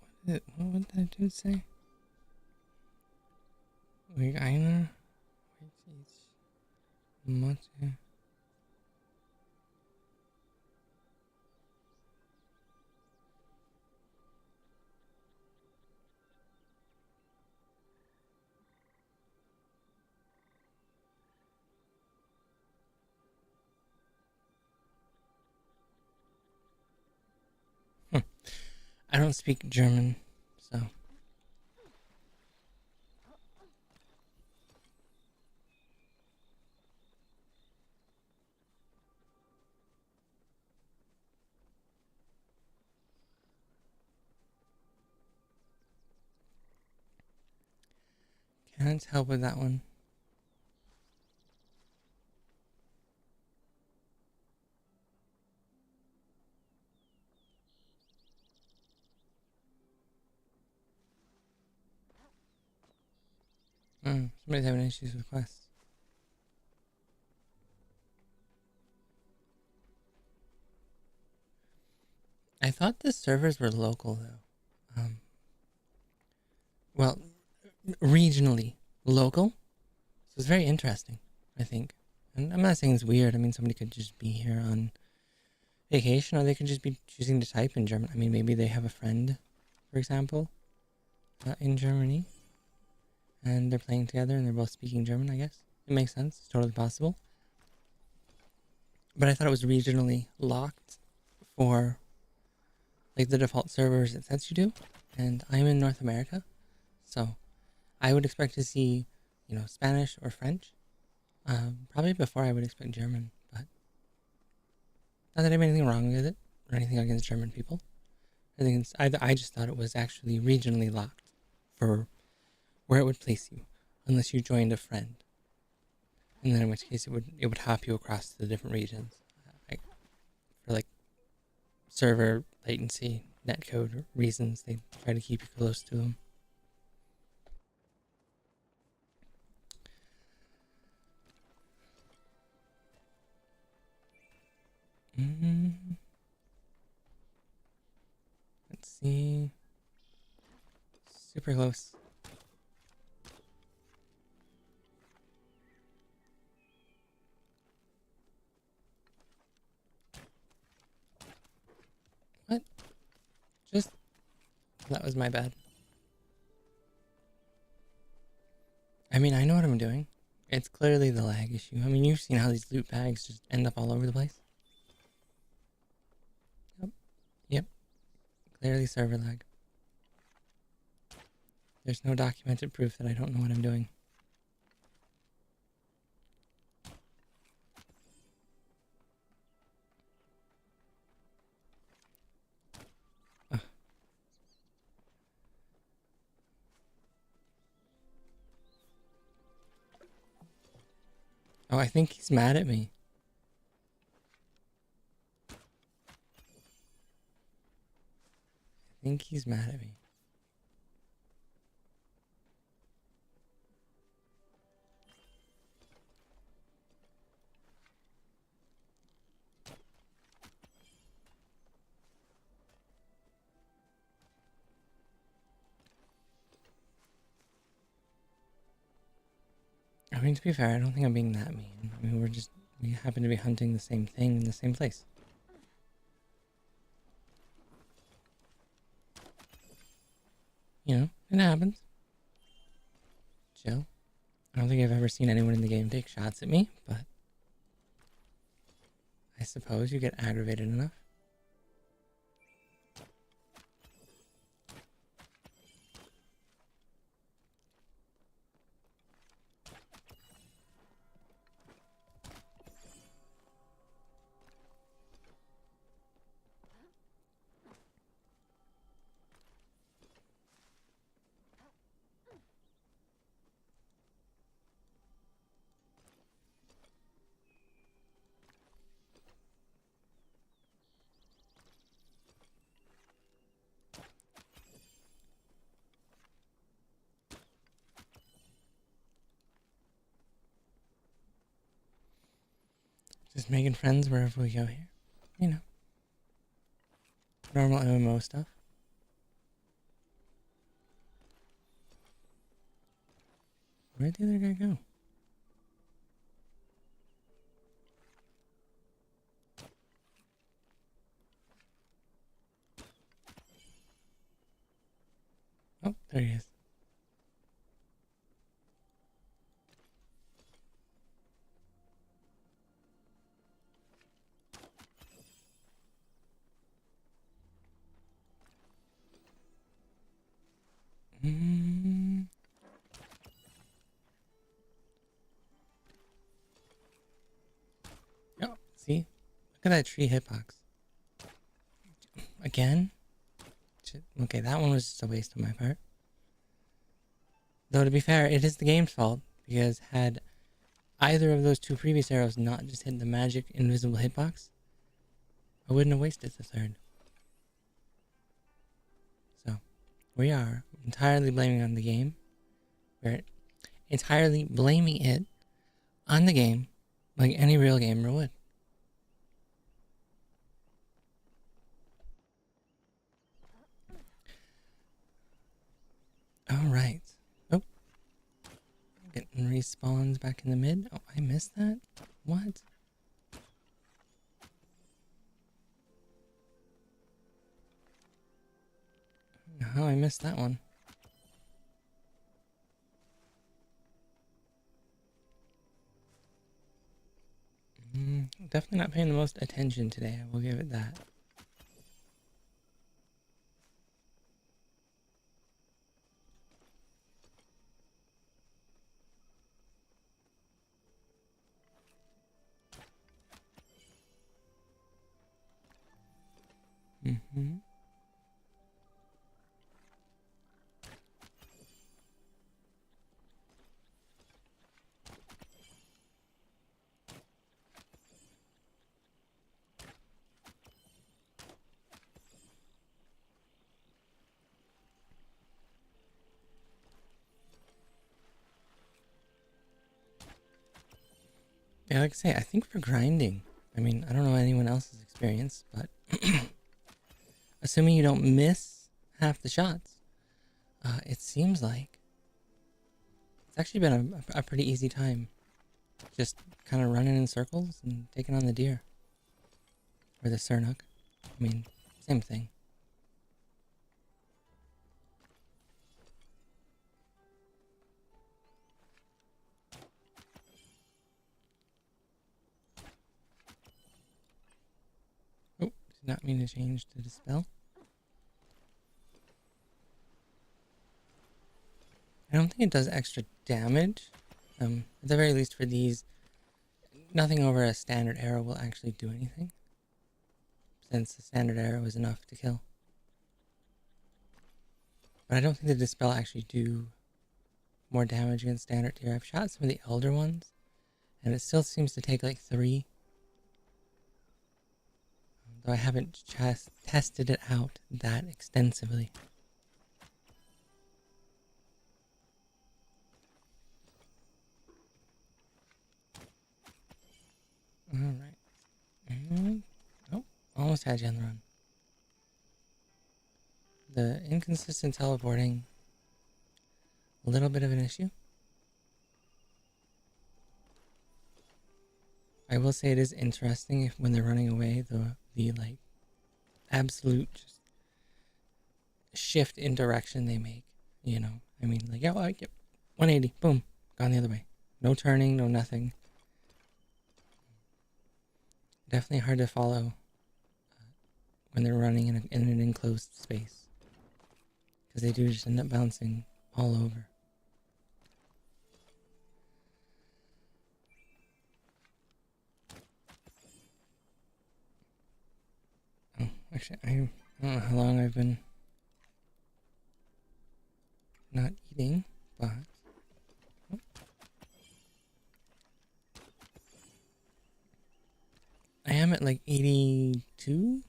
would that dude say? We einer. I don't speak German, so. Can't help with that one. Somebody's having issues with quests. I thought the servers were local though. Well, regionally local. So it's very interesting, I think. And I'm not saying it's weird. I mean, somebody could just be here on vacation, or they could just be choosing to type in German. I mean, maybe they have a friend, for example, in Germany, and they're playing together and they're both speaking German, I guess. It makes sense. It's totally possible. But I thought it was regionally locked for like the default servers it says you do. And I'm in North America, so I would expect to see, Spanish or French. Probably before I would expect German, but not that I have anything wrong with it or anything against German people. I just thought it was actually regionally locked for where it would place you, unless you joined a friend, and then in which case it would hop you across to the different regions, for like server latency, netcode reasons. They try to keep you close to them. Let's see. Super close. What? That was my bad. I mean, I know what I'm doing. It's clearly the lag issue. I mean, you've seen how these loot bags just end up all over the place. Yep. Clearly server lag. There's no documented proof that I don't know what I'm doing. Ugh. Oh, I think he's mad at me. I think he's mad at me. I mean, to be fair, I don't think I'm being that mean. I mean, we happen to be hunting the same thing in the same place. You know, it happens. Chill. I don't think I've ever seen anyone in the game take shots at me, but I suppose you get aggravated enough. Just making friends wherever we go here. You know, normal MMO stuff. Where'd the other guy go? Oh, there he is. Oh, see? Look at that tree hitbox. Again? Okay, that one was just a waste on my part. Though, to be fair, it is the game's fault, because had either of those two previous arrows not just hit the magic invisible hitbox, I wouldn't have wasted the third. So, we are entirely blaming on the game. We're entirely blaming it on the game, like any real gamer would. Alright. Oh. Getting respawns back in the mid. Oh, I missed that? What? No, I missed that one. Definitely not paying the most attention today, I will give it that. Yeah, like I say, I think for grinding, I mean, I don't know anyone else's experience, but assuming you don't miss half the shots, it seems like it's actually been a pretty easy time. Just kind of running in circles and taking on the deer. Or the Sernuk. I mean, same thing. Oh, did not mean to change to dispel. don't think it does extra damage. At the very least for these, nothing over a standard arrow will actually do anything, since the standard arrow is enough to kill. But I don't think the Dispel actually do more damage against standard tier. I've shot some of the elder ones, and it still seems to take like 3. Though I haven't just tested it out that extensively. Alright. Oh, almost had you on the run. The inconsistent teleporting, a little bit of an issue. I will say it is interesting if when they're running away, the like absolute just shift in direction they make. You know, I mean, like, yeah, well, yep, 180, boom, gone the other way. No turning, no nothing. Definitely hard to follow when they're running in an enclosed space, because they do just end up bouncing all over. Oh, actually, I don't know how long I've been not eating, but oh. I am at like 82.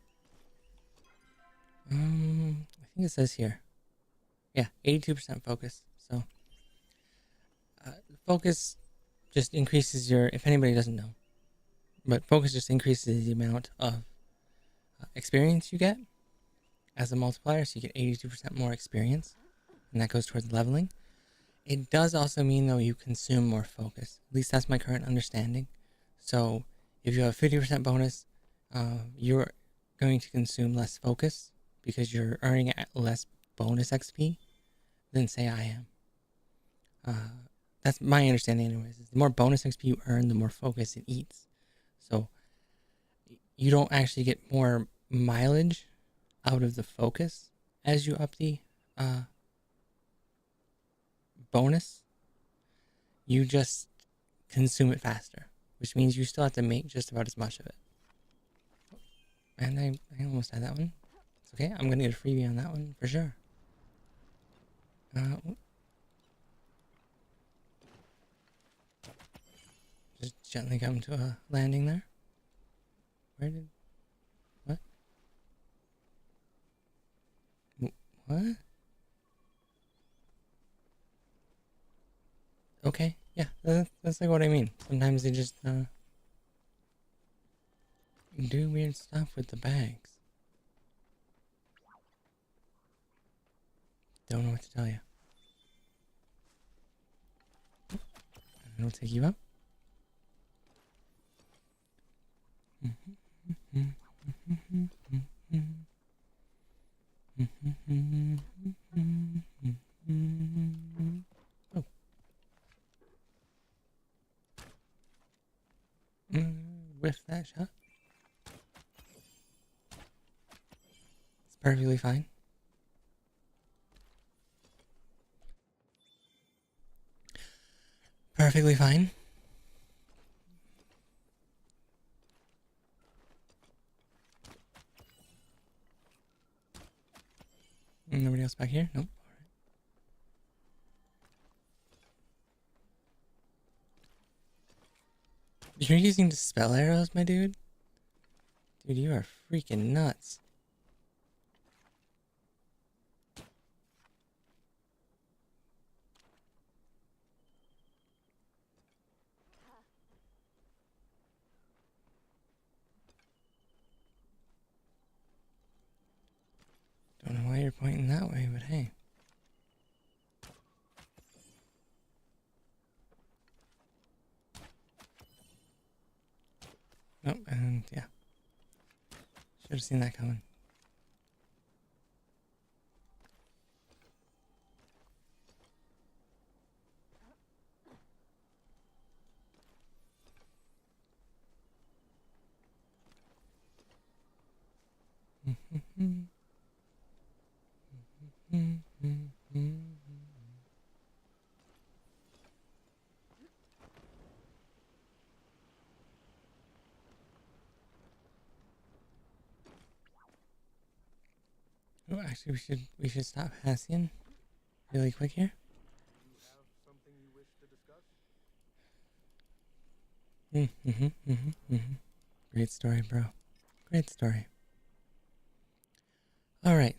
I think it says here. Yeah, 82% focus. So, focus just increases your, if anybody doesn't know, but focus just increases the amount of experience you get as a multiplier. So you get 82% more experience, and that goes towards leveling. It does also mean, though, you consume more focus. At least that's my current understanding. So if you have a 50% bonus, you're going to consume less focus because you're earning less bonus XP than, say, I am. That's my understanding anyways. The more bonus XP you earn, the more focus it eats. So you don't actually get more mileage out of the focus as you up the bonus. You just consume it faster, which means you still have to make just about as much of it. And I almost had that one. It's okay. I'm going to get a freebie on that one for sure. Just gently come to a landing there. Where did... What? What? Okay. Yeah, that's like what I mean. Sometimes they just do weird stuff with the bags. Don't know what to tell you. It'll take you up. Oh. With that shot. It's perfectly fine. Perfectly fine. Nobody else back here? Nope. Alright. You're using dispel arrows, my dude? Dude, you are freaking nuts. Don't know why you're pointing that way, but hey. Oh, and yeah. Should have seen that coming. Oh, actually, we should stop Hassian really quick here. Great story, bro. Great story. All right.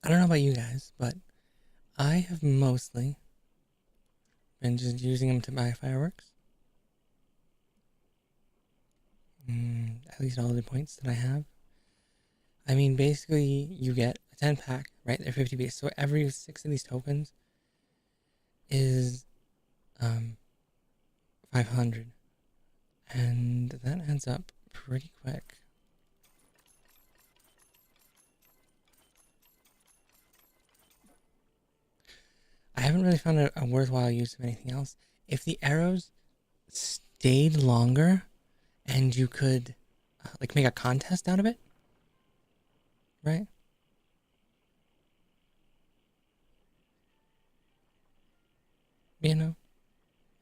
I don't know about you guys, but I have mostly been just using them to buy fireworks. At least all the points that I have. I mean, basically, you get a 10 pack, right? They're 50 base. So every 6 of these tokens is 500. And that adds up pretty quick. I haven't really found a worthwhile use of anything else. If the arrows stayed longer and you could like make a contest out of it, right? You know,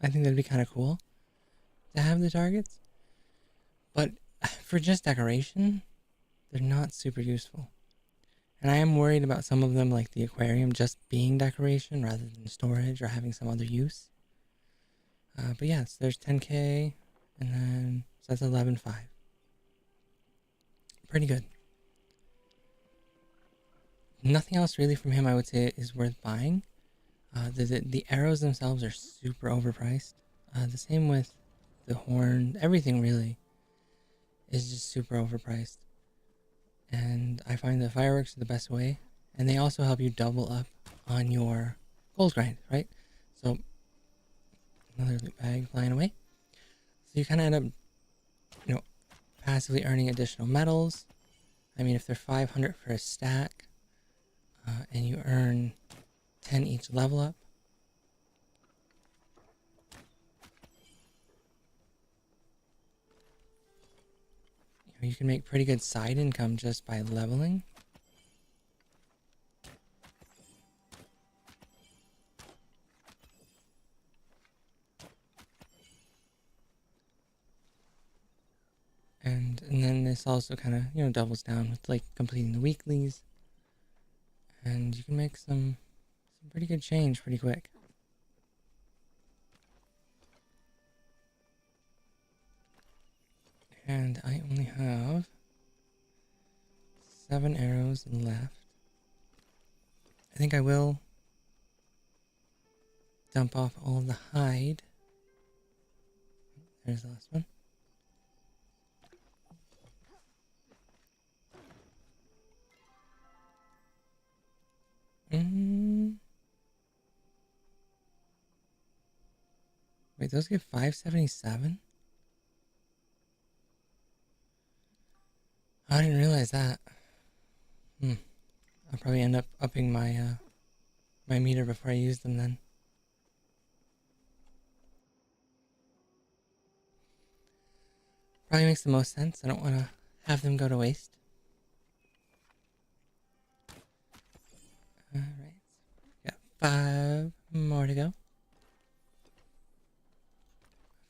I think that'd be kind of cool to have the targets. But for just decoration, they're not super useful. And I am worried about some of them, like the aquarium, just being decoration rather than storage or having some other use. But yes, there's 10k, and then so that's 11.5. Pretty good. Nothing else really from him I would say is worth buying. The arrows themselves are super overpriced. The same with the horn. Everything really is just super overpriced. And I find the fireworks are the best way. And they also help you double up on your gold grind, right? So another loot bag flying away. So you kind of end up, passively earning additional medals. I mean, if they're 500 for a stack, and you earn 10 each level up, you can make pretty good side income just by leveling. And then this also kind of, doubles down with like completing the weeklies. And you can make some pretty good change pretty quick. And I only have 7 arrows left. I think I will dump off all of the hide. There's the last one. Wait, those get 577? I didn't realize that. I'll probably end up upping my my meter before I use them then. Probably makes the most sense. I don't want to have them go to waste. Alright. Got 5 more to go.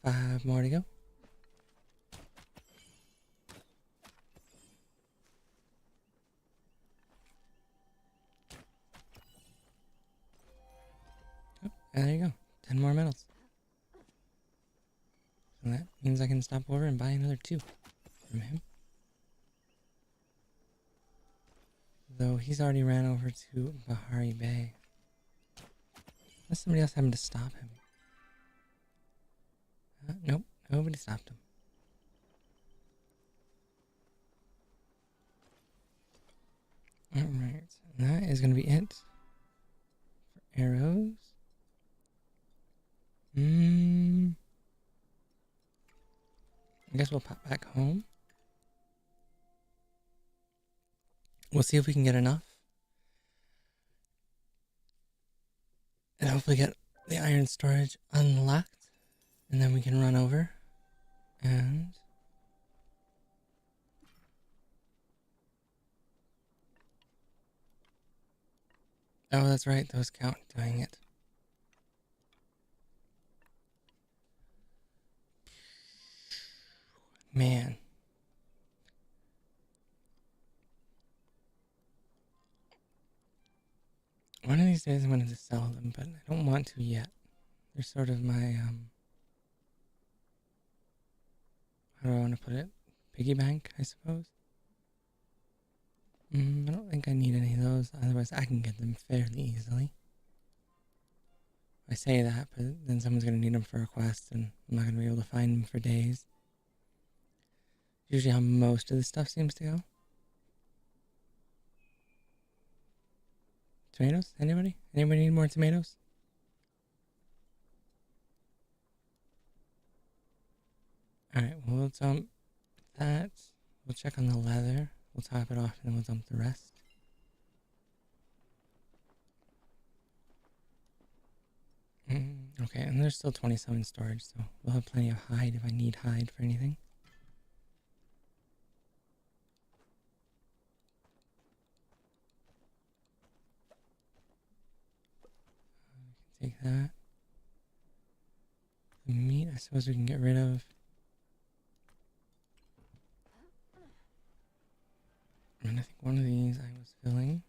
5 more to go. Oh, and there you go. 10 more medals. So that means I can stop over and buy another 2 from him. Though he's already ran over to Bahari Bay. Unless somebody else happened to stop him. Nope, nobody stopped him. Alright, and that is going to be it for arrows. I guess we'll pop back home. We'll see if we can get enough. And hopefully get the iron storage unlocked. And then we can run over and oh, that's right, those count. Doing it. Man. One of these days I'm going to sell them, but I don't want to yet. They're sort of my, how do I want to put it? Piggy bank, I suppose. I don't think I need any of those, otherwise I can get them fairly easily. I say that, but then someone's going to need them for a quest, and I'm not going to be able to find them for days. Usually how most of the stuff seems to go. Tomatoes? Anybody? Anybody need more tomatoes? Alright, well, we'll dump that. We'll check on the leather. We'll top it off and then we'll dump the rest. Okay, and there's still 20 some in storage, so we'll have plenty of hide if I need hide for anything. Take that. The meat, I suppose we can get rid of. And I think one of these I was filling.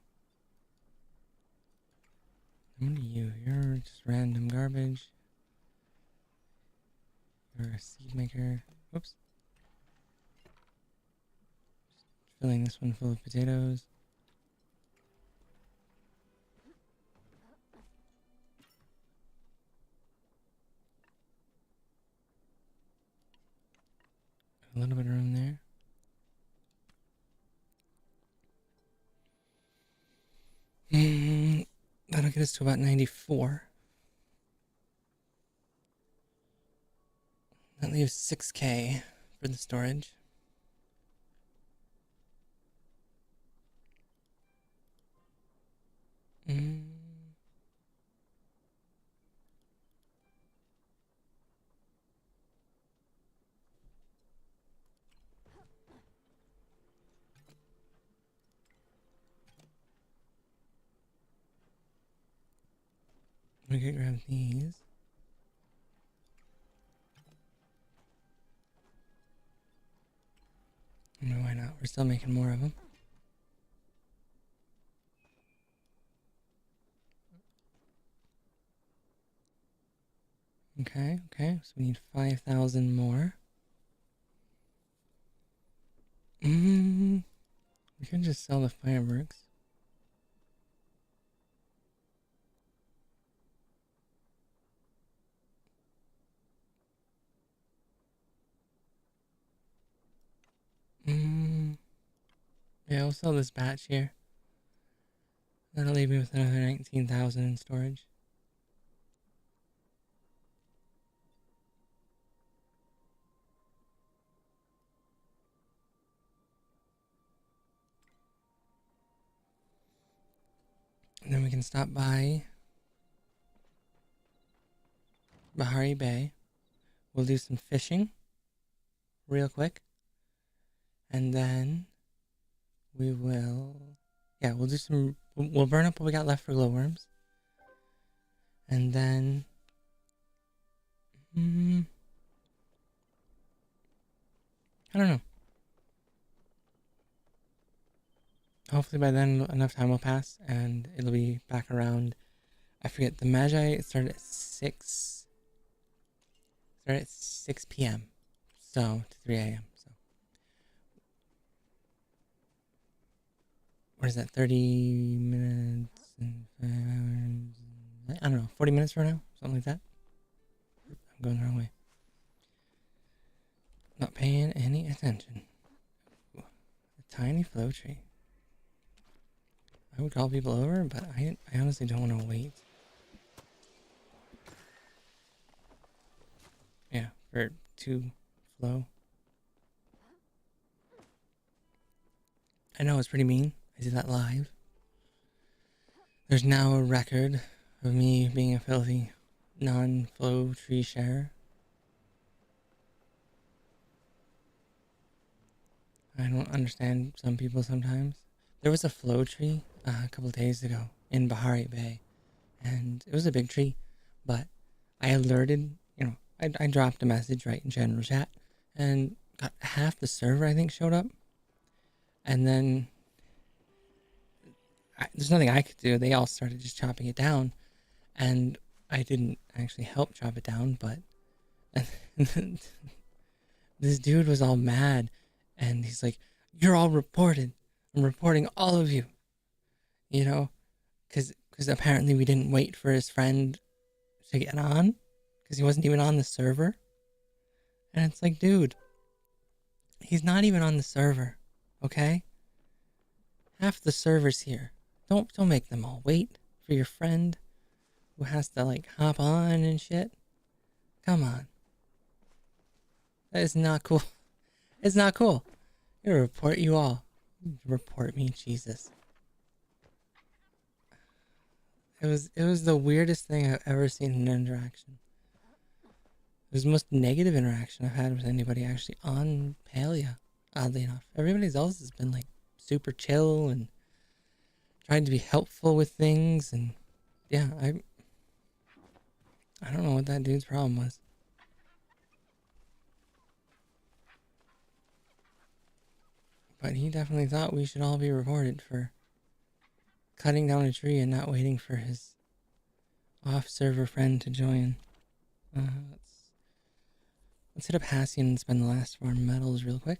What are you? You're just random garbage. You're a seed maker. Oops. Just filling this one full of potatoes. A little bit of room there. That'll get us to about 94. That leaves 6K for the storage. We could grab these. I mean, why not? We're still making more of them. Okay, so we need 5,000 more. We can just sell the fireworks. Yeah, I'll sell this batch here. That'll leave me with another 19,000 in storage. And then we can stop by Bahari Bay. We'll do some fishing real quick. And then we will, we'll do some, we'll burn up what we got left for glowworms. And then, I don't know. Hopefully by then enough time will pass and it'll be back around. I forget, the Magi started at 6 p.m. So to 3 a.m. So what is that, 30 minutes and 5 hours? I don't know, 40 minutes from now? Something like that. I'm going the wrong way. Not paying any attention. A tiny flow tree. I would call people over, but I honestly don't want to wait. Yeah, for it to flow. I know it's pretty mean. I did that live. There's now a record of me being a filthy non-flow tree sharer. I don't understand some people sometimes. There was a flow tree a couple days ago in Bahari Bay, and it was a big tree, but I alerted, I dropped a message right in general chat, and got half the server, I think, showed up, and then there's nothing I could do. They all started just chopping it down, and I didn't actually help chop it down, but this dude was all mad, and he's like, "You're all reported. I'm reporting all of you." You know, because apparently we didn't wait for his friend to get on, because he wasn't even on the server. And it's like, dude, he's not even on the server, okay? Half the server's here. Don't make them all wait for your friend who has to like hop on and shit. Come on. That is not cool. It's not cool. I'm gonna report you all. Report me, Jesus. It was the weirdest thing I've ever seen in an interaction. It was the most negative interaction I've had with anybody actually on Palia, oddly enough. Everybody else has been like super chill and trying to be helpful with things, and yeah, I don't know what that dude's problem was. But he definitely thought we should all be reported for cutting down a tree and not waiting for his off-server friend to join. Let's hit up Hassian and spend the last of our medals real quick.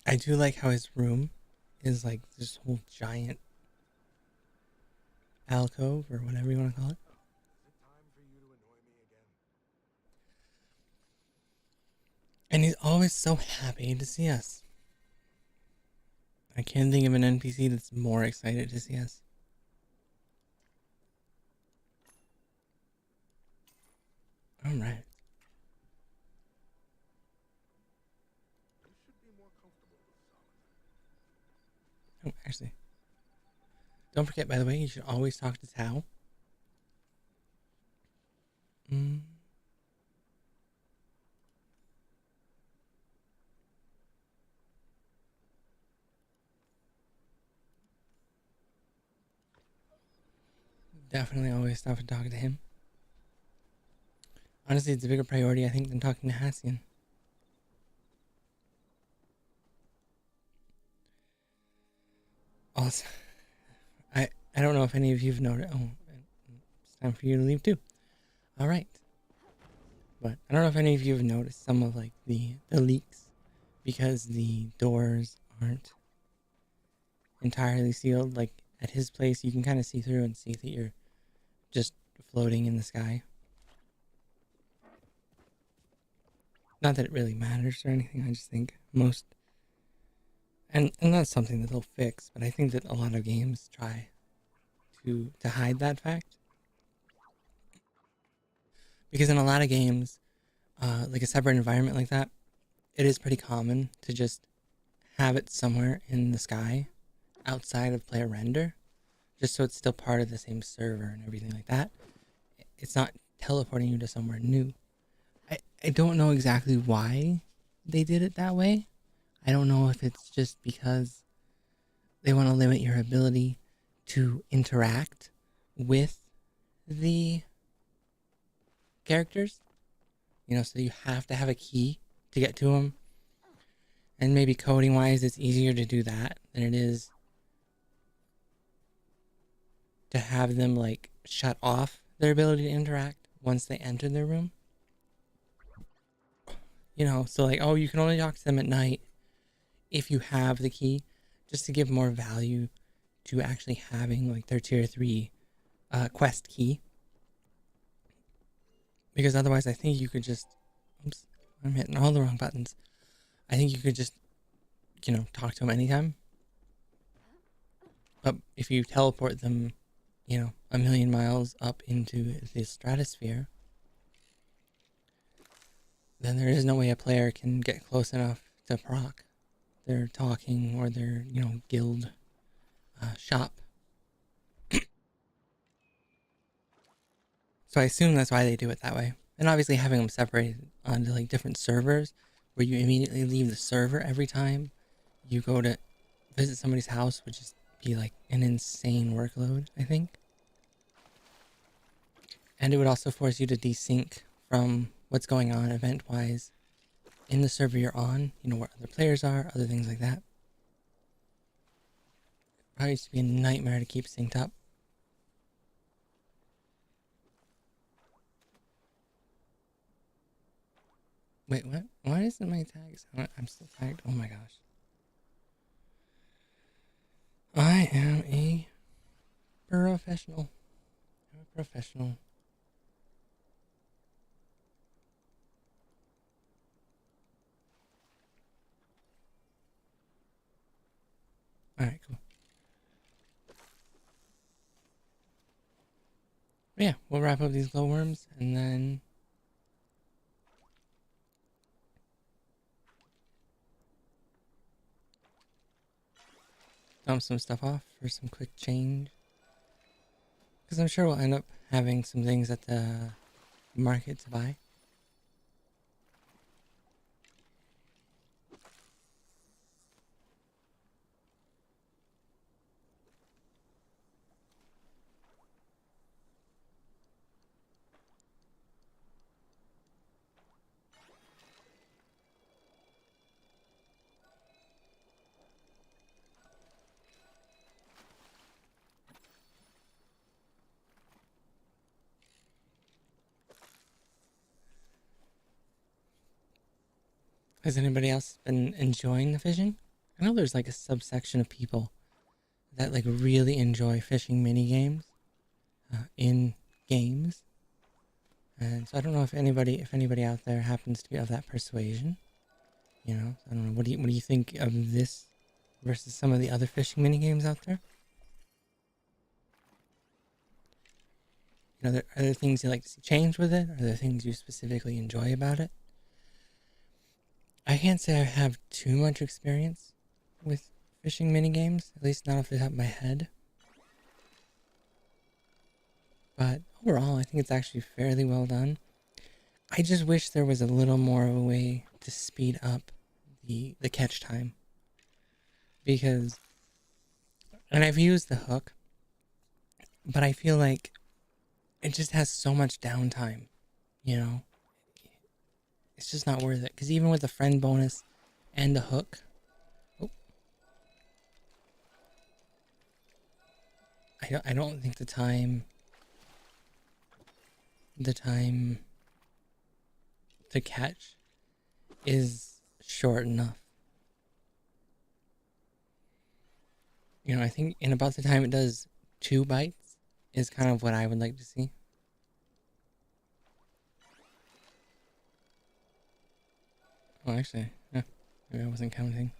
I do like how his room is like this whole giant alcove or whatever you want to call it. And he's always so happy to see us. I can't think of an NPC that's more excited to see us. All right. Oh, actually, don't forget, by the way, you should always talk to Tao. Mm. Definitely always stop and talk to him. Honestly, it's a bigger priority, I think, than talking to Hassian. Also, I don't know if any of you've noticed. Oh, it's time for you to leave too. All right. But I don't know if any of you have noticed some of like the leaks, because the doors aren't entirely sealed. Like at his place, you can kind of see through and see that you're just floating in the sky. Not that it really matters or anything. I just think most, and that's something that they'll fix. But I think that a lot of games try to hide that fact, because in a lot of games, like a separate environment like that, it is pretty common to just have it somewhere in the sky outside of player render, just so it's still part of the same server and everything like that. It's not teleporting you to somewhere new. I don't know exactly why they did it that way. I don't know if it's just because they want to limit your ability to interact with the characters. You know, so you have to have a key to get to them. And maybe coding wise, it's easier to do that than it is to have them like shut off their ability to interact once they enter their room. You know, so like, oh, you can only talk to them at night if you have the key, just to give more value to actually having like their tier 3 quest key. Because otherwise I think you could just, oops, I'm hitting all the wrong buttons. I think you could just, talk to them anytime. But if you teleport them, a million miles up into the stratosphere, then there is no way a player can get close enough to proc their talking or their, guild shop. So I assume that's why they do it that way. And obviously having them separated onto like different servers where you immediately leave the server every time you go to visit somebody's house would just be like an insane workload, I think. And it would also force you to desync from what's going on event-wise in the server you're on, where other players are, other things like that. Probably used to be a nightmare to keep synced up. Wait, what? Why isn't my tags? I'm still tagged. Oh my gosh. I am a professional. I'm a professional. Alright, cool. But yeah, we'll wrap up these glowworms and then dump some stuff off for some quick change. Because I'm sure we'll end up having some things at the market to buy. Has anybody else been enjoying the fishing? I know there's like a subsection of people that like really enjoy fishing mini games in games. And so I don't know if anybody out there happens to be of that persuasion. I don't know. What do you think of this versus some of the other fishing mini games out there? Are there things you like to see change with it? Are there things you specifically enjoy about it? I can't say I have too much experience with fishing mini games, at least not off the top of my head. But overall, I think it's actually fairly well done. I just wish there was a little more of a way to speed up the catch time. Because, and I've used the hook, but I feel like it just has so much downtime, It's just not worth it. Because even with the friend bonus and the hook, I don't think the time to catch is short enough. I think in about the time it does 2 bites is kind of what I would like to see. Oh, actually, yeah, maybe I wasn't counting.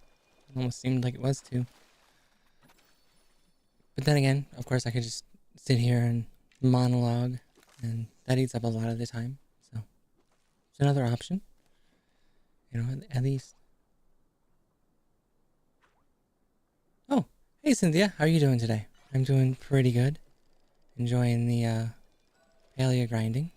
It almost seemed like it was 2. But then again, of course, I could just sit here and monologue, and that eats up a lot of the time. So it's another option. At least. Oh, hey Cynthia, how are you doing today? I'm doing pretty good. Enjoying the paleo grinding.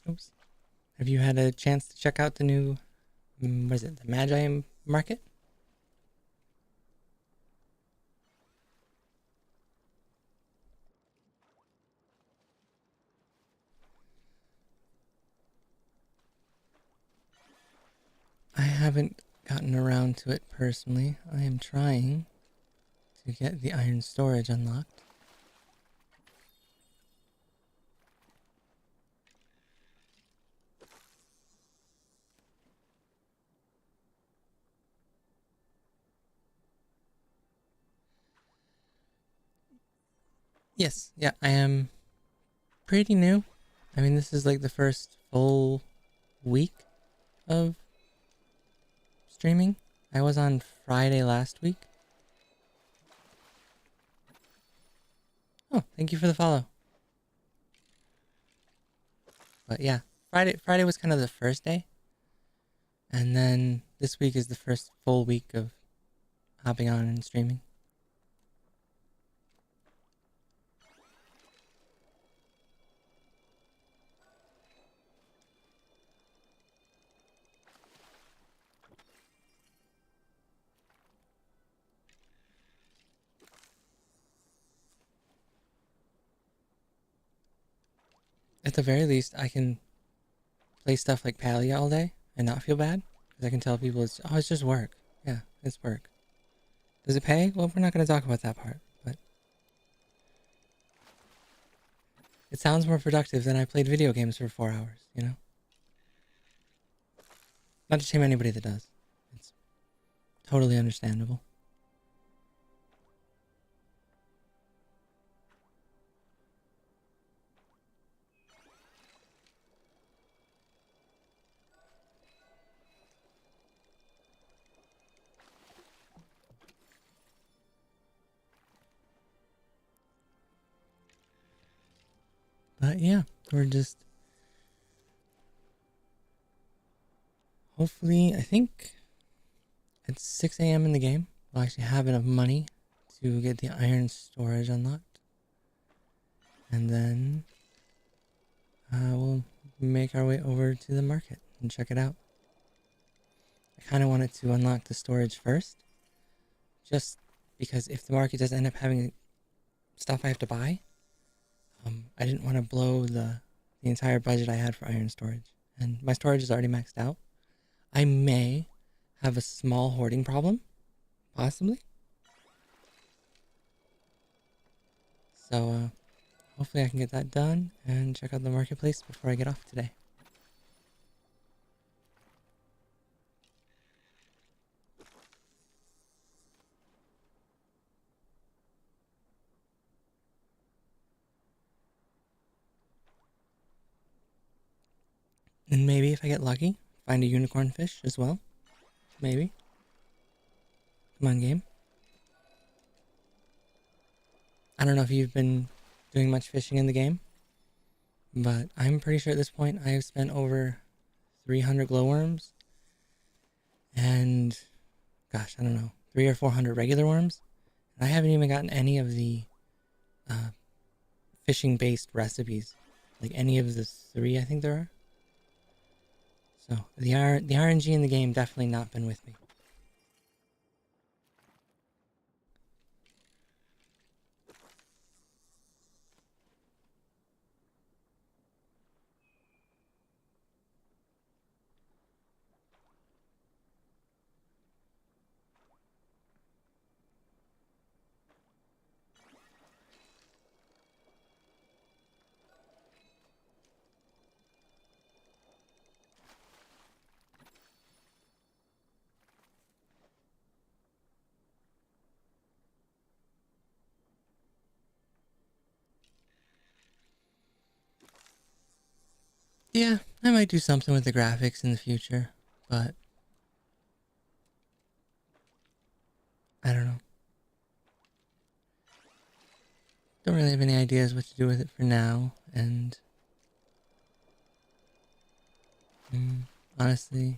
Oops. Have you had a chance to check out the new, what is it, the Magi Market? I haven't gotten around to it personally. I am trying to get the iron storage unlocked. Yes, yeah, I am pretty new. I mean, this is like the first full week of streaming. I was on Friday last week. Oh, thank you for the follow. But yeah, Friday was kind of the first day. And then this week is the first full week of hopping on and streaming. At the very least, I can play stuff like Palia all day and not feel bad. Because I can tell people it's just work. Yeah, it's work. Does it pay? Well, we're not going to talk about that part. But it sounds more productive than I played video games for 4 hours, you know? Not to shame anybody that does. It's totally understandable. But yeah, we're just... Hopefully, I think at 6 a.m. in the game, we'll actually have enough money to get the iron storage unlocked. And then we'll make our way over to the market and check it out. I kind of wanted to unlock the storage first, just because if the market does end up having stuff I have to buy, I didn't want to blow the entire budget I had for iron storage. And my storage is already maxed out. I may have a small hoarding problem, possibly. So hopefully I can get that done and check out the marketplace before I get off today. And maybe if I get lucky, find a unicorn fish as well. Maybe. Come on, game. I don't know if you've been doing much fishing in the game, but I'm pretty sure at this point I have spent over 300 glowworms and, gosh, I don't know, 300 or 400 regular worms. And I haven't even gotten any of the fishing-based recipes, like any of the 3 I think there are. So the RNG in the game definitely not been with me. Yeah, I might do something with the graphics in the future, but I don't know. Don't really have any ideas what to do with it for now, and honestly,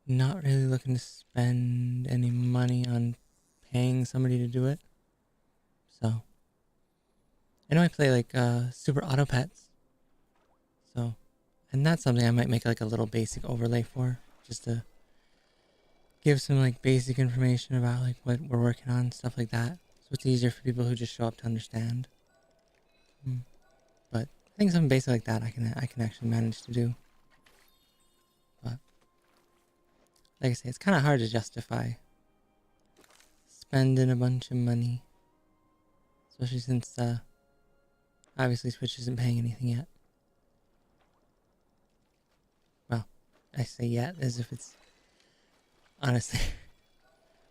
not really looking to spend any money on paying somebody to do it. So, I know I play like Super Auto Pets, so, and that's something I might make like a little basic overlay for, just to give some like basic information about like what we're working on, stuff like that. So it's easier for people who just show up to understand. But I think something basic like that I can actually manage to do. But like I say, it's kind of hard to justify spending a bunch of money, especially since obviously Switch isn't paying anything yet. Well, I say yet as if it's honestly.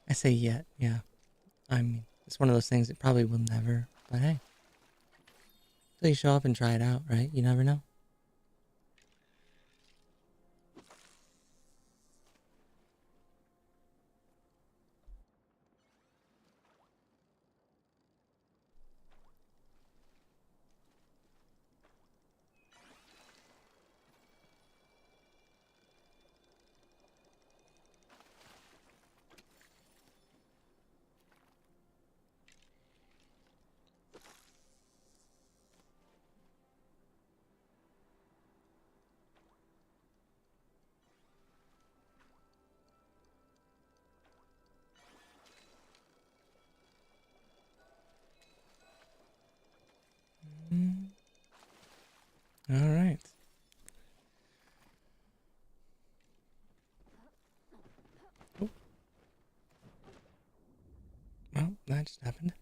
I say yet, yeah. I mean, it's one of those things that probably will never. But hey, until you show up and try it out, right? You never know. Mm. All right. Oh, well, that just happened.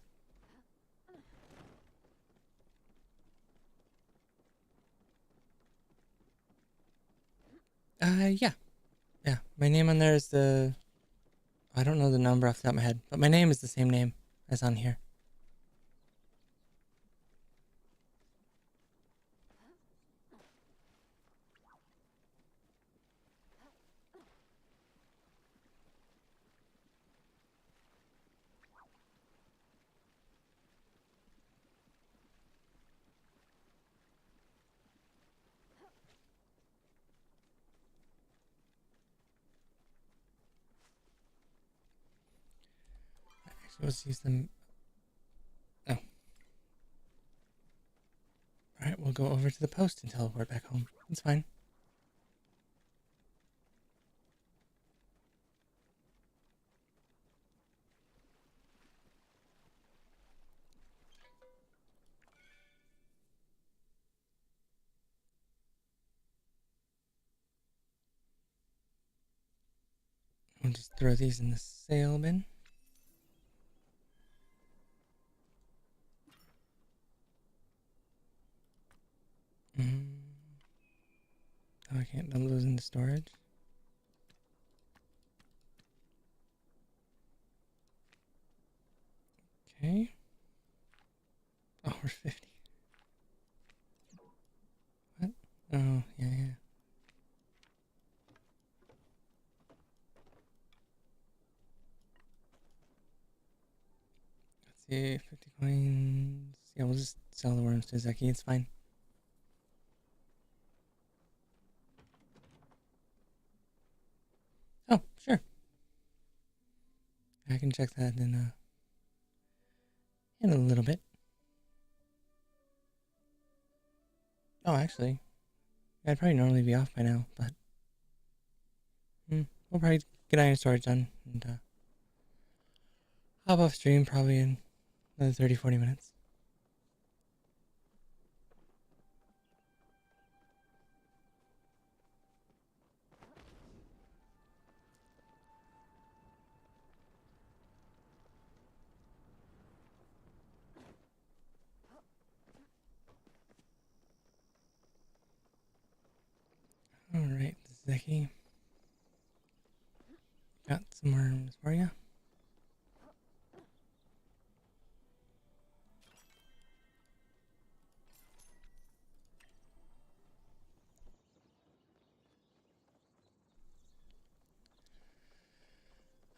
Yeah. Yeah. My name on there is the. I don't know the number off the top of my head, but my name is the same name as on here. Actually, let's use them. Oh. Alright, we'll go over to the post and teleport back home. It's fine. We'll just throw these in the sale bin. Oh, I can't dump those into storage. Okay. Oh, we're 50. What? Oh, yeah. Let's see, 50 coins. Yeah, we'll just sell the worms to Zeki. It's fine. Oh, sure. I can check that in a little bit. Oh, actually, I'd probably normally be off by now, but we'll probably get iron storage done and hop off stream probably in another 30-40 minutes. All right, Zeki. Got some worms for you.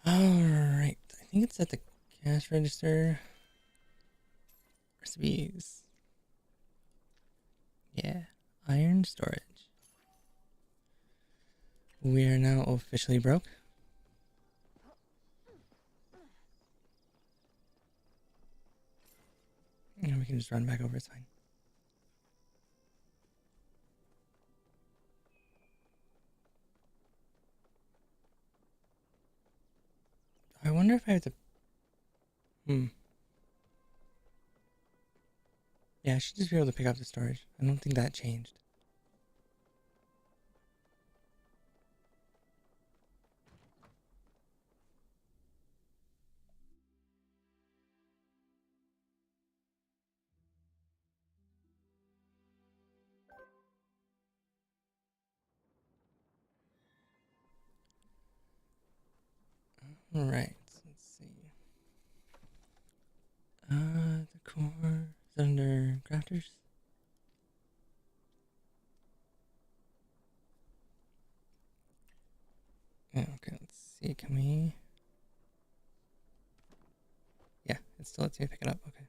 Alright, I think it's at the cash register. Recipes. Yeah, iron storage. We are now officially broke. And we can just run back over, it's fine. I wonder if I have to. Yeah, I should just be able to pick up the storage. I don't think that changed. All right. Let's see. The core is under crafters. Yeah, okay, let's see. Can we? Yeah, it still lets me pick it up. Okay.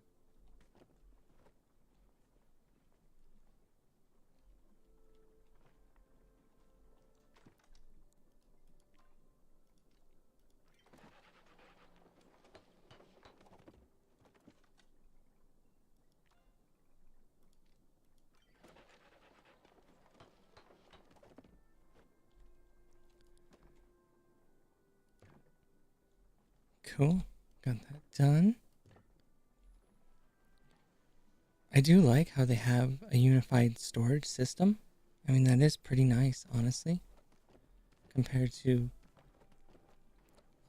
Cool. Got that done. I do like how they have a unified storage system. I mean, that is pretty nice, honestly, compared to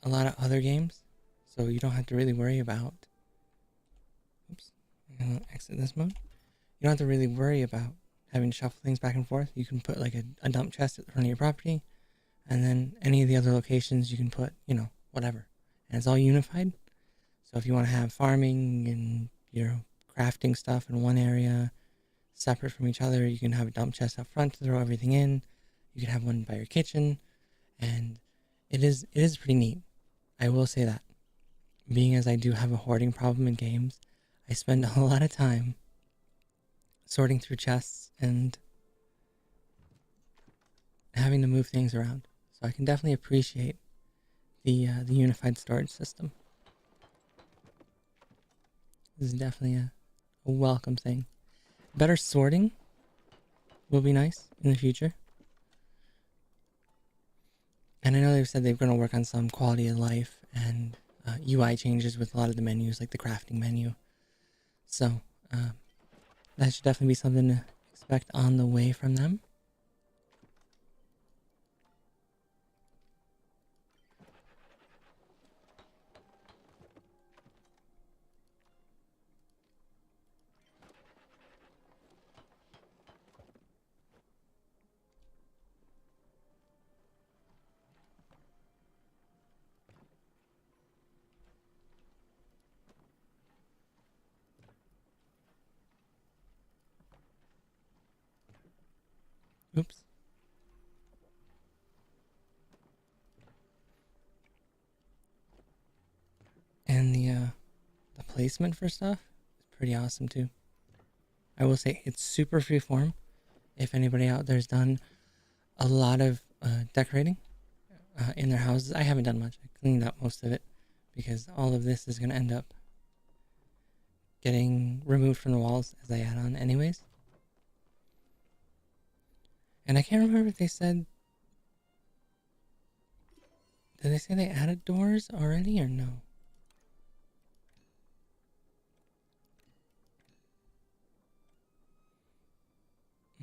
a lot of other games. So you don't have to really worry about. Oops. I'm gonna exit this mode. You don't have to really worry about having to shuffle things back and forth. You can put like a dump chest at the front of your property, and then any of the other locations you can put, whatever. And it's all unified. So if you want to have farming and, crafting stuff in one area separate from each other, you can have a dump chest up front to throw everything in. You can have one by your kitchen, and it is pretty neat. I will say that. Being as I do have a hoarding problem in games, I spend a lot of time sorting through chests and having to move things around. So I can definitely appreciate the unified storage system. This is definitely a welcome thing. Better sorting will be nice in the future. And I know they've said they're going to work on some quality of life and UI changes with a lot of the menus, like the crafting menu. So that should definitely be something to expect on the way from them. Oops. And the placement for stuff is pretty awesome too. I will say it's super freeform. If anybody out there's done a lot of decorating in their houses, I haven't done much. I cleaned up most of it because all of this is going to end up getting removed from the walls as I add on anyways. And I can't remember if they said, did they say they added doors already or no?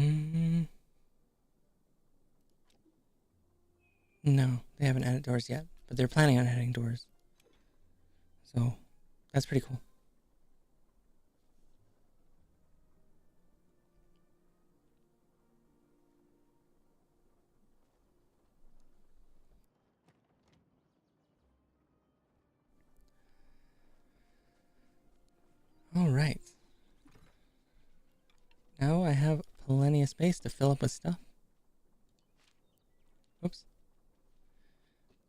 Mm, no, they haven't added doors yet, but they're planning on adding doors. So that's pretty cool. All right. Now I have plenty of space to fill up with stuff. Oops.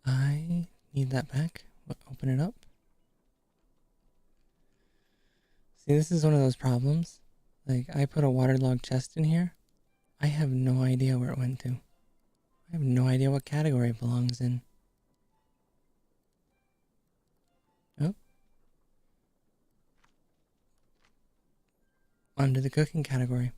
I need that back. Open it up. See, this is one of those problems. Like, I put a waterlogged chest in here. I have no idea where it went to. I have no idea what category it belongs in. Oh. Under the cooking category.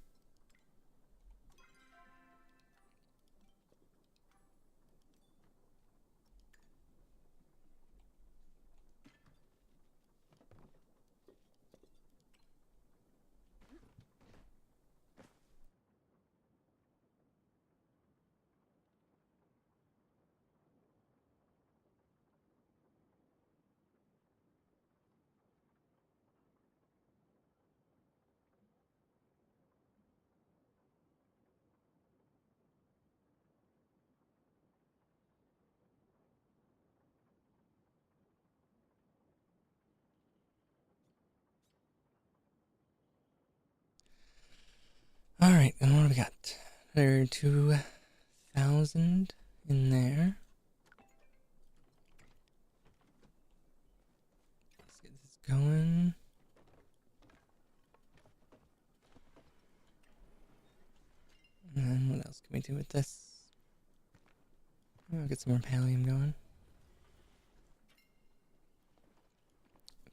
Alright, and what do we got? There 2,000 in there. Let's get this going. And then what else can we do with this? I'll get some more pallium going.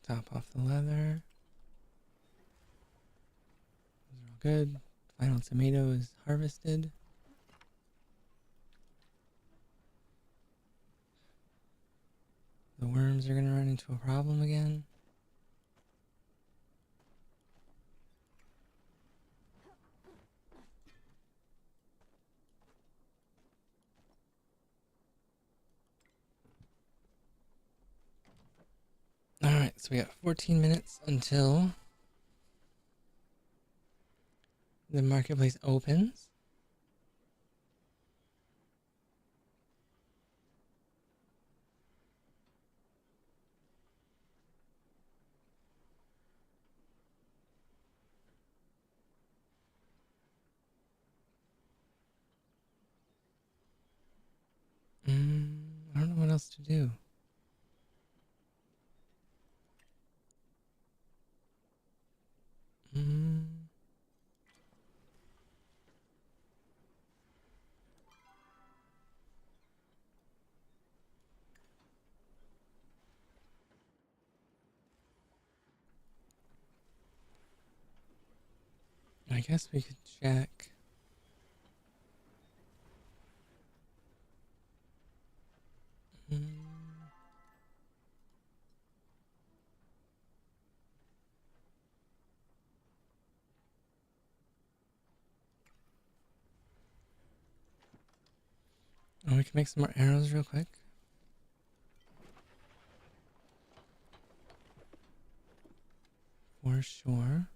Top off the leather. Those are all good. Final tomato is harvested. The worms are going to run into a problem again. Alright, so we got 14 minutes until the marketplace opens. I don't know what else to do. I guess we could check. Oh, we can make some more arrows real quick. For sure.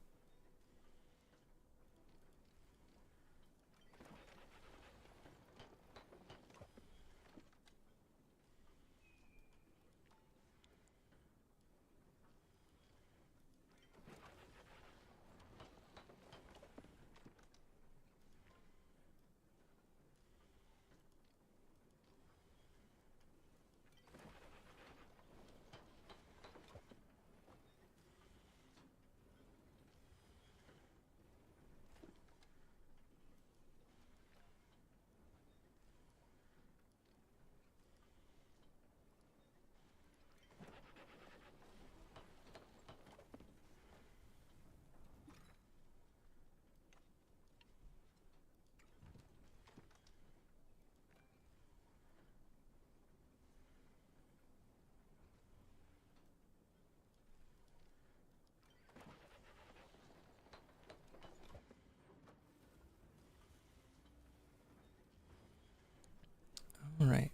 All right.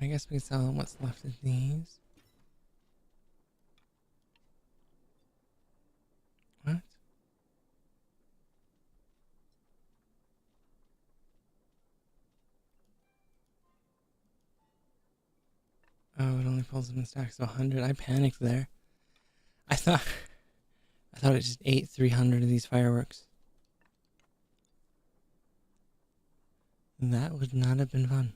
I guess we can sell what's left of these. What? Oh, it only pulls them in stacks of 100. I panicked there. I thought it just ate 300 of these fireworks. That would not have been fun.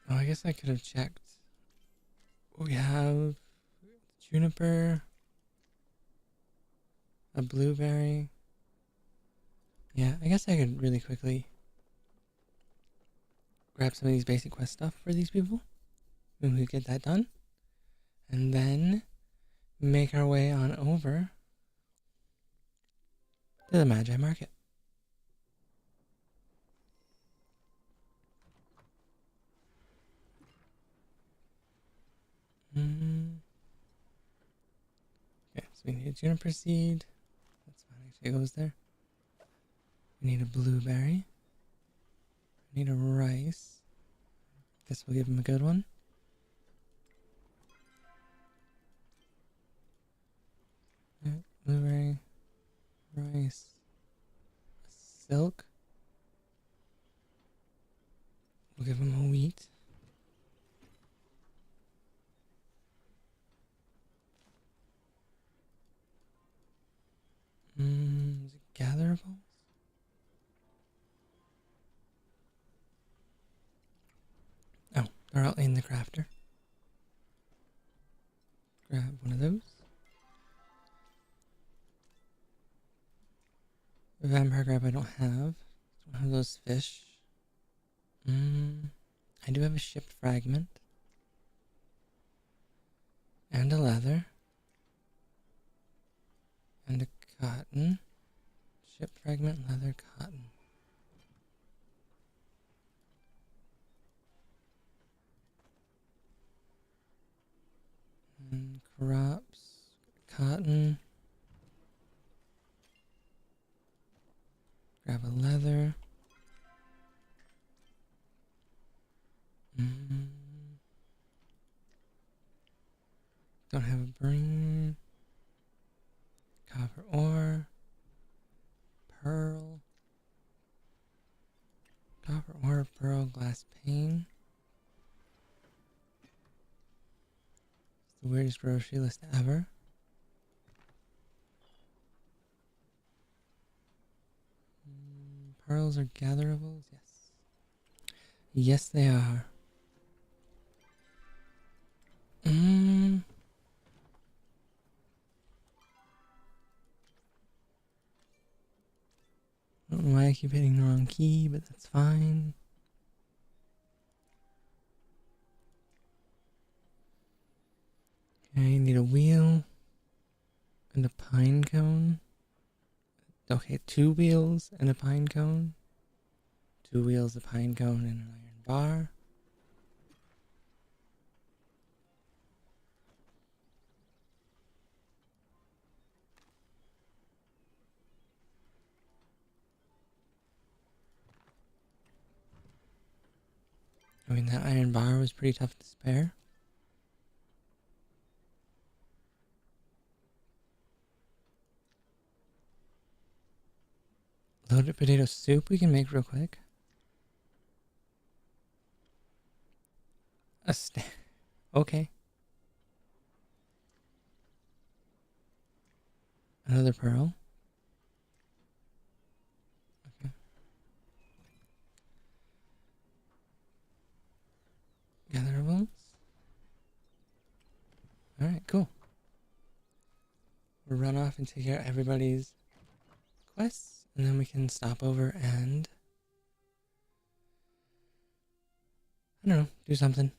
Oh, I guess I could have checked. We have juniper, a blueberry. Yeah, I guess I could really quickly grab some of these basic quest stuff for these people. we get that done. And then make our way on over to the Magi Market. Okay, so we need a juniper seed. That's fine, actually it goes there. We need a blueberry. We need a rice. Guess we'll give him a good one. Yeah, blueberry, rice, silk. We'll give him a wheat. Is it gatherables? Oh, they're all in the crafter. Grab one of those. Vampire grab I don't have. Don't have those fish. I do have a ship fragment. And a leather. And a cotton. Ship fragment, leather, cotton. And crops, cotton. Grab a leather. Don't have a brain. Copper ore. Pearl. Copper ore, pearl, glass pane. It's the weirdest grocery list ever. Pearls are gatherables? Yes. Yes, they are. I don't know why I keep hitting the wrong key, but that's fine. Okay, need a wheel and a pine cone. Okay, 2 wheels and a pine cone. 2 wheels, a pine cone, and an iron bar. I mean, that iron bar was pretty tough to spare. Loaded potato soup we can make real quick. Okay. Another pearl. Okay. Gatherables. Alright, cool. We'll run off and take care of everybody's quests, and then we can stop over and I don't know, do something.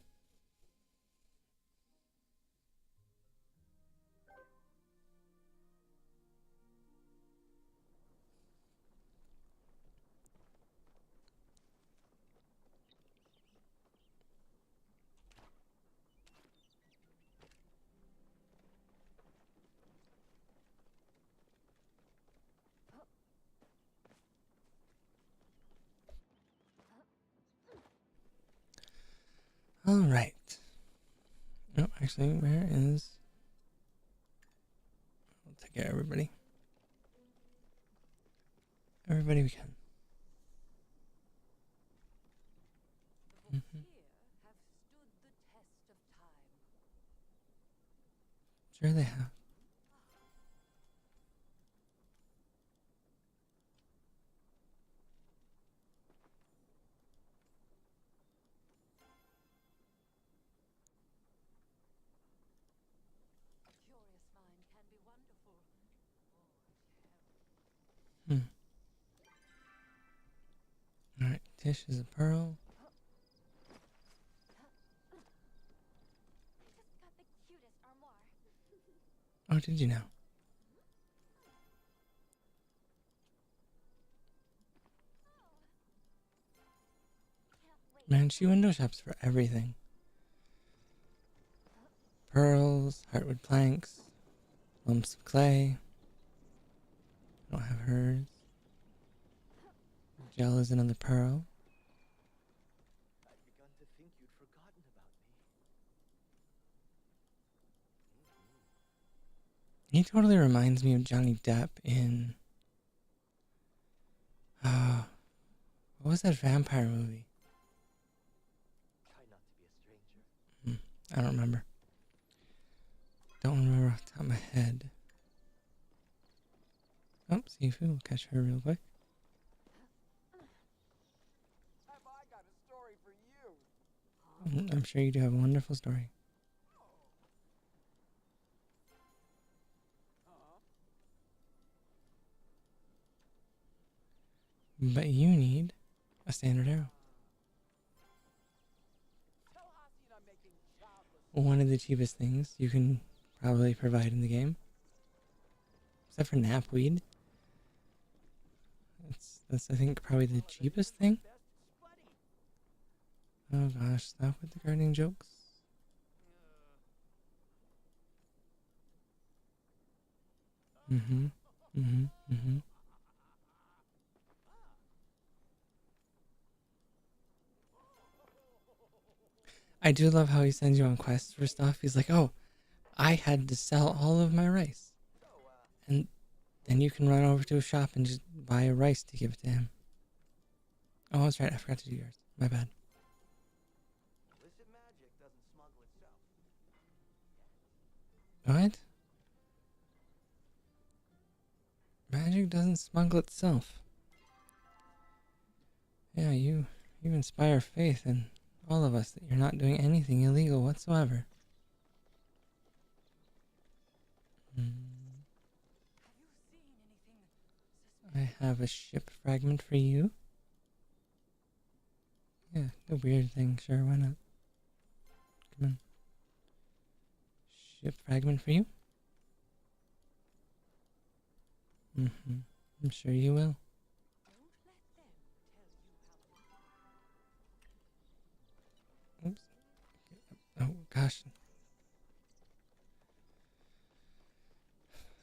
Alright. Oh, actually, where is... I'll take care of everybody. Everybody we can. Sure they have. Alright, Tish is a pearl. Oh, did you know? Man, she window shops for everything. Pearls, heartwood planks, lumps of clay. I don't have hers. Gel is another pearl. I'd begun to think you'd forgotten about me. He totally reminds me of Johnny Depp in what was that vampire movie? Try not to be a stranger. I don't remember. Don't remember off the top of my head. Oh, Sifu, we'll catch her real quick. Have I got a story for you? I'm sure you do have a wonderful story. But you need a standard arrow. Tell Hacian I'm making childless. One of the cheapest things you can probably provide in the game. Except for knapweed. That's I think probably the cheapest thing. Oh gosh, stop with the gardening jokes. Mm-hmm. I do love how he sends you on quests for stuff. He's like, oh, I had to sell all of my rice. And then you can run over to a shop and just buy a rice to give it to him. Oh, that's right. I forgot to do yours. My bad. Illicit magic doesn't smuggle itself. What? Magic doesn't smuggle itself. Yeah, you inspire faith in all of us that you're not doing anything illegal whatsoever. I have a ship fragment for you. Yeah, the weird thing. Sure, why not? Come on. Ship fragment for you? I'm sure you will. Oops. Oh, gosh.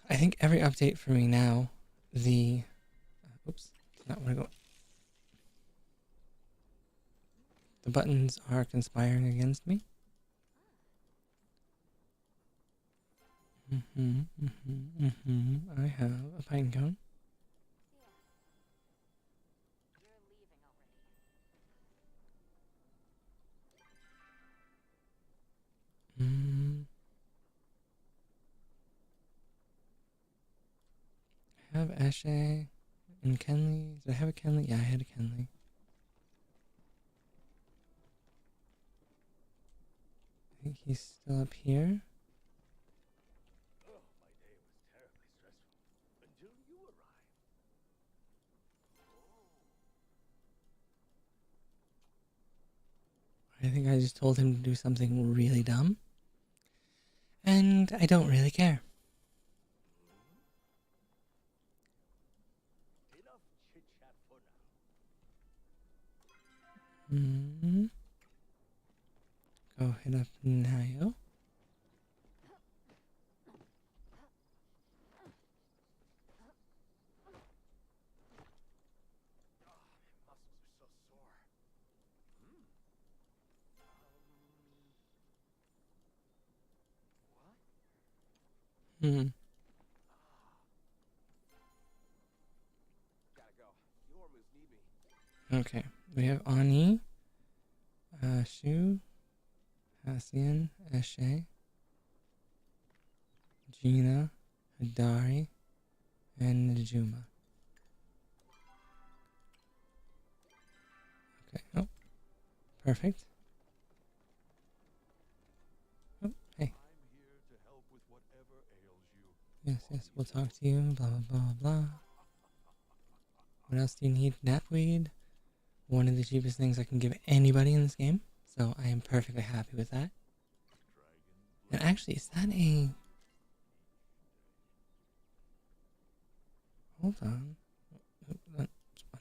I think every update for me now, the... oops. Not where I go. The buttons are conspiring against me. I have a pine cone. I have Ashe and Kenley. Did I have a Kenley? Yeah, I had a Kenley. I think he's still up here. Oh, my day was terribly stressful until you arrived. I think I just told him to do something really dumb. And I don't really care. Enough chit chat for now. Go hit up Nayo. My muscles are so sore. What? Gotta go. The Ormus need me. Okay, we have Ani, Shu, Hacian, Eshe, Gina, Hidari, and Najuma. Okay, oh, perfect. Oh, hey. I'm here to help with whatever ails you. Yes, we'll talk to you, blah, blah, blah, blah. What else do you need? Knapweed. One of the cheapest things I can give anybody in this game. So I am perfectly happy with that. And actually, is that a... Hold on.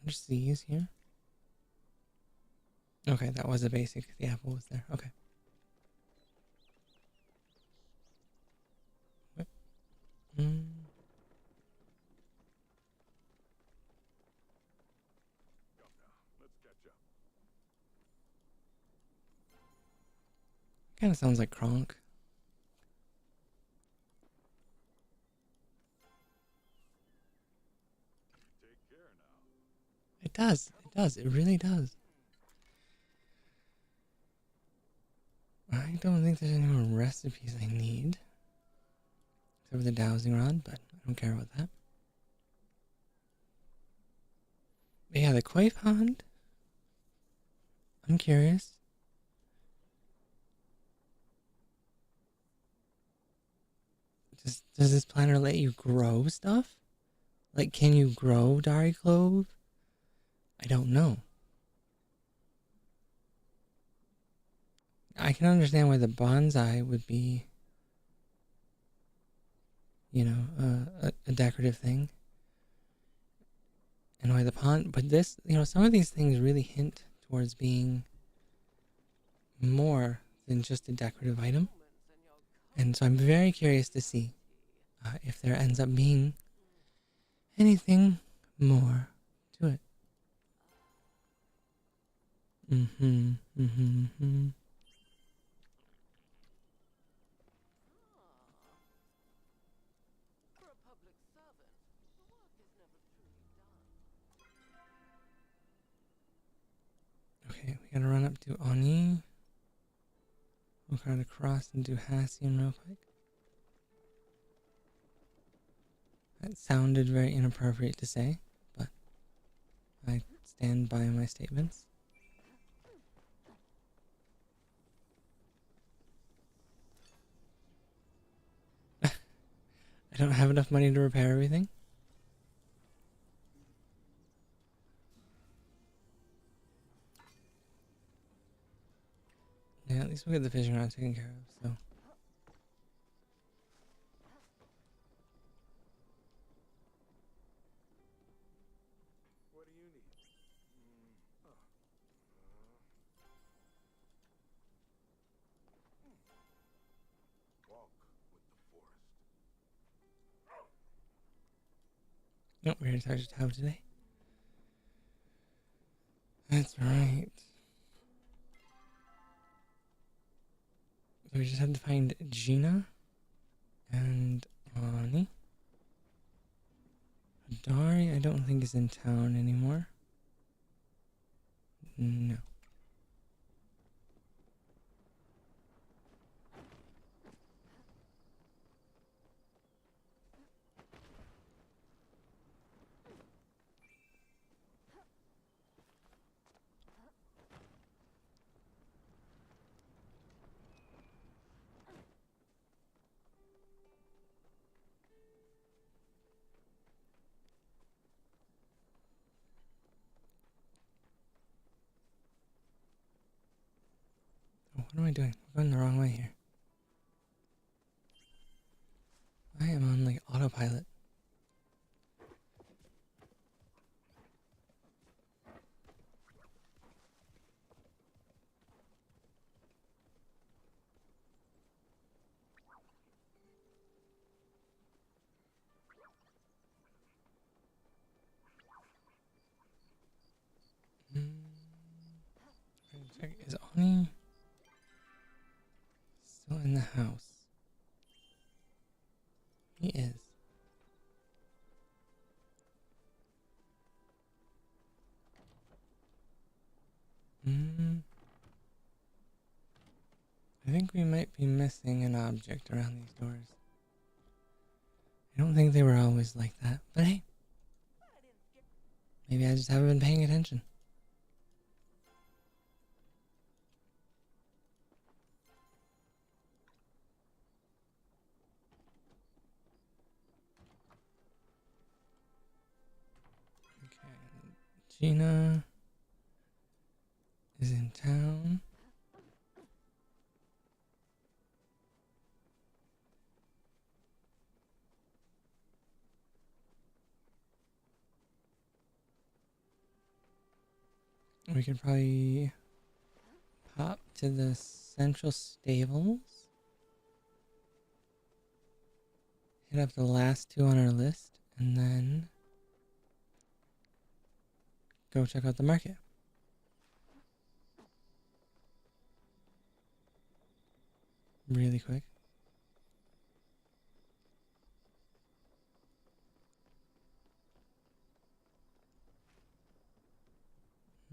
Underseas here. Okay, that was a basic. The apple was there. Okay. Mm. Come now, let's catch up. Kind of sounds like Kronk. Take care now. It does. It does. It really does. I don't think there's any more recipes I need. Except for the dowsing rod, but I don't care about that. But yeah, the koi pond. I'm curious. Does this planner let you grow stuff? Like, can you grow Dari Clove? I don't know. I can understand why the bonsai would be, a decorative thing. And why the pond, but this, some of these things really hint towards being more than just a decorative item. And so I'm very curious to see if there ends up being anything more to it. Mm-hmm. Mm-hmm. Mm-hmm. For a public servant, the work is never truly done. Okay, we gotta run up to Oni. We'll try to cross and do Hassian real quick. That sounded very inappropriate to say, but I stand by my statements. I don't have enough money to repair everything. Yeah, at least we'll get the fishing rod taken care of, so. What do you need? Walk with the forest. Nope, we already talked to Tao today. That's right. So we just have to find Gina and Ani. Dari, I don't think is in town anymore. No. Oh, what am I doing? We're going the wrong way here. I am on like autopilot. Check. Is Ani still in the house? He is. I think we might be missing an object around these doors. I don't think they were always like that, but hey, maybe I just haven't been paying attention. Okay, Gina is in town. We could probably pop to the central stables. Hit up the last two on our list, and then go check out the market. Really quick.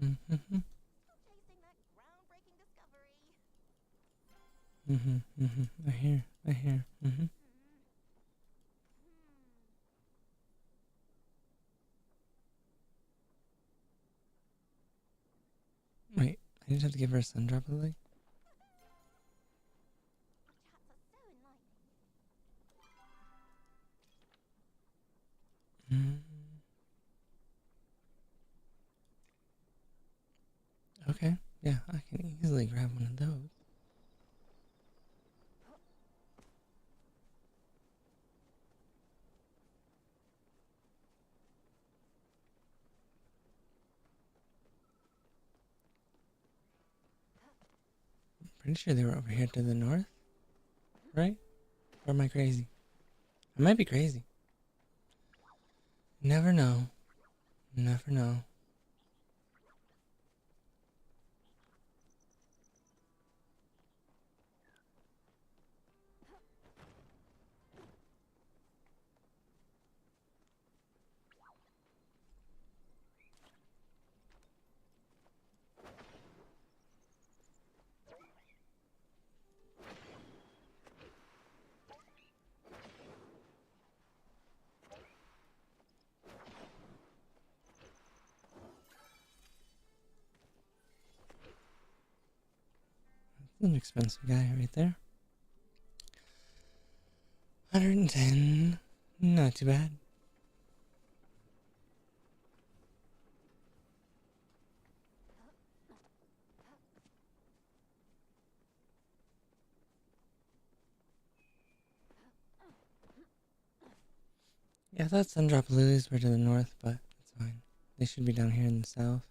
Mm-hmm. Chasing that groundbreaking discovery. I hear. Wait, I just have to give her a sun drop lily? Chats are so enlightening. Mm. Okay, yeah, I can easily grab one of those. Pretty sure they were over here to the north, right? Or am I crazy? I might be crazy. Never know. Never know. That's an expensive guy right there. 110. Not too bad. Yeah, I thought Sundrop Lilies were to the north, but it's fine. They should be down here in the south.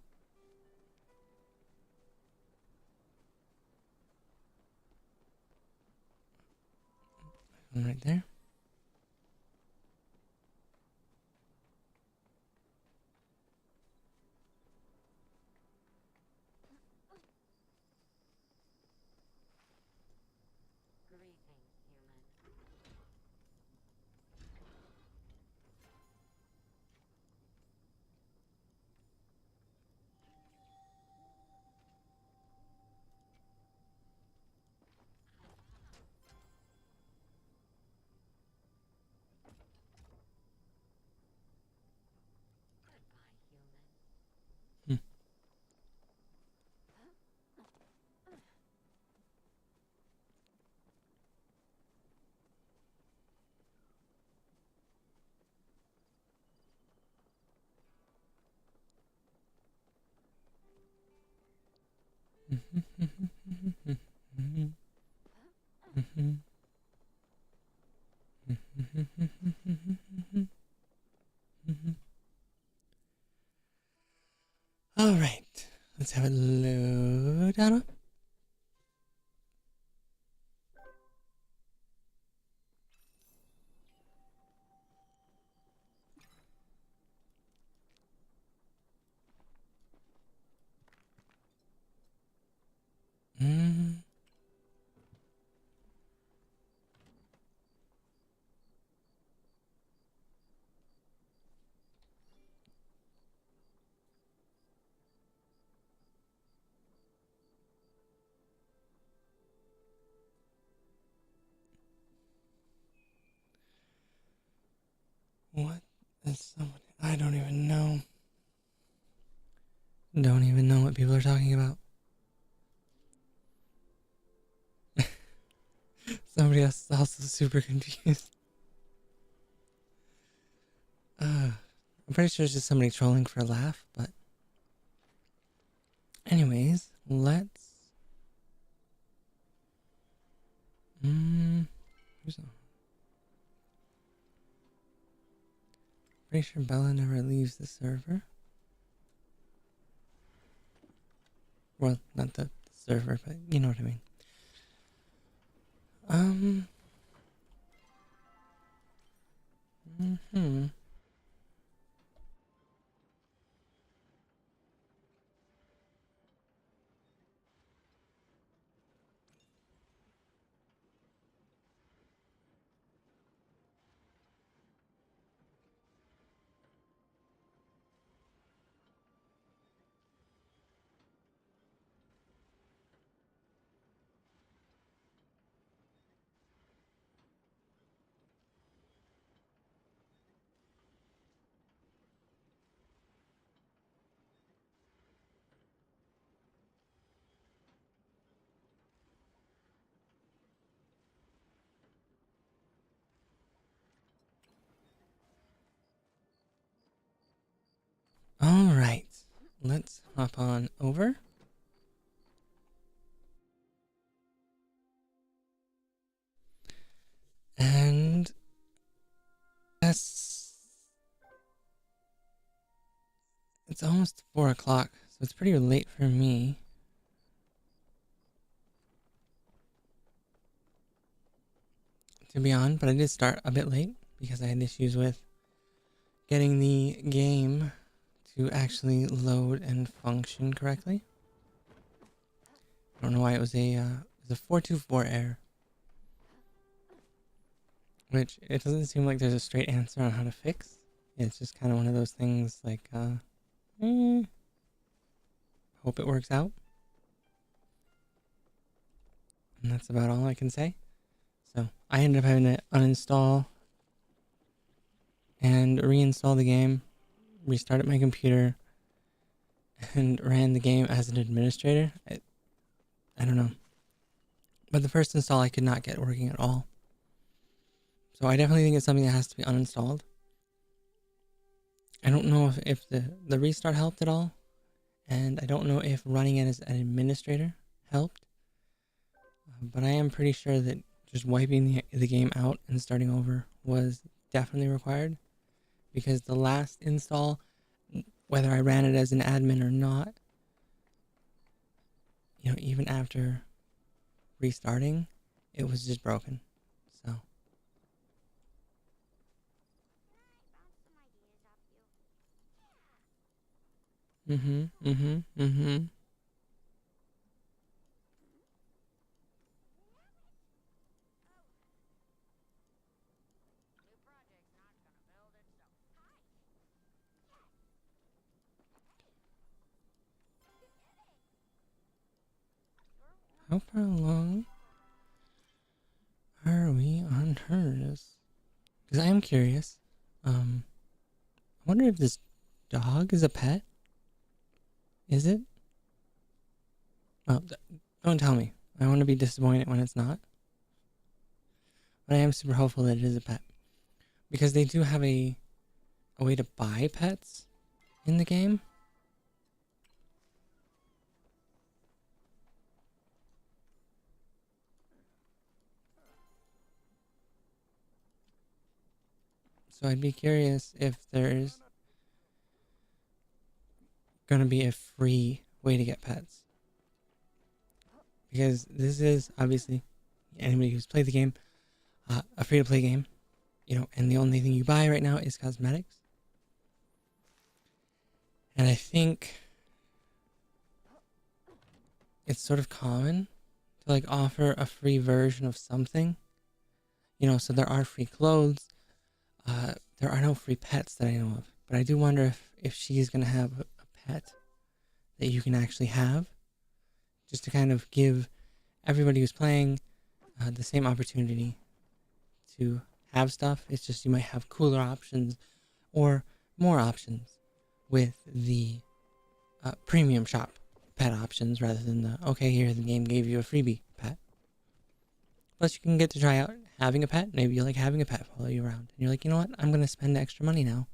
One right there. Greetings, human. Goodbye, human. Hmm. All right, let's have it load on up. Mm. What is somebody? I don't even know. Don't even know what people are talking about. Somebody else is also super confused. I'm pretty sure it's just somebody trolling for a laugh, but. Anyways, let's. Who's on? Pretty sure Bella never leaves the server. Well, not the server, but you know what I mean. Um. Hmm. All right. Let's hop on over. And that's it's almost 4 o'clock, so it's pretty late for me. To be on, but I did start a bit late because I had issues with getting the game to actually load and function correctly. I don't know why it was a 424 error, which it doesn't seem like there's a straight answer on how to fix. It's just kind of one of those things like hope it works out, and that's about all I can say. So I ended up having to uninstall and reinstall the game, restarted my computer, and ran the game as an administrator. I don't know. But the first install I could not get working at all. So I definitely think it's something that has to be uninstalled. I don't know if the restart helped at all. And I don't know if running it as an administrator helped. But I am pretty sure that just wiping the game out and starting over was definitely required. Because the last install, whether I ran it as an admin or not, even after restarting, it was just broken. So mm-hmm. How far along are we on hers? Because I am curious. I wonder if this dog is a pet. Is it? Well, don't tell me. I want to be disappointed when it's not. But I am super hopeful that it is a pet. Because they do have a way to buy pets in the game. So I'd be curious if there's gonna be a free way to get pets. Because this is obviously anybody who's played the game, a free to play game, and the only thing you buy right now is cosmetics. And I think it's sort of common to like offer a free version of something. So there are free clothes. There are no free pets that I know of. But I do wonder if she's going to have a pet that you can actually have. Just to kind of give everybody who's playing the same opportunity to have stuff. It's just you might have cooler options or more options with the premium shop pet options rather than here the game gave you a freebie pet. Plus you can get to try out having a pet. Maybe you like having a pet follow you around. And you're like, you know what? I'm going to spend extra money now.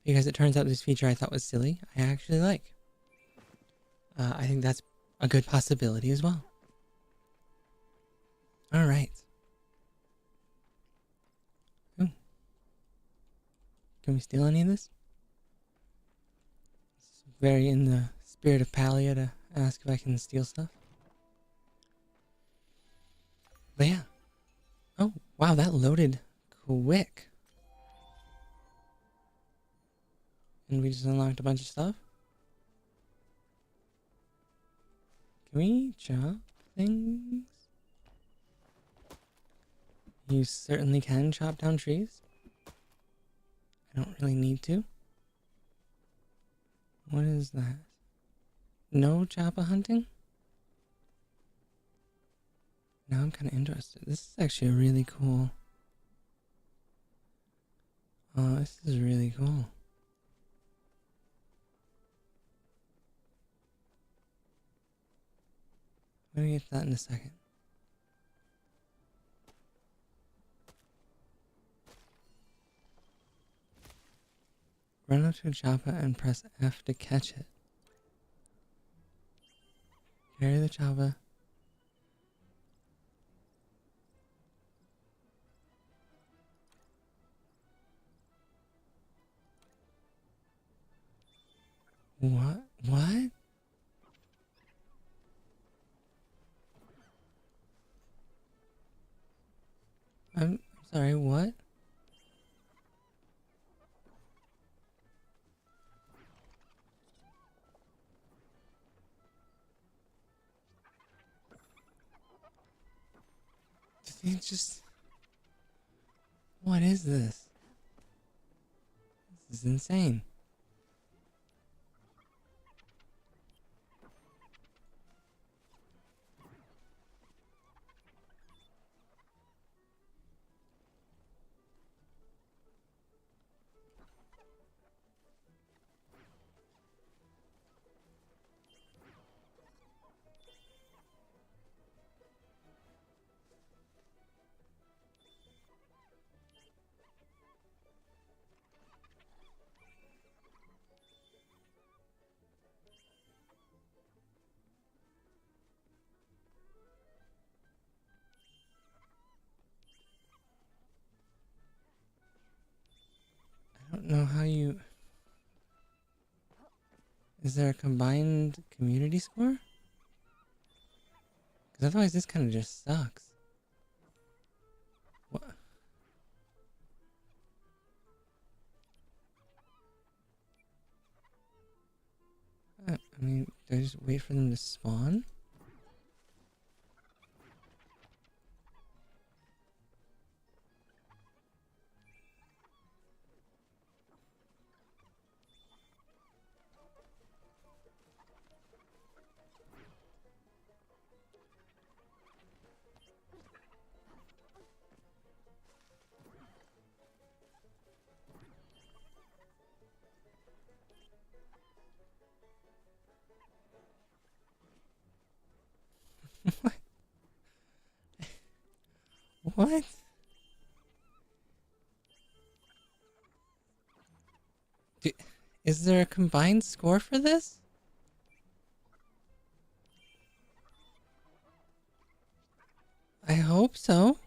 Because it turns out this feature I thought was silly, I actually like. I think that's a good possibility as well. Alright. Ooh. Can we steal any of this? It's very in the spirit of Palia to ask if I can steal stuff. But yeah. Oh, wow, that loaded quick. And we just unlocked a bunch of stuff. Can we chop things? You certainly can chop down trees. I don't really need to. What is that? No choppa hunting? Now I'm kind of interested. This is actually really cool. Oh, this is really cool. I'm gonna get to that in a second. Run up to a choppa and press F to catch it. Carry the choppa. What? What? I'm sorry, what? Did he just... What is this? This is insane. I don't know how you... Is there a combined community score? Because otherwise this kind of just sucks. What? I mean, do I just wait for them to spawn? What? What? Is there a combined score for this? I hope so.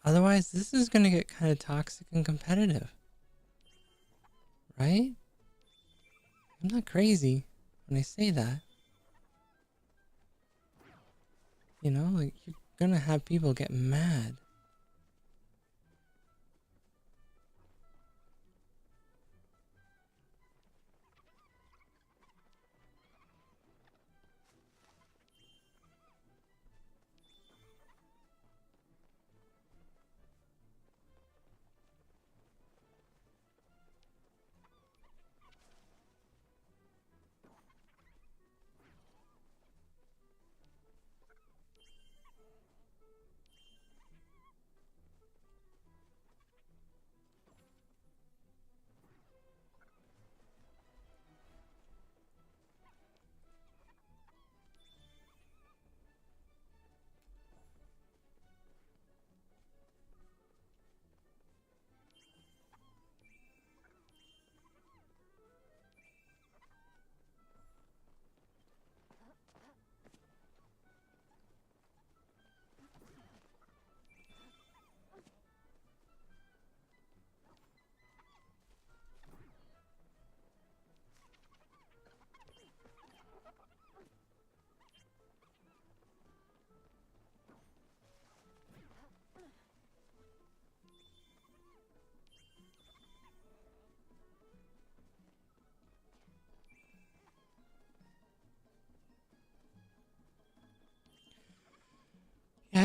Otherwise, this is gonna get kind of toxic and competitive. Right? I'm not crazy when I say that. You know, like, you're gonna have people get mad.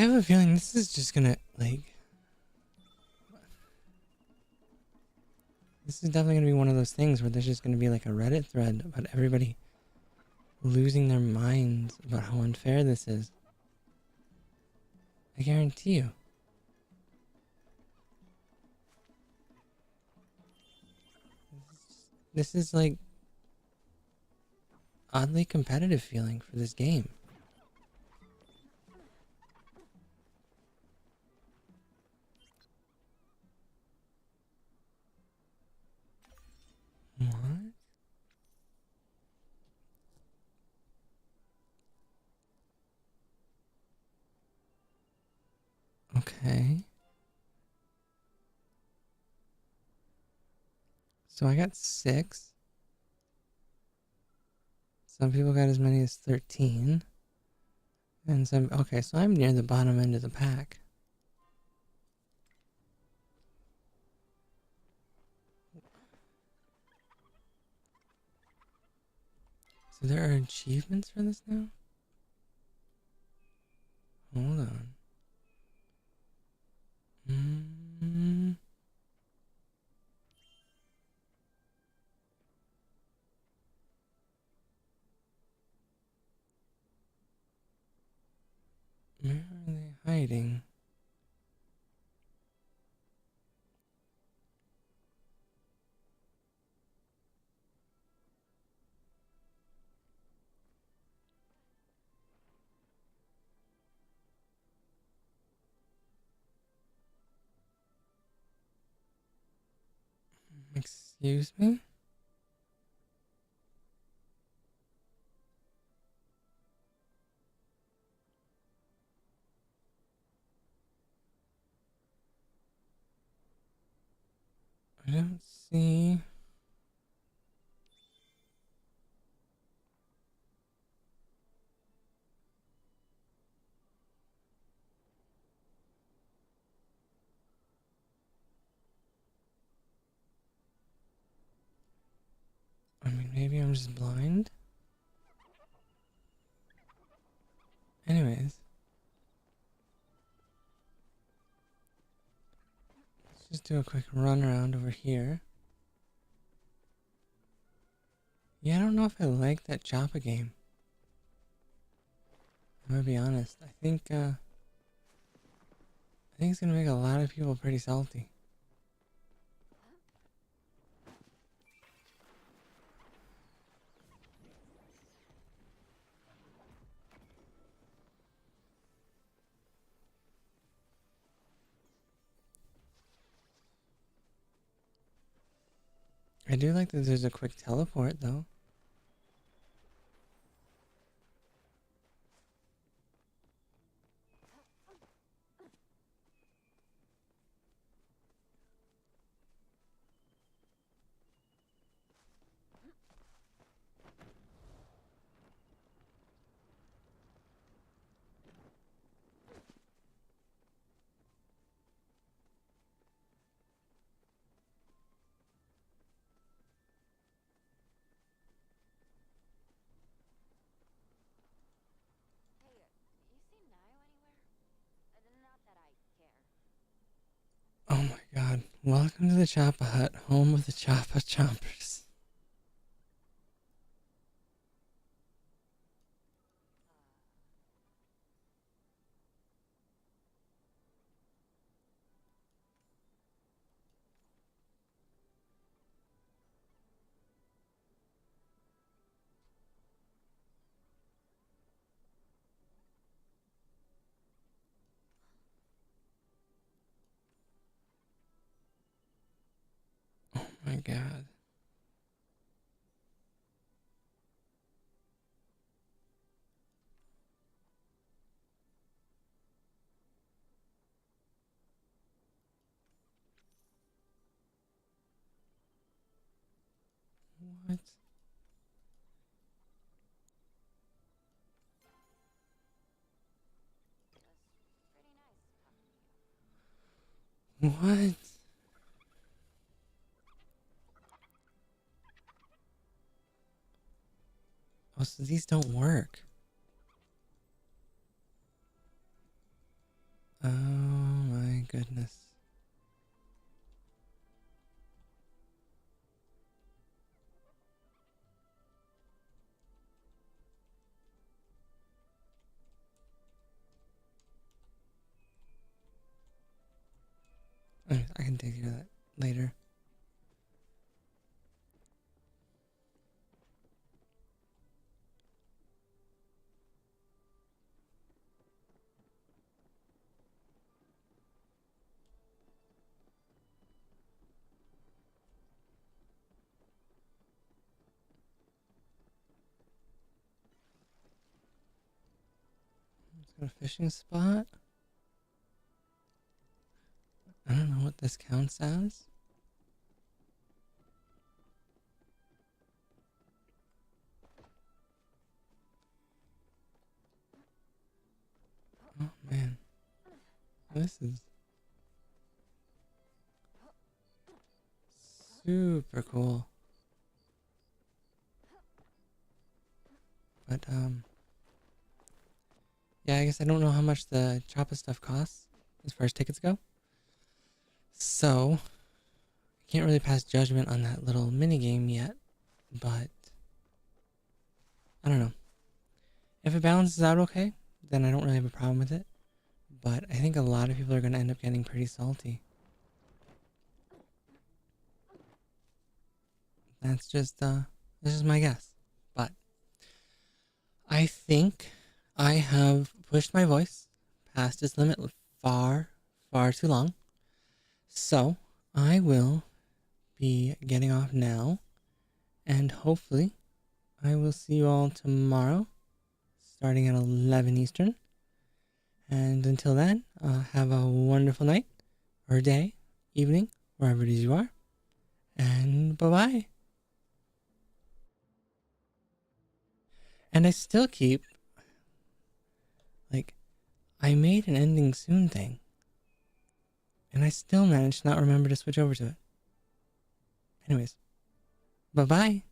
have a feeling this is just gonna, like... This is definitely gonna be one of those things where there's just gonna be like a Reddit thread about everybody losing their minds about how unfair this is. I guarantee you. This is like oddly competitive feeling for this game. What? Okay. So I got 6. Some people got as many as 13. And some... Okay, so I'm near the bottom end of the pack. So there are achievements for this now? Hold on. Where are they hiding? Excuse me? I don't see... I mean, maybe I'm just blind? Anyways. Let's just do a quick run around over here. Yeah, I don't know if I like that Joppa game. I'm gonna be honest. I think it's gonna make a lot of people pretty salty. I do like that there's a quick teleport though. Hey, you seen Nayo anywhere? Not that I care. Oh my god. Welcome to the Joppa Hut, home of the Joppa Chompers. Oh my god. What? It was pretty nice talking to you. What? Oh, so these don't work. Oh my goodness. I can take care of that later. Let's go to fishing spot. I don't know what this counts as. Oh man. This is super cool. But yeah, I guess I don't know how much the Choppa stuff costs as far as tickets go. So I can't really pass judgment on that little mini game yet, but I don't know. If it balances out okay, then I don't really have a problem with it. But I think a lot of people are going to end up getting pretty salty. This is my guess. But I think I have pushed my voice past its limit far, far too long. So I will be getting off now. And hopefully I will see you all tomorrow, starting at 11 Eastern. And until then, have a wonderful night, or day, evening, wherever it is you are. And bye-bye. And I still keep, I made an ending soon thing. And I still managed to not remember to switch over to it. Anyways, bye-bye.